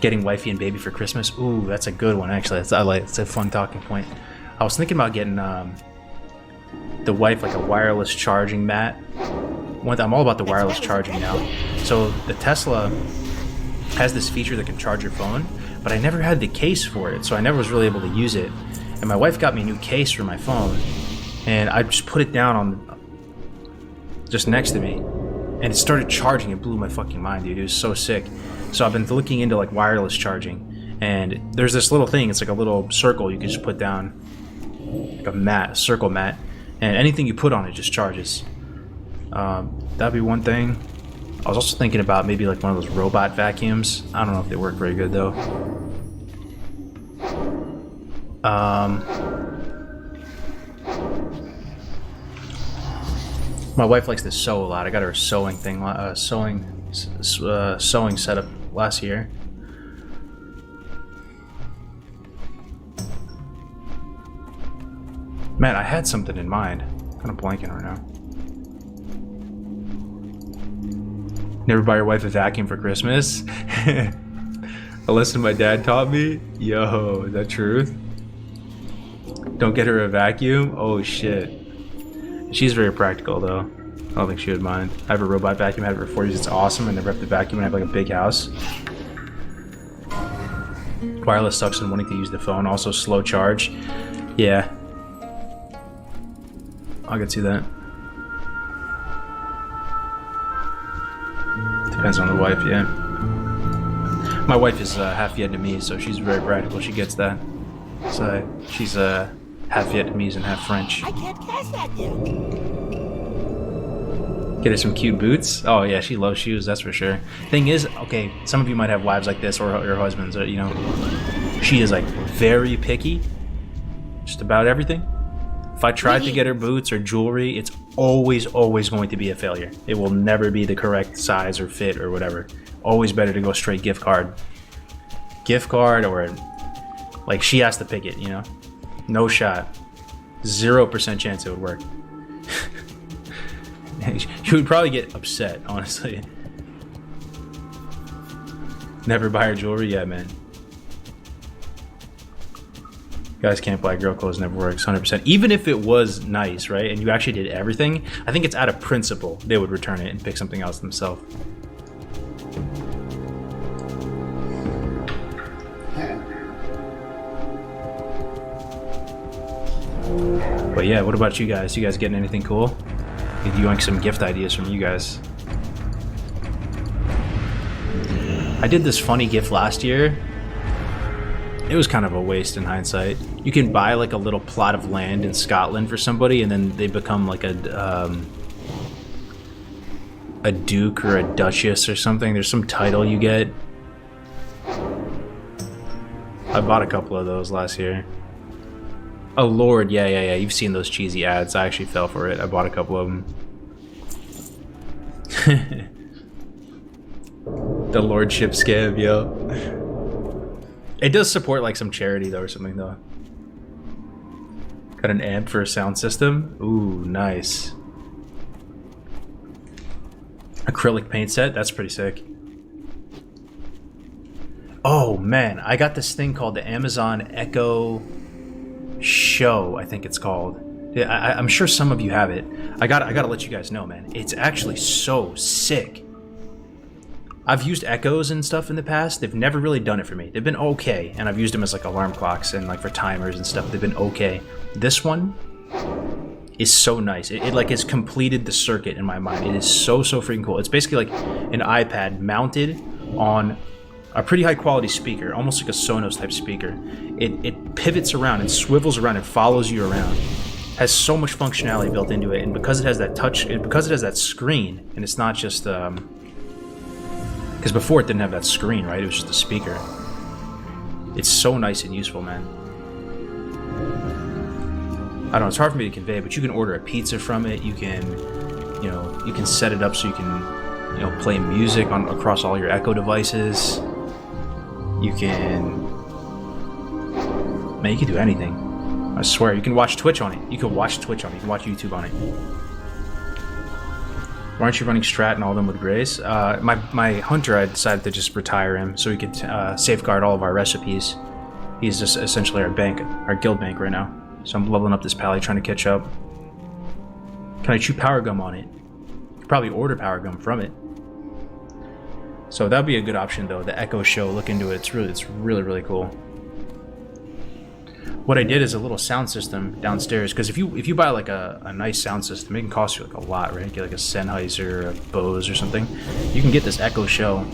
getting wifey and baby for Christmas? Ooh, that's a good one, actually. It's a fun talking point. I was thinking about getting the wife like a wireless charging mat. I'm all about the wireless charging now. So the Tesla has this feature that can charge your phone, but I never had the case for it, so I never was really able to use it. And my wife got me a new case for my phone, and I just put it down on just next to me, and it started charging. It blew my fucking mind, dude. It was so sick. So I've been looking into like wireless charging, and there's this little thing. It's like a little circle you can just put down, like a circle mat, and anything you put on it just charges. That'd be one thing. I was also thinking about maybe like one of those robot vacuums. I don't know if they work very good though. My wife likes to sew a lot. I got her a sewing thing, sewing setup last year. Man, I had something in mind. Kind of blanking right now. Never buy your wife a vacuum for Christmas? A lesson my dad taught me? Yo, is that truth? Don't get her a vacuum? Oh shit. She's very practical though. I don't think she would mind. I have a robot vacuum, I had it for 4 years, it's awesome. I never have to vacuum, I have like a big house. Wireless sucks and wanting to use the phone, also slow charge. Yeah. I could see that. Depends on the wife, yeah. My wife is half Vietnamese, so she's very practical. She gets that. So she's half Vietnamese and half French. I can't cast that yet. Get her some cute boots. Oh yeah, she loves shoes, that's for sure. Thing is, okay, some of you might have wives like this or your husbands, you know. She is like very picky, just about everything. If I tried to get her boots or jewelry, it's always going to be a failure. It will never be the correct size or fit or whatever. Always better to go straight gift card. Gift card or like she has to pick it, you know? No shot. 0% chance it would work. She would probably get upset, honestly. Never buy her jewelry? Yeah, man. Guys can't buy girl clothes, never works, 100%. Even if it was nice, right, and you actually did everything, I think it's out of principle they would return it and pick something else themselves. But yeah, what about you guys? You guys getting anything cool? You want some gift ideas from you guys? I did this funny gift last year. It was kind of a waste in hindsight. You can buy like a little plot of land in Scotland for somebody, and then they become like a duke or a duchess or something. There's some title you get. I bought a couple of those last year. Oh lord, yeah. You've seen those cheesy ads. I actually fell for it. I bought a couple of them. The lordship scam, yo. It does support like some charity though or something though. Got an amp for a sound system. Ooh, nice. Acrylic paint set. That's pretty sick. Oh man, I got this thing called the Amazon Echo Show, I think it's called. Yeah, I'm sure some of you have it. I gotta let you guys know, man. It's actually so sick. I've used Echoes and stuff in the past. They've never really done it for me. They've been okay, and I've used them as like alarm clocks and like for timers and stuff. They've been okay. This one is so nice. It like has completed the circuit in my mind. It is so freaking cool. It's basically like an iPad mounted on a pretty high quality speaker, almost like a Sonos type speaker. It pivots around and swivels around and follows you around. Has so much functionality built into it, and because it has that touch, because it has that screen, and it's not just because before it didn't have that screen, right? It was just a speaker. It's so nice and useful, man. I don't know, it's hard for me to convey, but you can order a pizza from it. You can, you know, you can set it up so you can, you know, play music on across all your Echo devices. You can, man, you can do anything. I swear, you can watch Twitch on it. You can watch Twitch on it. You can watch YouTube on it. Why aren't you running Strat and all of them with Grace? My hunter, I decided to just retire him so he could safeguard all of our recipes. He's just essentially our bank, our guild bank right now. So I'm leveling up this pally, trying to catch up. Can I chew power gum on it? You could probably order power gum from it. So that'd be a good option though. The Echo Show, look into it. It's really cool. What I did is a little sound system downstairs, because if you buy like a nice sound system, it can cost you like a lot, right? Get like a Sennheiser or a Bose or something. You can get this Echo Show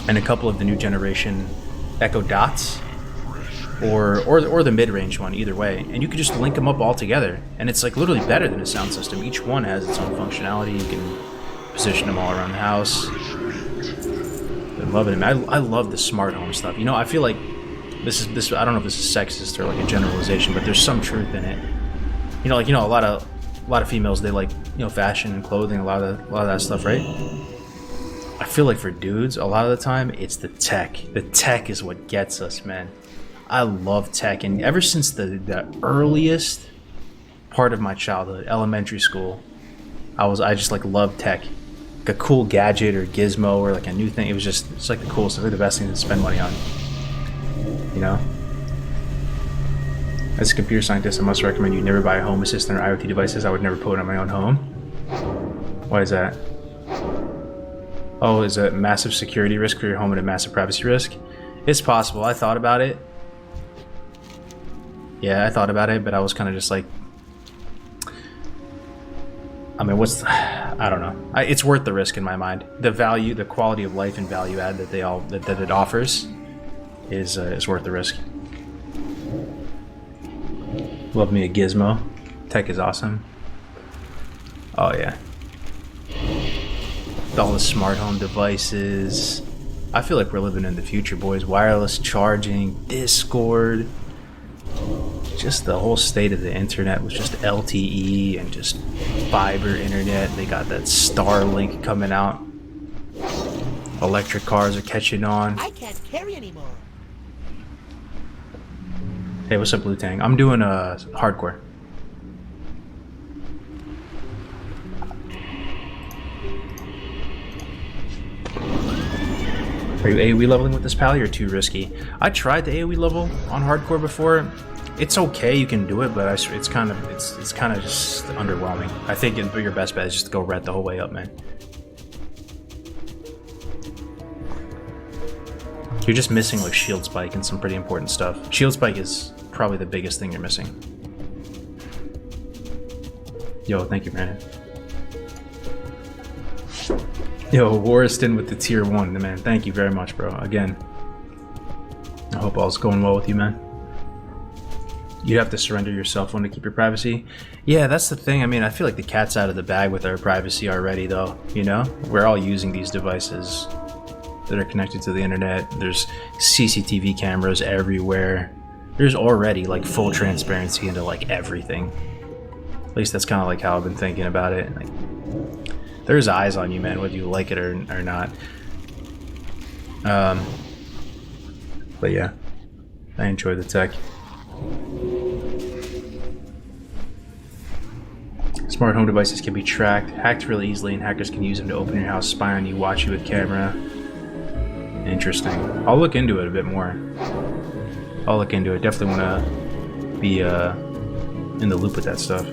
and a couple of the new generation Echo Dots, or the mid-range one, either way, and you can just link them up all together, and it's like literally better than a sound system. Each one has its own functionality. You can position them all around the house. I'm loving it. I love the smart home stuff. You know, I feel like this. I don't know if this is sexist or like a generalization, but there's some truth in it. You know, like, you know, a lot of females, they like, you know, fashion and clothing, a lot of that stuff, right? I feel like for dudes, a lot of the time, it's the tech. The tech is what gets us, man. I love tech, and ever since the earliest part of my childhood, elementary school, I just like loved tech. Like a cool gadget or gizmo or like a new thing. It's like the coolest, like the best thing to spend money on. You know? As a computer scientist, I must recommend you never buy a home assistant or IoT devices. I would never put it on my own home. Why is that? Oh, is it a massive security risk for your home and a massive privacy risk? It's possible. I thought about it. Yeah, I thought about it, but I was kind of just like, I mean, I don't know. It's worth the risk in my mind. The value, the quality of life and value add that that it offers is worth the risk. Love me a gizmo. Tech is awesome. Oh yeah. All the smart home devices. I feel like we're living in the future, boys. Wireless charging, Discord. Just the whole state of the internet was just LTE and just fiber internet. They got that Starlink coming out. Electric cars are catching on. I can't carry anymore. Hey, what's up, Blue Tang? I'm doing hardcore. Are you AoE leveling with this pally or too risky? I tried the AoE level on hardcore before. it's okay, you can do it, but it's kind of just underwhelming. I think your best bet is just to go red the whole way up, man. You're just missing like shield spike and some pretty important stuff. Shield spike is probably the biggest thing you're missing. Yo, thank you, Brandon. Yo, Warriston with the tier 1, man. Thank you very much, bro. Again, I hope all's going well with you, man. You have to surrender your cell phone to keep your privacy. Yeah, that's the thing. I mean, I feel like the cat's out of the bag with our privacy already, though. You know, we're all using these devices that are connected to the internet. There's CCTV cameras everywhere. There's already like full transparency into like everything. At least that's kind of like how I've been thinking about it. Like, there's eyes on you, man, whether you like it or not. But yeah, I enjoy the tech. Smart home devices can be tracked, hacked really easily, and hackers can use them to open your house, spy on you, watch you with camera. Interesting. I'll look into it a bit more. I'll look into it. Definitely want to be in the loop with that stuff.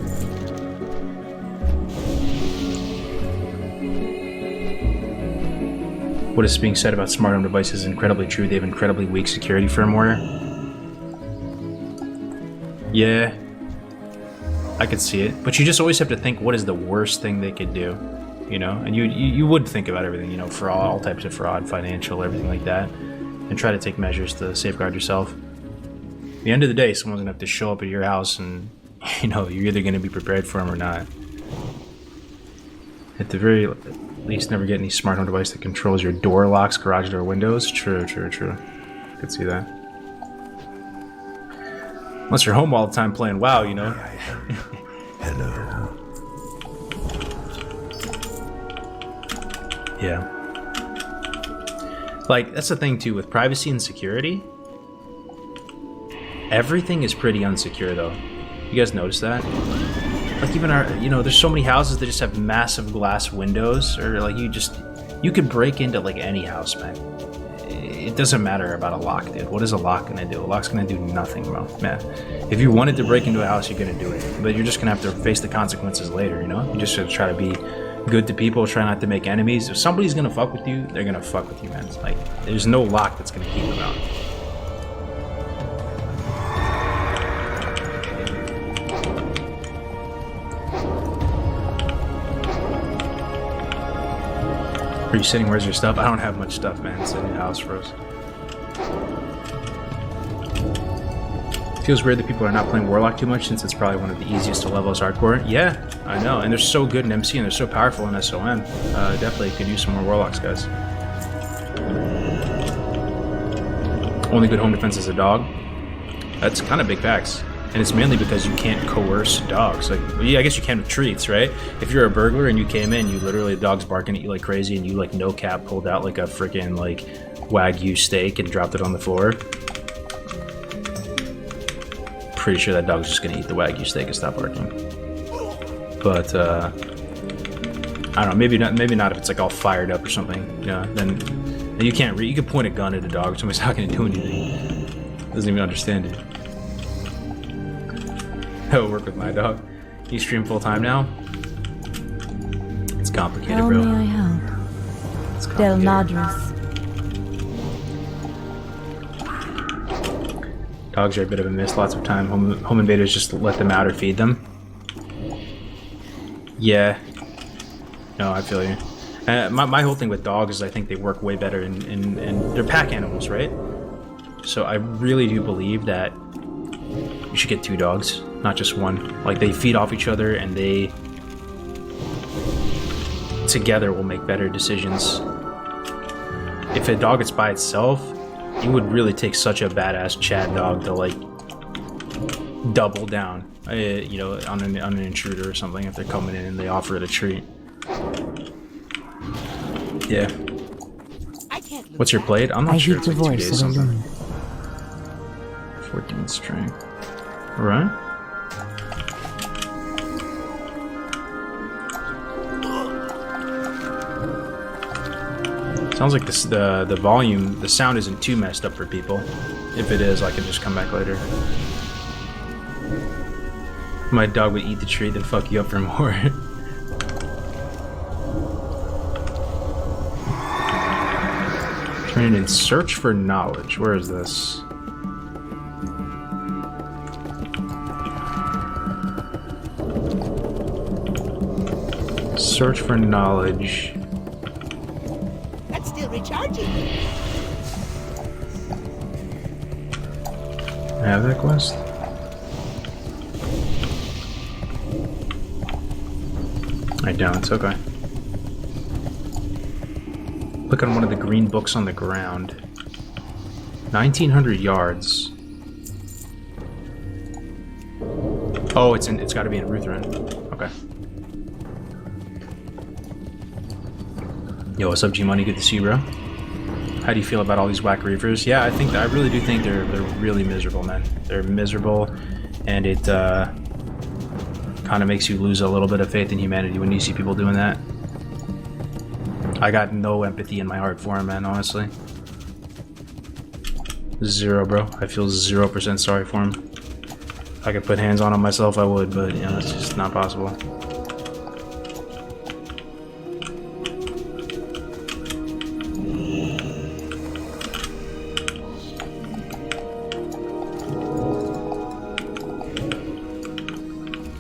What is being said about smart home devices is incredibly true. They have incredibly weak security firmware. Yeah, I could see it. But you just always have to think, what is the worst thing they could do? You know, and you would think about everything, you know, for all types of fraud, financial, everything like that, and try to take measures to safeguard yourself. At the end of the day, someone's gonna have to show up at your house, and you know, you're either gonna be prepared for them or not. At the very least, never get any smart home device that controls your door locks, garage door windows. True. Could see that. Unless you're home all the time playing WoW, you know. Hello. Yeah. Like, that's the thing too, with privacy and security. Everything is pretty unsecure though. You guys notice that? Like even our, you know, there's so many houses that just have massive glass windows, or like you could break into like any house, man. It doesn't matter about a lock, dude. What is a lock gonna do? A lock's gonna do nothing, bro, man. If you wanted to break into a house, you're gonna do it, but you're just gonna have to face the consequences later, you know? You just have to try to be good to people, try not to make enemies. If somebody's gonna fuck with you, they're gonna fuck with you, man. It's like, there's no lock that's gonna keep them out. Are you sitting? Where's your stuff? I don't have much stuff, man. It's in the house for us. Feels weird that people are not playing Warlock too much, since it's probably one of the easiest to level as hardcore. Yeah, I know, and they're so good in MC and they're so powerful in SOM. Definitely could use some more Warlocks, guys. Only good home defense is a dog. That's kind of big facts. And it's mainly because you can't coerce dogs. Like, well, yeah, I guess you can with treats, right? If you're a burglar and you came in, you literally, the dog's barking at you like crazy, and you like no cap pulled out like a freaking like Wagyu steak and dropped it on the floor. Pretty sure that dog's just gonna eat the Wagyu steak and stop barking. But I don't know, maybe not if it's like all fired up or something. Yeah, then you can't you can point a gun at a dog, somebody's not gonna do anything. Doesn't even understand it. I'll work with my dog. You stream full time now? It's complicated, How bro. may I help? It's Del Madras. Dogs are a bit of a miss. Lots of time. Home invaders just let them out or feed them. Yeah. No, I feel you. My whole thing with dogs is I think they work way better and they're pack animals, right? So I really do believe that you should get 2 dogs, not just one. Like, they feed off each other and they together will make better decisions. If a dog is by itself, it would really take such a badass Chad dog to like double down, you know, on an intruder or something if they're coming in and they offer it a treat. Yeah. What's your plate? I'm not sure. It's like 2 days something. 14 strength. Right? Sounds like this, the volume, the sound isn't too messed up for people. If it is, I can just come back later. My dog would eat the treat, then fuck you up for more. Turn in search for knowledge. Where is this? Search for knowledge. That's still recharging. I have that quest? I don't, okay. Look on one of the green books on the ground. 1900 yards. Oh, it's gotta be in Ruthven. Okay. Yo, what's up, G-Money? Good to see you, bro. How do you feel about all these whack reefers? Yeah, I really do think they're really miserable, man. They're miserable, and it kind of makes you lose a little bit of faith in humanity when you see people doing that. I got no empathy in my heart for him, man, honestly. Zero, bro. I feel 0% sorry for him. If I could put hands on him myself, I would, but, you know, it's just not possible.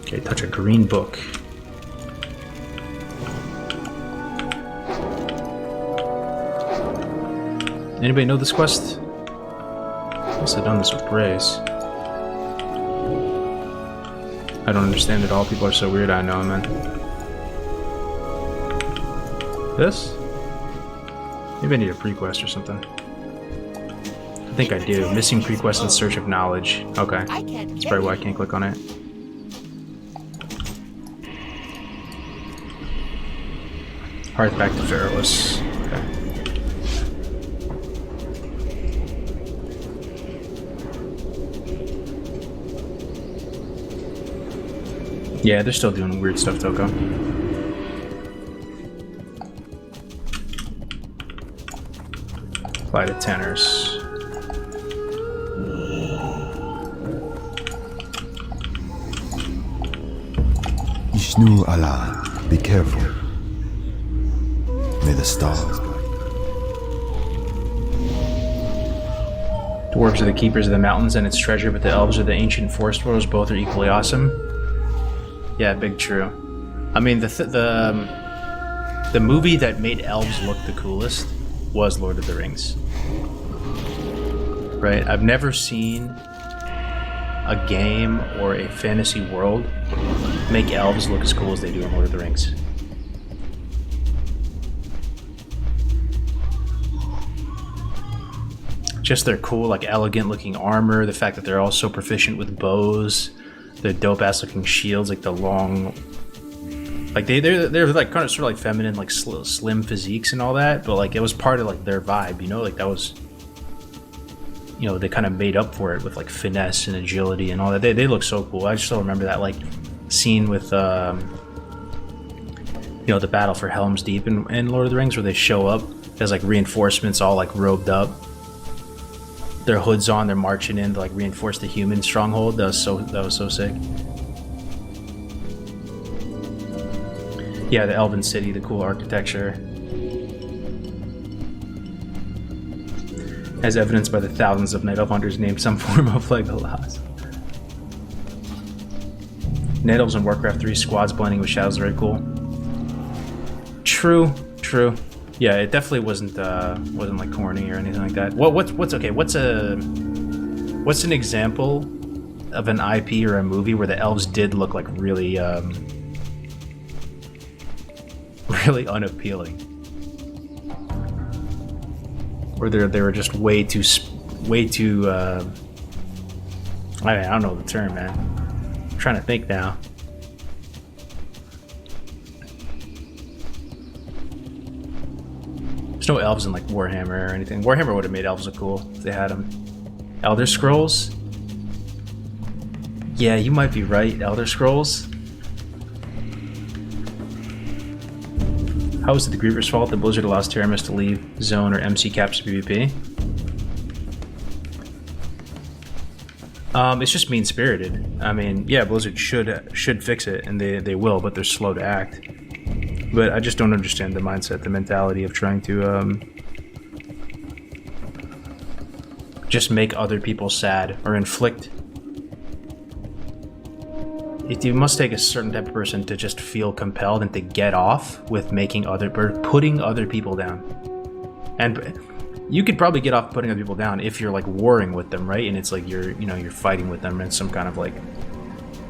Okay, touch a green book. Anybody know this quest? I guess I've done this with Brace. I don't understand it all. People are so weird. I know, man. This? Maybe I need a pre-quest or something. I think I do. Missing pre-quest in search of knowledge. Okay. That's probably why I can't click on it. Hearth back to Feralus. Okay. Yeah, they're still doing weird stuff, Toko. Apply to tenors. Ishnu Allah, be careful. May the stars guide. Dwarves are the keepers of the mountains and its treasure, but the elves are the ancient forest dwellers. Both are equally awesome. Yeah, big true. I mean, the movie that made elves look the coolest was Lord of the Rings. Right? I've never seen a game or a fantasy world make elves look as cool as they do in Lord of the Rings. Just their cool, like, elegant looking armor, the fact that they're all so proficient with bows, the dope ass looking shields, like the long, like they're like kind of sort of like feminine, like slim physiques and all that, but like it was part of like their vibe, you know, like that was, you know, they kind of made up for it with like finesse and agility and all that. They look so cool. I still remember that like scene with you know, the battle for Helm's Deep in Lord of the Rings, where they show up as like reinforcements, all like robed up, their hoods on, they're marching in to like reinforce the human stronghold. That was so sick. Yeah, the Elven City, the cool architecture, as evidenced by the thousands of Night Elf hunters named some form of Legolas. Night Elves in Warcraft 3 squads blending with shadows, very cool. True. Yeah, it definitely wasn't like corny or anything like that. What's okay? What's an example of an IP or a movie where the elves did look like really really unappealing, where they were just way too I don't know the term, man. I'm trying to think now. There's no elves in like Warhammer or anything. Warhammer would have made elves look cool if they had them. Elder Scrolls? Yeah, you might be right. Elder Scrolls? How is it the Griever's fault that Blizzard allows Terramis to leave zone or MC caps PvP? It's just mean spirited. I mean, yeah, Blizzard should fix it, and they will, but they're slow to act. But I just don't understand the mindset, the mentality of trying to just make other people sad or inflict. It must take a certain type of person to just feel compelled and to get off with putting other people down. And you could probably get off putting other people down if you're like warring with them, right? And it's like you're fighting with them in some kind of like,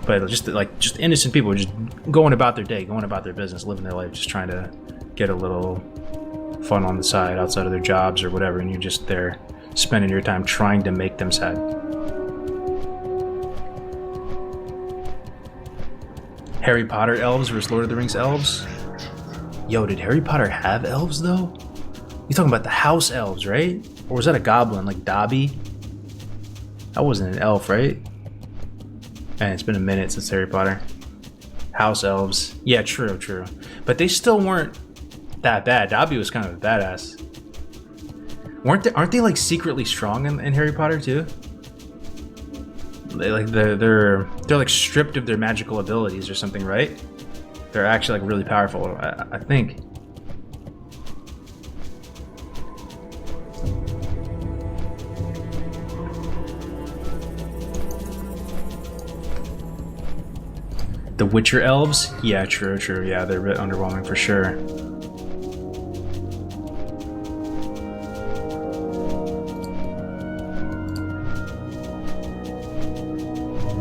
but just innocent people just going about their day, going about their business, living their life, just trying to get a little fun on the side outside of their jobs or whatever, and you're just there spending your time trying to make them sad. Harry Potter elves versus Lord of the Rings elves? Yo, did Harry Potter have elves though? You're talking about the house elves, right? Or was that a goblin, like Dobby? That wasn't an elf, right? Man, it's been a minute since Harry Potter. House elves. Yeah, true. But they still weren't that bad. Dobby was kind of a badass. Aren't they like secretly strong in Harry Potter too? They're like stripped of their magical abilities or something, right? They're actually like really powerful, I think. The Witcher elves? Yeah, true. Yeah, they're a bit underwhelming for sure.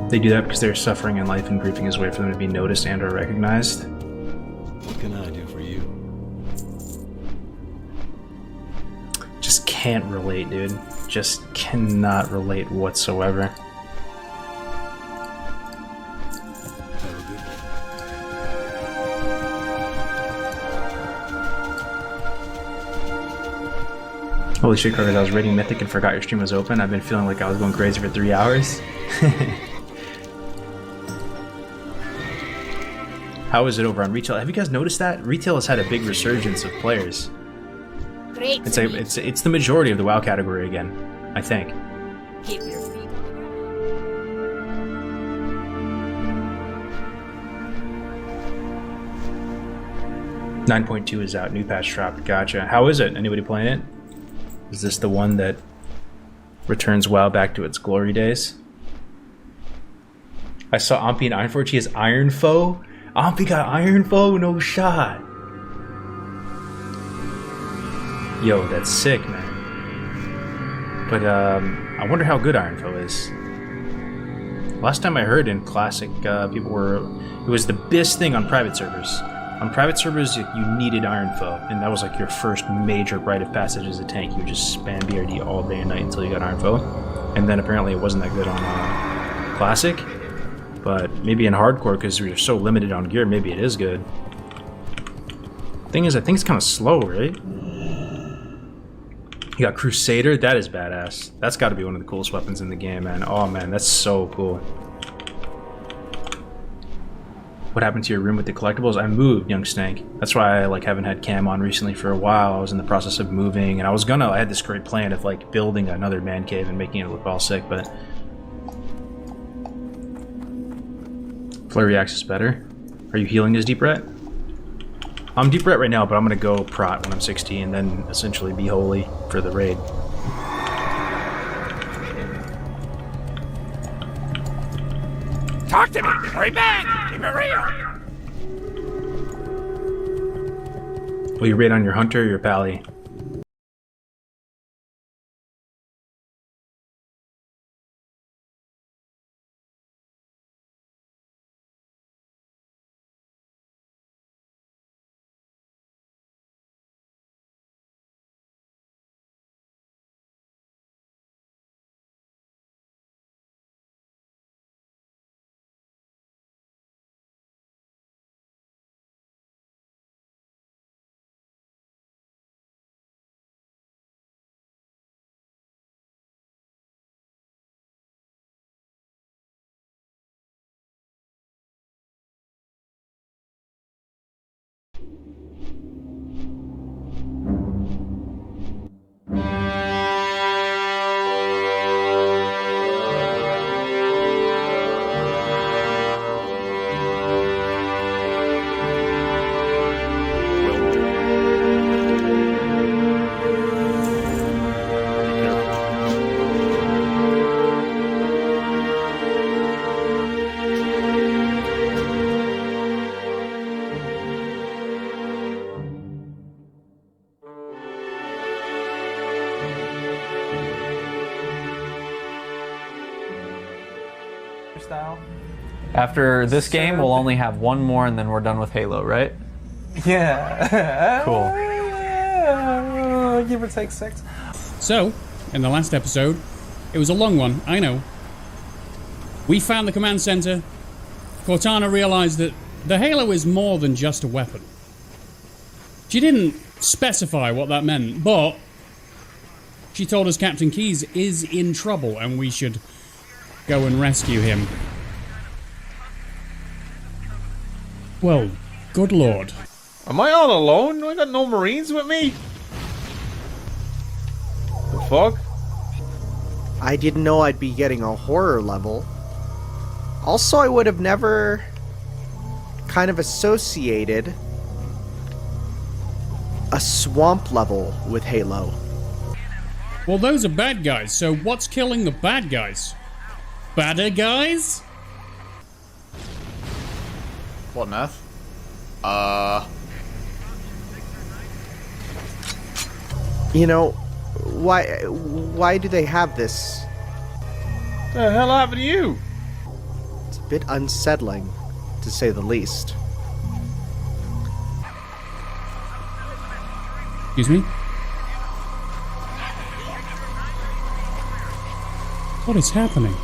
They do that because they're suffering in life and grieving is a way for them to be noticed and or recognized. What can I do for you? Just can't relate, dude. Just cannot relate whatsoever. Holy shit, Carter, I was raiding Mythic and forgot your stream was open. I've been feeling like I was going crazy for 3 hours. How is it over on retail? Have you guys noticed that? Retail has had a big resurgence of players. Great. It's the majority of the WoW category again, I think. Keep your feet. 9.2 is out, new patch dropped. Gotcha. How is it? Anybody playing it? Is this the one that returns WoW back to its glory days? I saw Ampi and Ironforge. He has Iron Foe. Ampi got Iron Foe? No shot. Yo, that's sick, man. But I wonder how good Iron Foe is. Last time I heard in Classic, people were... It was the best thing on private servers. On private servers, you needed Iron Foe, and that was like your first major rite of passage as a tank. You would just spam BRD all day and night until you got Iron Foe. And then apparently it wasn't that good on Classic. But maybe in Hardcore, because we are so limited on gear, maybe it is good. Thing is, I think it's kind of slow, right? You got Crusader, that is badass. That's got to be one of the coolest weapons in the game, man. Oh man, that's so cool. What happened to your room with the collectibles? I moved, young Stank. That's why I haven't had cam on recently for a while. I was in the process of moving, and I had this great plan of building another man cave and making it look all sick, but Flurry Axe is better. Are you healing as Deep Rat? I'm Deep Rat right now, but I'm gonna go Prot when I'm 60 and then essentially be holy for the raid. Talk to me! Hurry back! Keep it real! Will you raid on your Hunter or your Pally? style. After this game, we'll only have one more and then we're done with Halo, right? Yeah. Cool. Give or take 6. So, in the last episode, it was a long one, I know. We found the command center. Cortana realized that the Halo is more than just a weapon. She didn't specify what that meant, but she told us Captain Keyes is in trouble and we should go and rescue him. Well, good lord. Am I all alone? I got no Marines with me? The fuck? I didn't know I'd be getting a horror level. Also, I would have never kind of associated a swamp level with Halo. Well, those are bad guys, so what's killing the bad guys? Badder guys? What on earth? You know, why do they have this? The hell happened to you? It's a bit unsettling, to say the least. Excuse me? What is happening?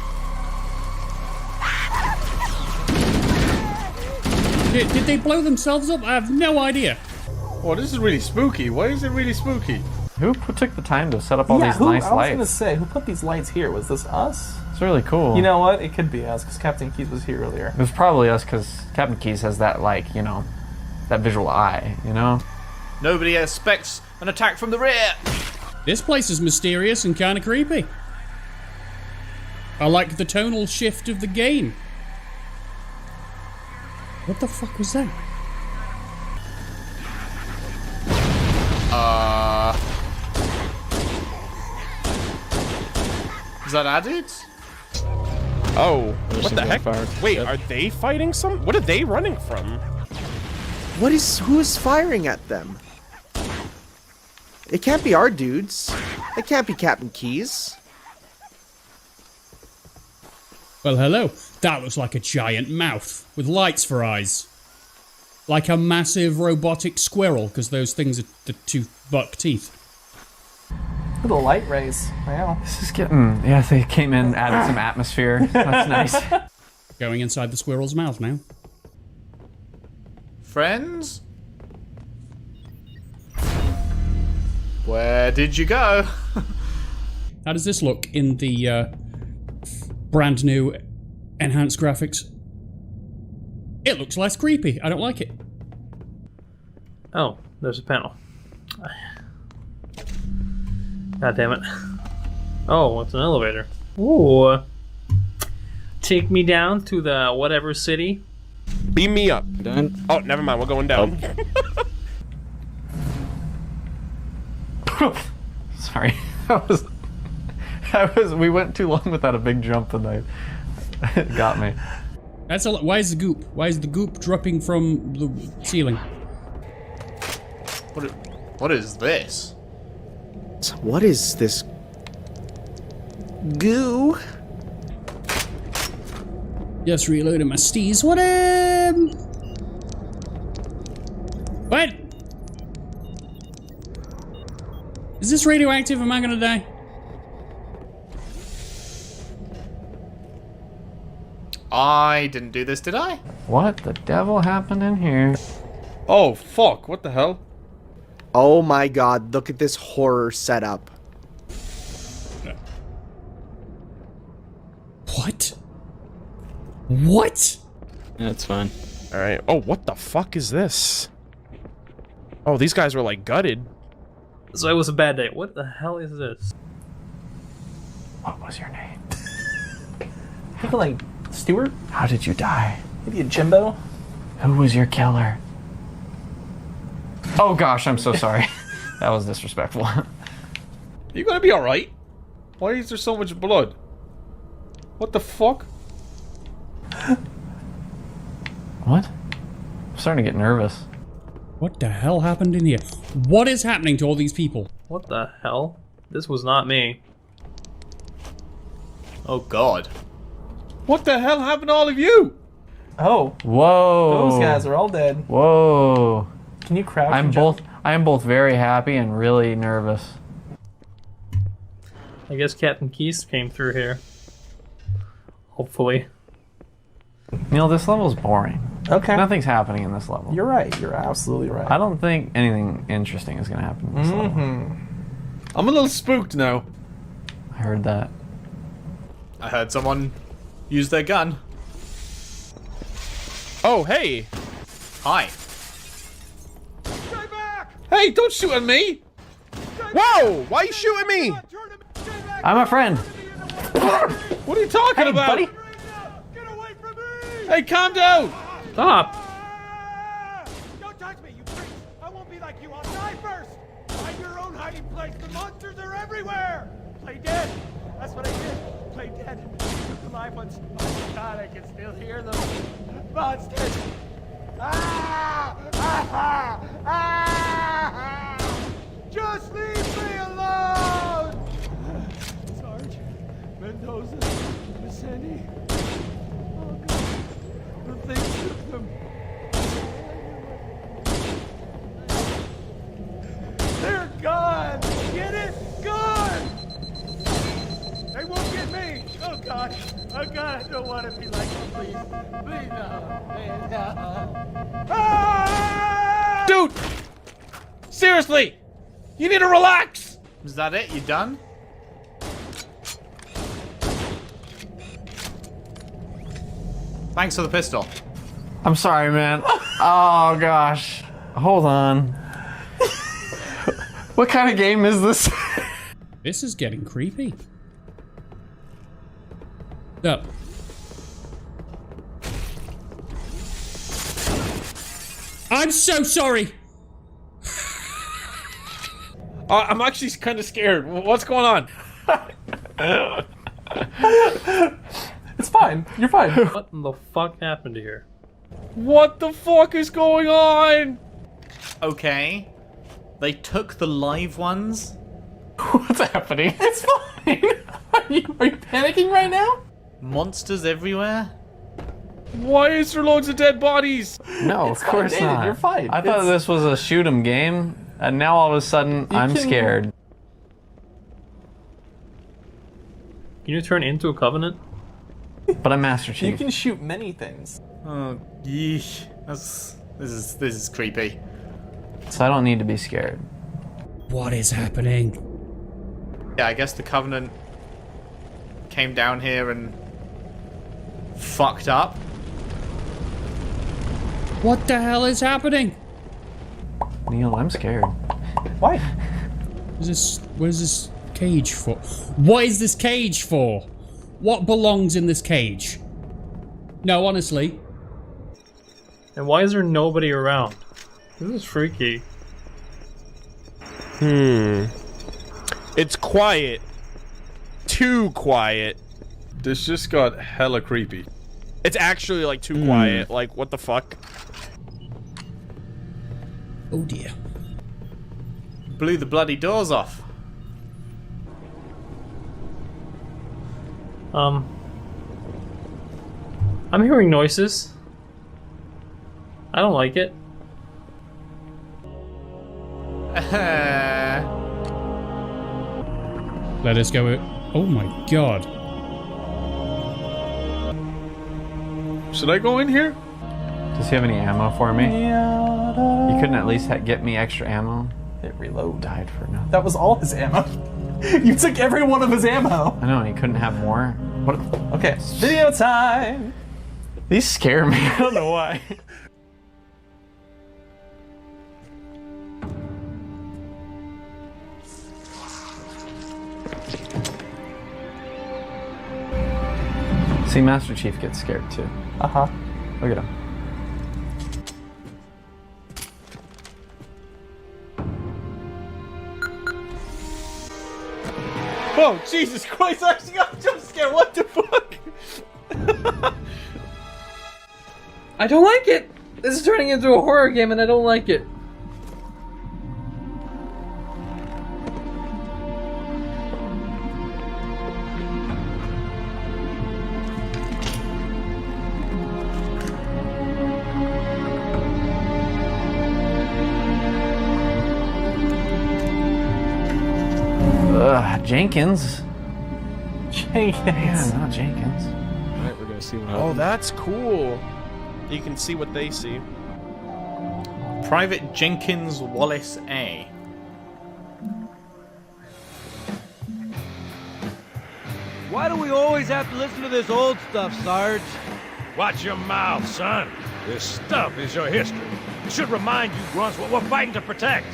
Did they blow themselves up? I have no idea. Oh, this is really spooky. Why is it really spooky? Who took the time to set up all these nice I was lights? gonna say, who put these lights here? Was this us? It's really cool. You know what? It could be us, because Captain Keyes was here earlier. It was probably us because Captain Keyes has that, like, you know, that visual eye, you know? Nobody expects an attack from the rear. This place is mysterious and kind of creepy. I like the tonal shift of the game. What the fuck was that? Is that added? Oh, There's what the some heck? gunfire. Wait, Yep. are they fighting some? What are they running from? Who is firing at them? It can't be our dudes. It can't be Captain Keyes. Well, hello. That looks like a giant mouth with lights for eyes. Like a massive robotic squirrel, because those things are the 2 buck teeth. Look at the light rays. Wow. This is getting... Yeah, they came in, added some atmosphere. That's nice. Going inside the squirrel's mouth now. Friends? Where did you go? How does this look in the brand new enhanced graphics? It looks less creepy. I don't like it. Oh, there's a panel. God damn it. Oh, it's an elevator. Ooh. Take me down to the whatever city. Beam me up. Done? Oh, never mind. We're going down. Sorry. We went too long without a big jump and it got me. That's why is the goop? Why is the goop dropping from the ceiling? What is this? What is this goo? Just reloading my steez. What? What? Is this radioactive? Am I gonna die? I didn't do this, did I? What the devil happened in here? Oh, fuck. What the hell? Oh my god, look at this horror setup. What? What? That's fine. Alright. Oh, what the fuck is this? Oh, these guys were like gutted. So it was a bad day. What the hell is this? What was your name? People like Stewart? How did you die? Maybe a Jimbo? Who was your killer? Oh gosh, I'm so sorry. That was disrespectful. You gonna be alright? Why is there so much blood? What the fuck? What? I'm starting to get nervous. What the hell happened in here? What is happening to all these people? What the hell? This was not me. Oh god. What the hell happened to all of you? Oh. Whoa. Those guys are all dead. Whoa. Can you crouch? I am both very happy and really nervous. I guess Captain Keys came through here. Hopefully. Neil, this level's boring. Okay. Nothing's happening in this level. You're right. You're absolutely right. I don't think anything interesting is going to happen in this level. I'm a little spooked now. I heard that. I heard someone use their gun. Oh, hey. Hi. Hey, don't shoot at me! Whoa! Why are you shooting me? I'm a friend. What are you talking about? buddy. Hey, calm down! Stop! Don't touch me, you freak! I won't be like you, I'll die first! Find your own hiding place, the monsters are everywhere! Play dead! That's what I did! Play dead! The live ones. Oh god, I can still hear them! Monsters! Ah! Ah! Ah! Just leave me alone! Sarge, Mendoza, Vicente. Oh god, the thing took them. They're gone! Get it? Gone! They won't get me! Oh god! Oh god, I don't want to be like them, please. Please no. Please no. Ah! Dude! Seriously! You need to relax! Is that it? You done? Thanks for the pistol. I'm sorry, man. Oh, gosh. Hold on. What kind of game is this? This is getting creepy. Up. I'm so sorry. I'm actually kind of scared. What's going on? It's fine. You're fine. What in the fuck happened here? What the fuck is going on? Okay. They took the live ones? What's happening? It's fine. Are you panicking right now? Monsters everywhere? Why is there loads of dead bodies? No, of course David, not. you're fine. I thought this was a shoot 'em game, and now all of a sudden I'm scared. Can you turn into a Covenant? But I'm Master Chief. You can shoot many things. Oh, yeesh. This is creepy. So I don't need to be scared. What is happening? Yeah, I guess the Covenant came down here and fucked up. What the hell is happening? Neil, I'm scared. Why? What is this cage for? What is this cage for? What belongs in this cage? No, honestly. And why is there nobody around? This is freaky. It's quiet. Too quiet. This just got hella creepy. It's actually like too quiet. Like, what the fuck? Oh dear. Blew the bloody doors off. I'm hearing noises. I don't like it. Let us go. Oh my god. Should I go in here? Does he have any ammo for me? You couldn't at least get me extra ammo? It reload. Died for nothing. That was all his ammo. You took every one of his ammo. I know, and he couldn't have more. What? Okay, video time. These scare me. I don't know why. See, Master Chief gets scared too. Uh-huh. Look at him. Oh, Jesus Christ, I actually got a jump scare. What the fuck? I don't like it! This is turning into a horror game and I don't like it. Jenkins. Jenkins. Yeah, not Jenkins. Alright, we're gonna see what happens. Oh, that's cool. You can see what they see. Private Jenkins Wallace A. Why do we always have to listen to this old stuff, Sarge? Watch your mouth, son. This stuff is your history. It should remind you grunts what we're fighting to protect.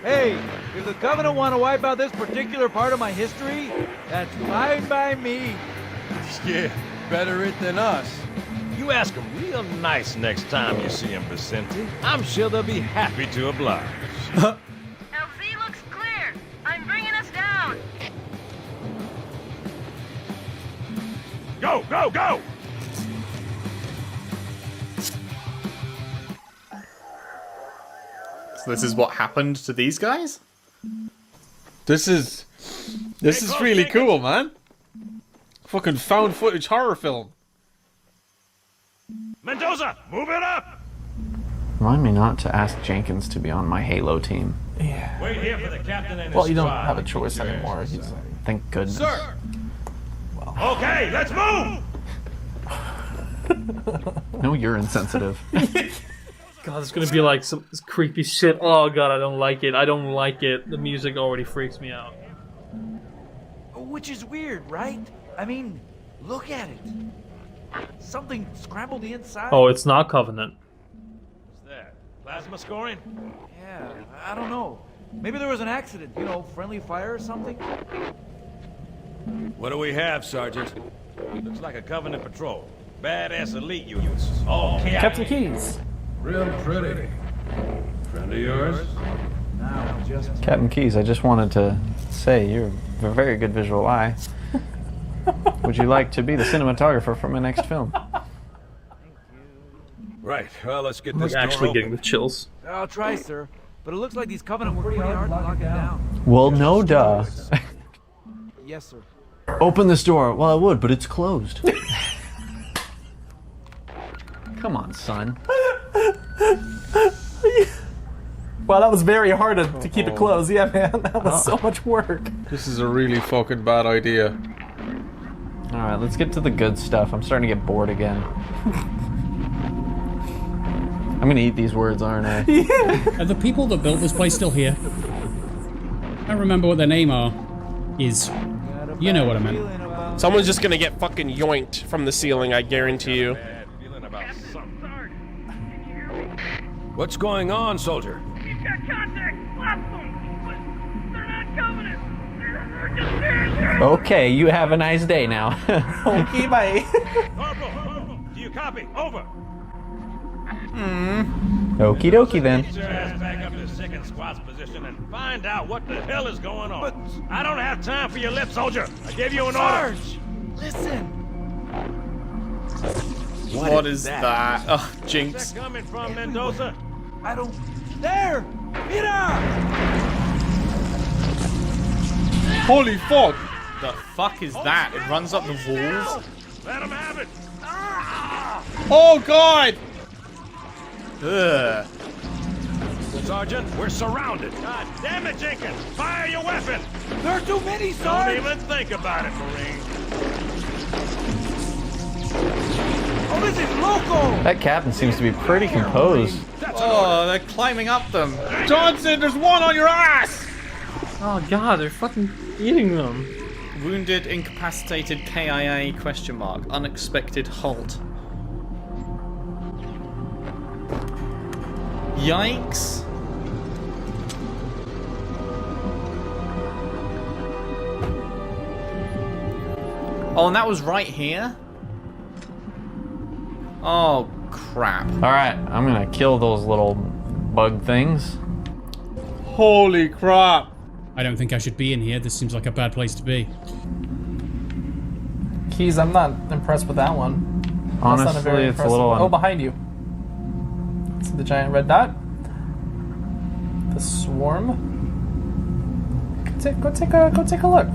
Hey, if the Covenant want to wipe out this particular part of my history, that's fine by me. Yeah, better it than us. You ask them real nice next time you see them, Vicente. I'm sure they'll be happy to oblige. LZ looks clear. I'm bringing us down. Go, go, go! So this is what happened to these guys? This is really cool, man. Fucking found footage horror film. Mendoza, move it up! Remind me not to ask Jenkins to be on my Halo team. Yeah. Wait here for the captain and his Well, you don't squad. have a choice anymore. Thank goodness. Sir! Okay, let's move! No, you're insensitive. God, it's gonna be like some creepy shit. Oh god, I don't like it. I don't like it. The music already freaks me out. Which is weird, right? I mean, look at it. Something scrambled the inside. Oh, it's not Covenant. What's that? Plasma scoring? Yeah, I don't know. Maybe there was an accident, you know, friendly fire or something. What do we have, Sergeant? Looks like a Covenant patrol. Badass elite units. All chaotic. Captain Keys. Real pretty. Friend of yours? Now, just Captain Keys, I just wanted to say you're a very good visual eye. Would you like to be the cinematographer for my next film? Right, well, let's get I'm this door actually open. getting the chills. I'll try, sir. But it looks like these Covenant were pretty hard to lock it down. Well, no duh. Yes, sir. Open this door. Well, I would, but it's closed. Come on, son. Wow, that was very hard to keep it closed. Yeah, man, that was so much work. This is a really fucking bad idea. Alright, let's get to the good stuff. I'm starting to get bored again. I'm gonna eat these words, aren't I? Are the people that built this place still here? I don't remember what their name is. You know what I meant. Someone's just gonna get fucking yoinked from the ceiling, I guarantee you. What's going on, soldier? We've got contact. Lots of them. But they're not Covenant. They're just there. Okay, you have a nice day now. Okay, bye. Corporal, do you copy? Over. Okie dokie then. Get your ass back up to second squad's position and find out what the hell is going on. But I don't have time for your lip, soldier. I gave you an order. Sarge, listen. What is that? Oh, Jinx. Where's that coming from, Mendoza? I don't. There! Mira! Holy fuck! The fuck is that? It runs up the walls? Let him have it. Oh god! Ugh. Sergeant, we're surrounded. God damn it, Jenkins! Fire your weapon! There are too many, Sarge! Don't even think about it, Marine. Oh, this is local! That captain seems to be pretty composed. Oh, they're climbing up them. Johnson, there's one on your ass! Oh god, they're fucking eating them. Wounded, incapacitated, KIA, question mark. Unexpected halt. Yikes. Oh, and that was right here? Oh, crap. Alright, I'm gonna kill those little bug things. Holy crap. I don't think I should be in here. This seems like a bad place to be. Keys, I'm not impressed with that one. Honestly, it's a little... Oh, behind you. See the giant red dot? The swarm? Go take a look.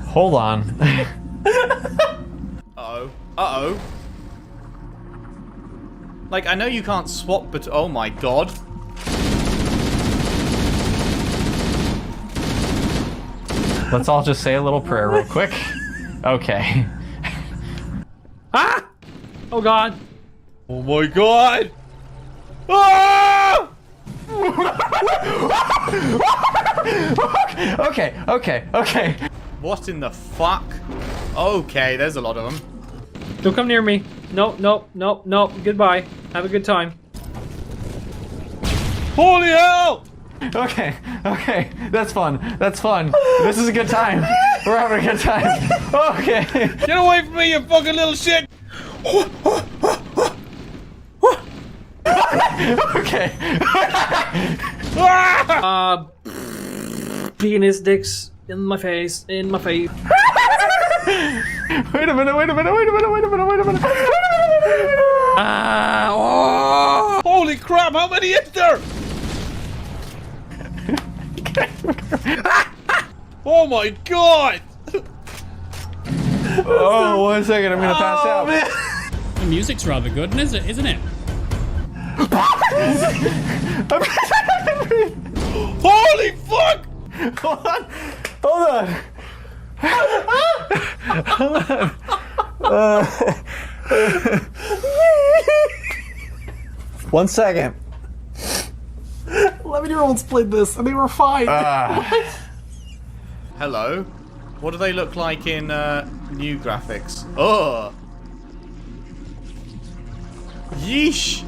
Hold on. Uh-oh. Uh-oh. Like, I know you can't swap, but oh my god. Let's all just say a little prayer real quick. Okay. Ah! Oh god. Oh my god! Ah! Okay. What in the fuck? Okay, there's a lot of them. Don't come near me. No. Goodbye. Have a good time. Holy hell! Okay. That's fun. This is a good time. We're having a good time. Okay. Get away from me, you fucking little shit! Okay. Penis dicks in my face. Wait a minute. Holy crap, how many is there? Oh my god! Oh, 1 second, I'm gonna pass out. The music's rather good, isn't it? Holy fuck! Hold on. 1 second. 11-year-olds played this and they were fine. Hello. What do they look like in new graphics? Oh. Yeesh.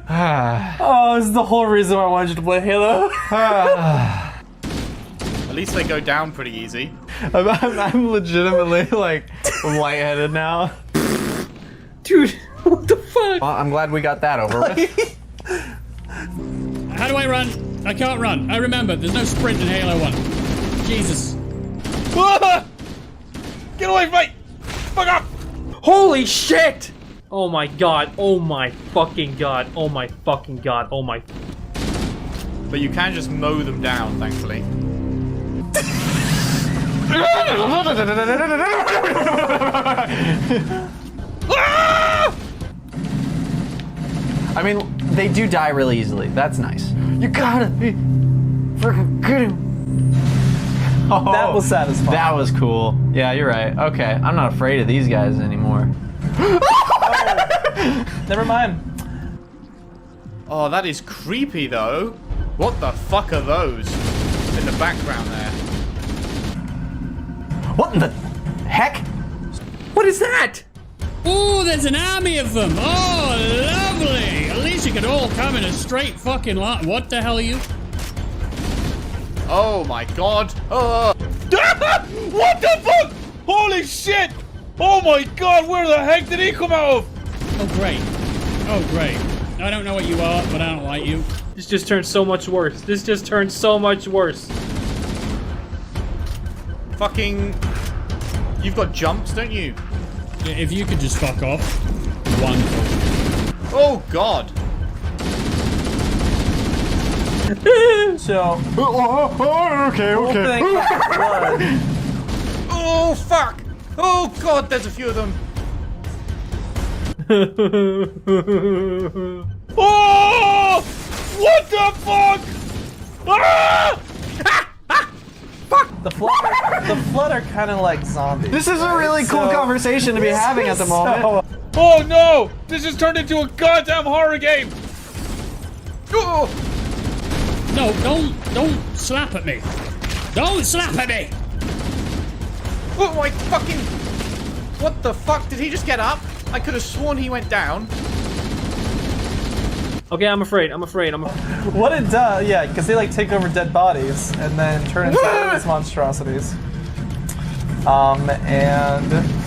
Oh, this is the whole reason why I wanted you to play Halo. At least they go down pretty easy. I'm legitimately like lightheaded now. Dude, what the fuck? Well, I'm glad we got that over with. How do I run? I can't run. I remember, there's no sprint in Halo 1. Jesus. Get away from me! Fuck up! Holy shit! Oh my god. Oh my fucking god. Oh my fucking god. Oh my. But you can just mow them down, thankfully. I mean, they do die really easily. That's nice. You gotta be freaking kidding. Oh, that was satisfying. That was cool. Yeah, you're right. Okay, I'm not afraid of these guys anymore. Never mind. Oh, that is creepy though. What the fuck are those in the background there? What in the heck? What is that? Ooh, there's an army of them. Oh, lovely. At least you could all come in a straight fucking line. What the hell are you? Oh my god. What the fuck? Holy shit! Oh my god, where the heck did he come out of? Oh, great. Oh, great. I don't know what you are, but I don't like you. This just turned so much worse. This just turned so much worse. Fucking... You've got jumps, don't you? If you could just fuck off. Wonderful. Oh god. So... okay. Oh fuck! Oh god, there's a few of them. Oh! What the fuck? Ah! Fuck! The flood are kind of like zombies. This is a really cool conversation to be having at the moment. Oh no! This has turned into a goddamn horror game! Oh! No, don't slap at me. Don't slap at me! Oh my fucking... What the fuck? Did he just get up? I could have sworn he went down. Okay, I'm afraid. What it does, yeah, because they like take over dead bodies and then turn into these monstrosities. And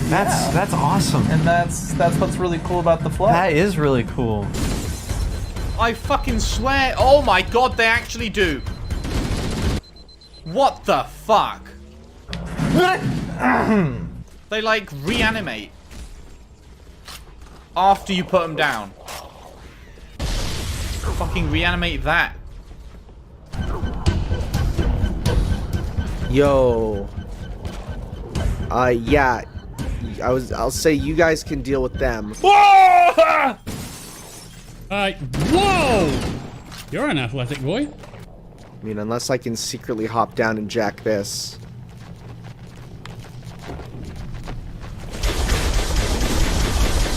that's awesome. And that's what's really cool about the flood. That is really cool. I fucking swear. Oh my god, they actually do. What the fuck? They like reanimate after you put them down. Fucking reanimate that. Yo. Yeah. I'll say you guys can deal with them. Whoa! You're an athletic boy. I mean, unless I can secretly hop down and jack this.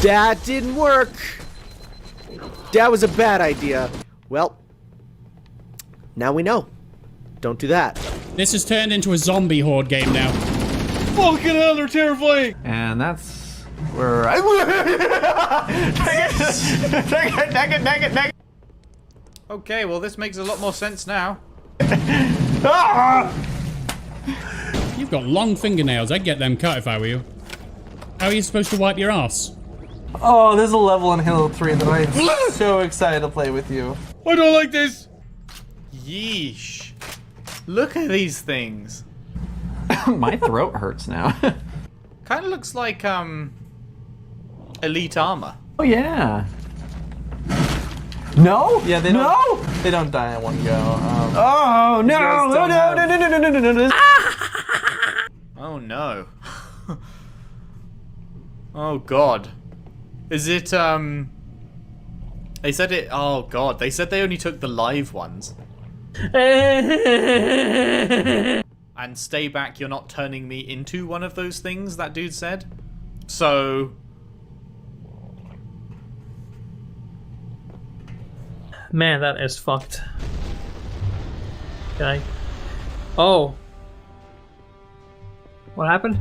That didn't work! That was a bad idea. Well, now we know. Don't do that. This has turned into a zombie horde game now. Fucking hell, they're terrifying! And that's where I... Take it. Okay, well this makes a lot more sense now. You've got long fingernails. I'd get them cut if I were you. How are you supposed to wipe your ass? Oh, there's a level in Halo 3 that I'm so excited to play with you. I don't like this! Yeesh. Look at these things. My throat hurts now. Kind of looks like, elite armor. Oh, yeah. No? Yeah, they don't. They don't die in one go. Oh no! No! Oh no! Oh god! Is it They said it. Oh god! They said they only took the live ones. And stay back! You're not turning me into one of those things. That dude said. So. Man, that is fucked. Can I? Oh. What happened?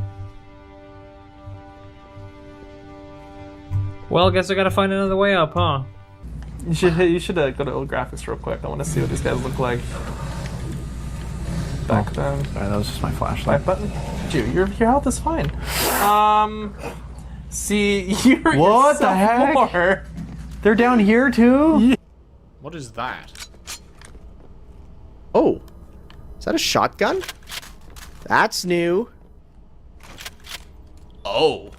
Well, guess I gotta find another way up, huh? You should go to old graphics real quick. I want to see what these guys look like. Back then. Sorry, that was just my flashlight. Button. Dude, your health is fine. See, you're what the heck? More. They're down here too. Yeah. What is that? Oh, is that a shotgun? That's new. Oh.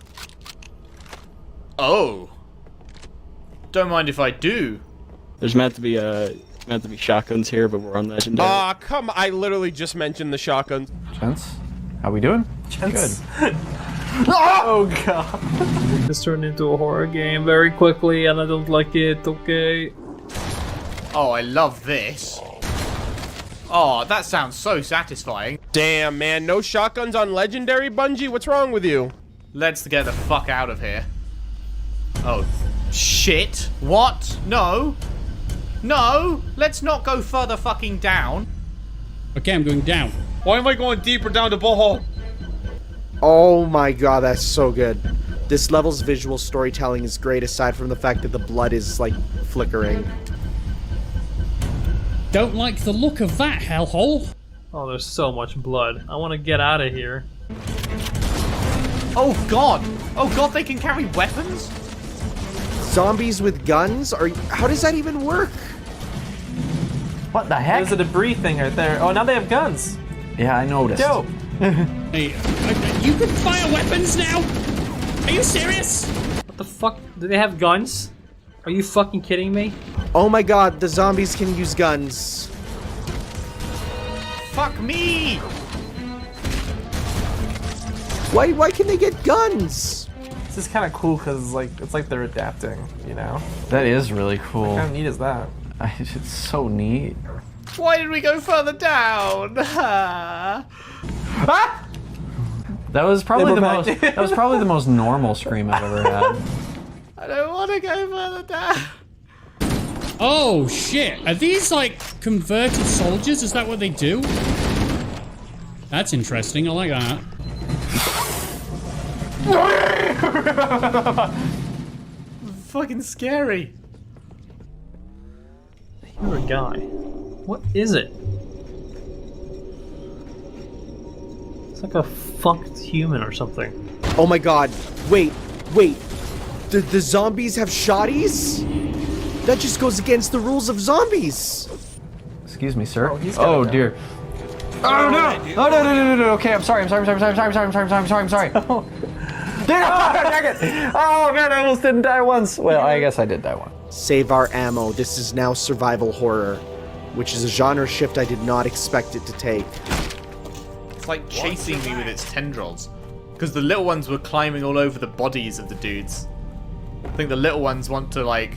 Oh. Don't mind if I do. There's meant to be shotguns here, but we're on legendary. Ah, come! I literally just mentioned the shotguns. Gents, how we doing? Gents. Good. Oh god. This turned into a horror game very quickly, and I don't like it. Okay. Oh, I love this. Oh, that sounds so satisfying. Damn, man, no shotguns on legendary, Bungie? What's wrong with you? Let's get the fuck out of here. Oh, shit. What? No. No, let's not go further fucking down. Okay, I'm going down. Why am I going deeper down the butthole? Oh my god, that's so good. This level's visual storytelling is great aside from the fact that the blood is, like, flickering. Don't like the look of that, hellhole. Oh, there's so much blood. I want to get out of here. Oh god! Oh god, they can carry weapons? Zombies with guns? How does that even work? What the heck? There's a debris thing right there. Oh, now they have guns. Yeah, I noticed. Dope. Hey, you can fire weapons now? Are you serious? What the fuck? Do they have guns? Are you fucking kidding me? Oh my god, the zombies can use guns. Fuck me! Why can they get guns? This is kind of cool because it's like they're adapting, you know? That is really cool. What kind of neat is that? It's so neat. Why did we go further down? Ah! That was probably the most normal scream I've ever had. I don't want to go further down. Oh shit! Are these like converted soldiers? Is that what they do? That's interesting. I like that. Fucking scary. You're a guy. What is it? It's like a fucked human or something. Oh my god. Wait. The zombies have shotties? That just goes against the rules of zombies. Excuse me, sir. Oh dear. Oh no! Oh no! Okay, I'm sorry. Oh man, I almost didn't die once. Well, I guess I did die once. Save our ammo. This is now survival horror, which is a genre shift I did not expect it to take. It's like chasing me with its tendrils. Because the little ones were climbing all over the bodies of the dudes. I think the little ones want to, like,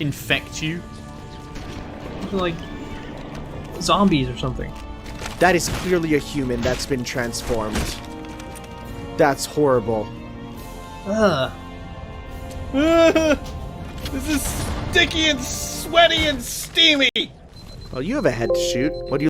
infect you. Something like zombies or something. That is clearly a human that's been transformed. That's horrible. Ugh. This is sticky and sweaty and steamy. Well, you have a head to shoot. What do you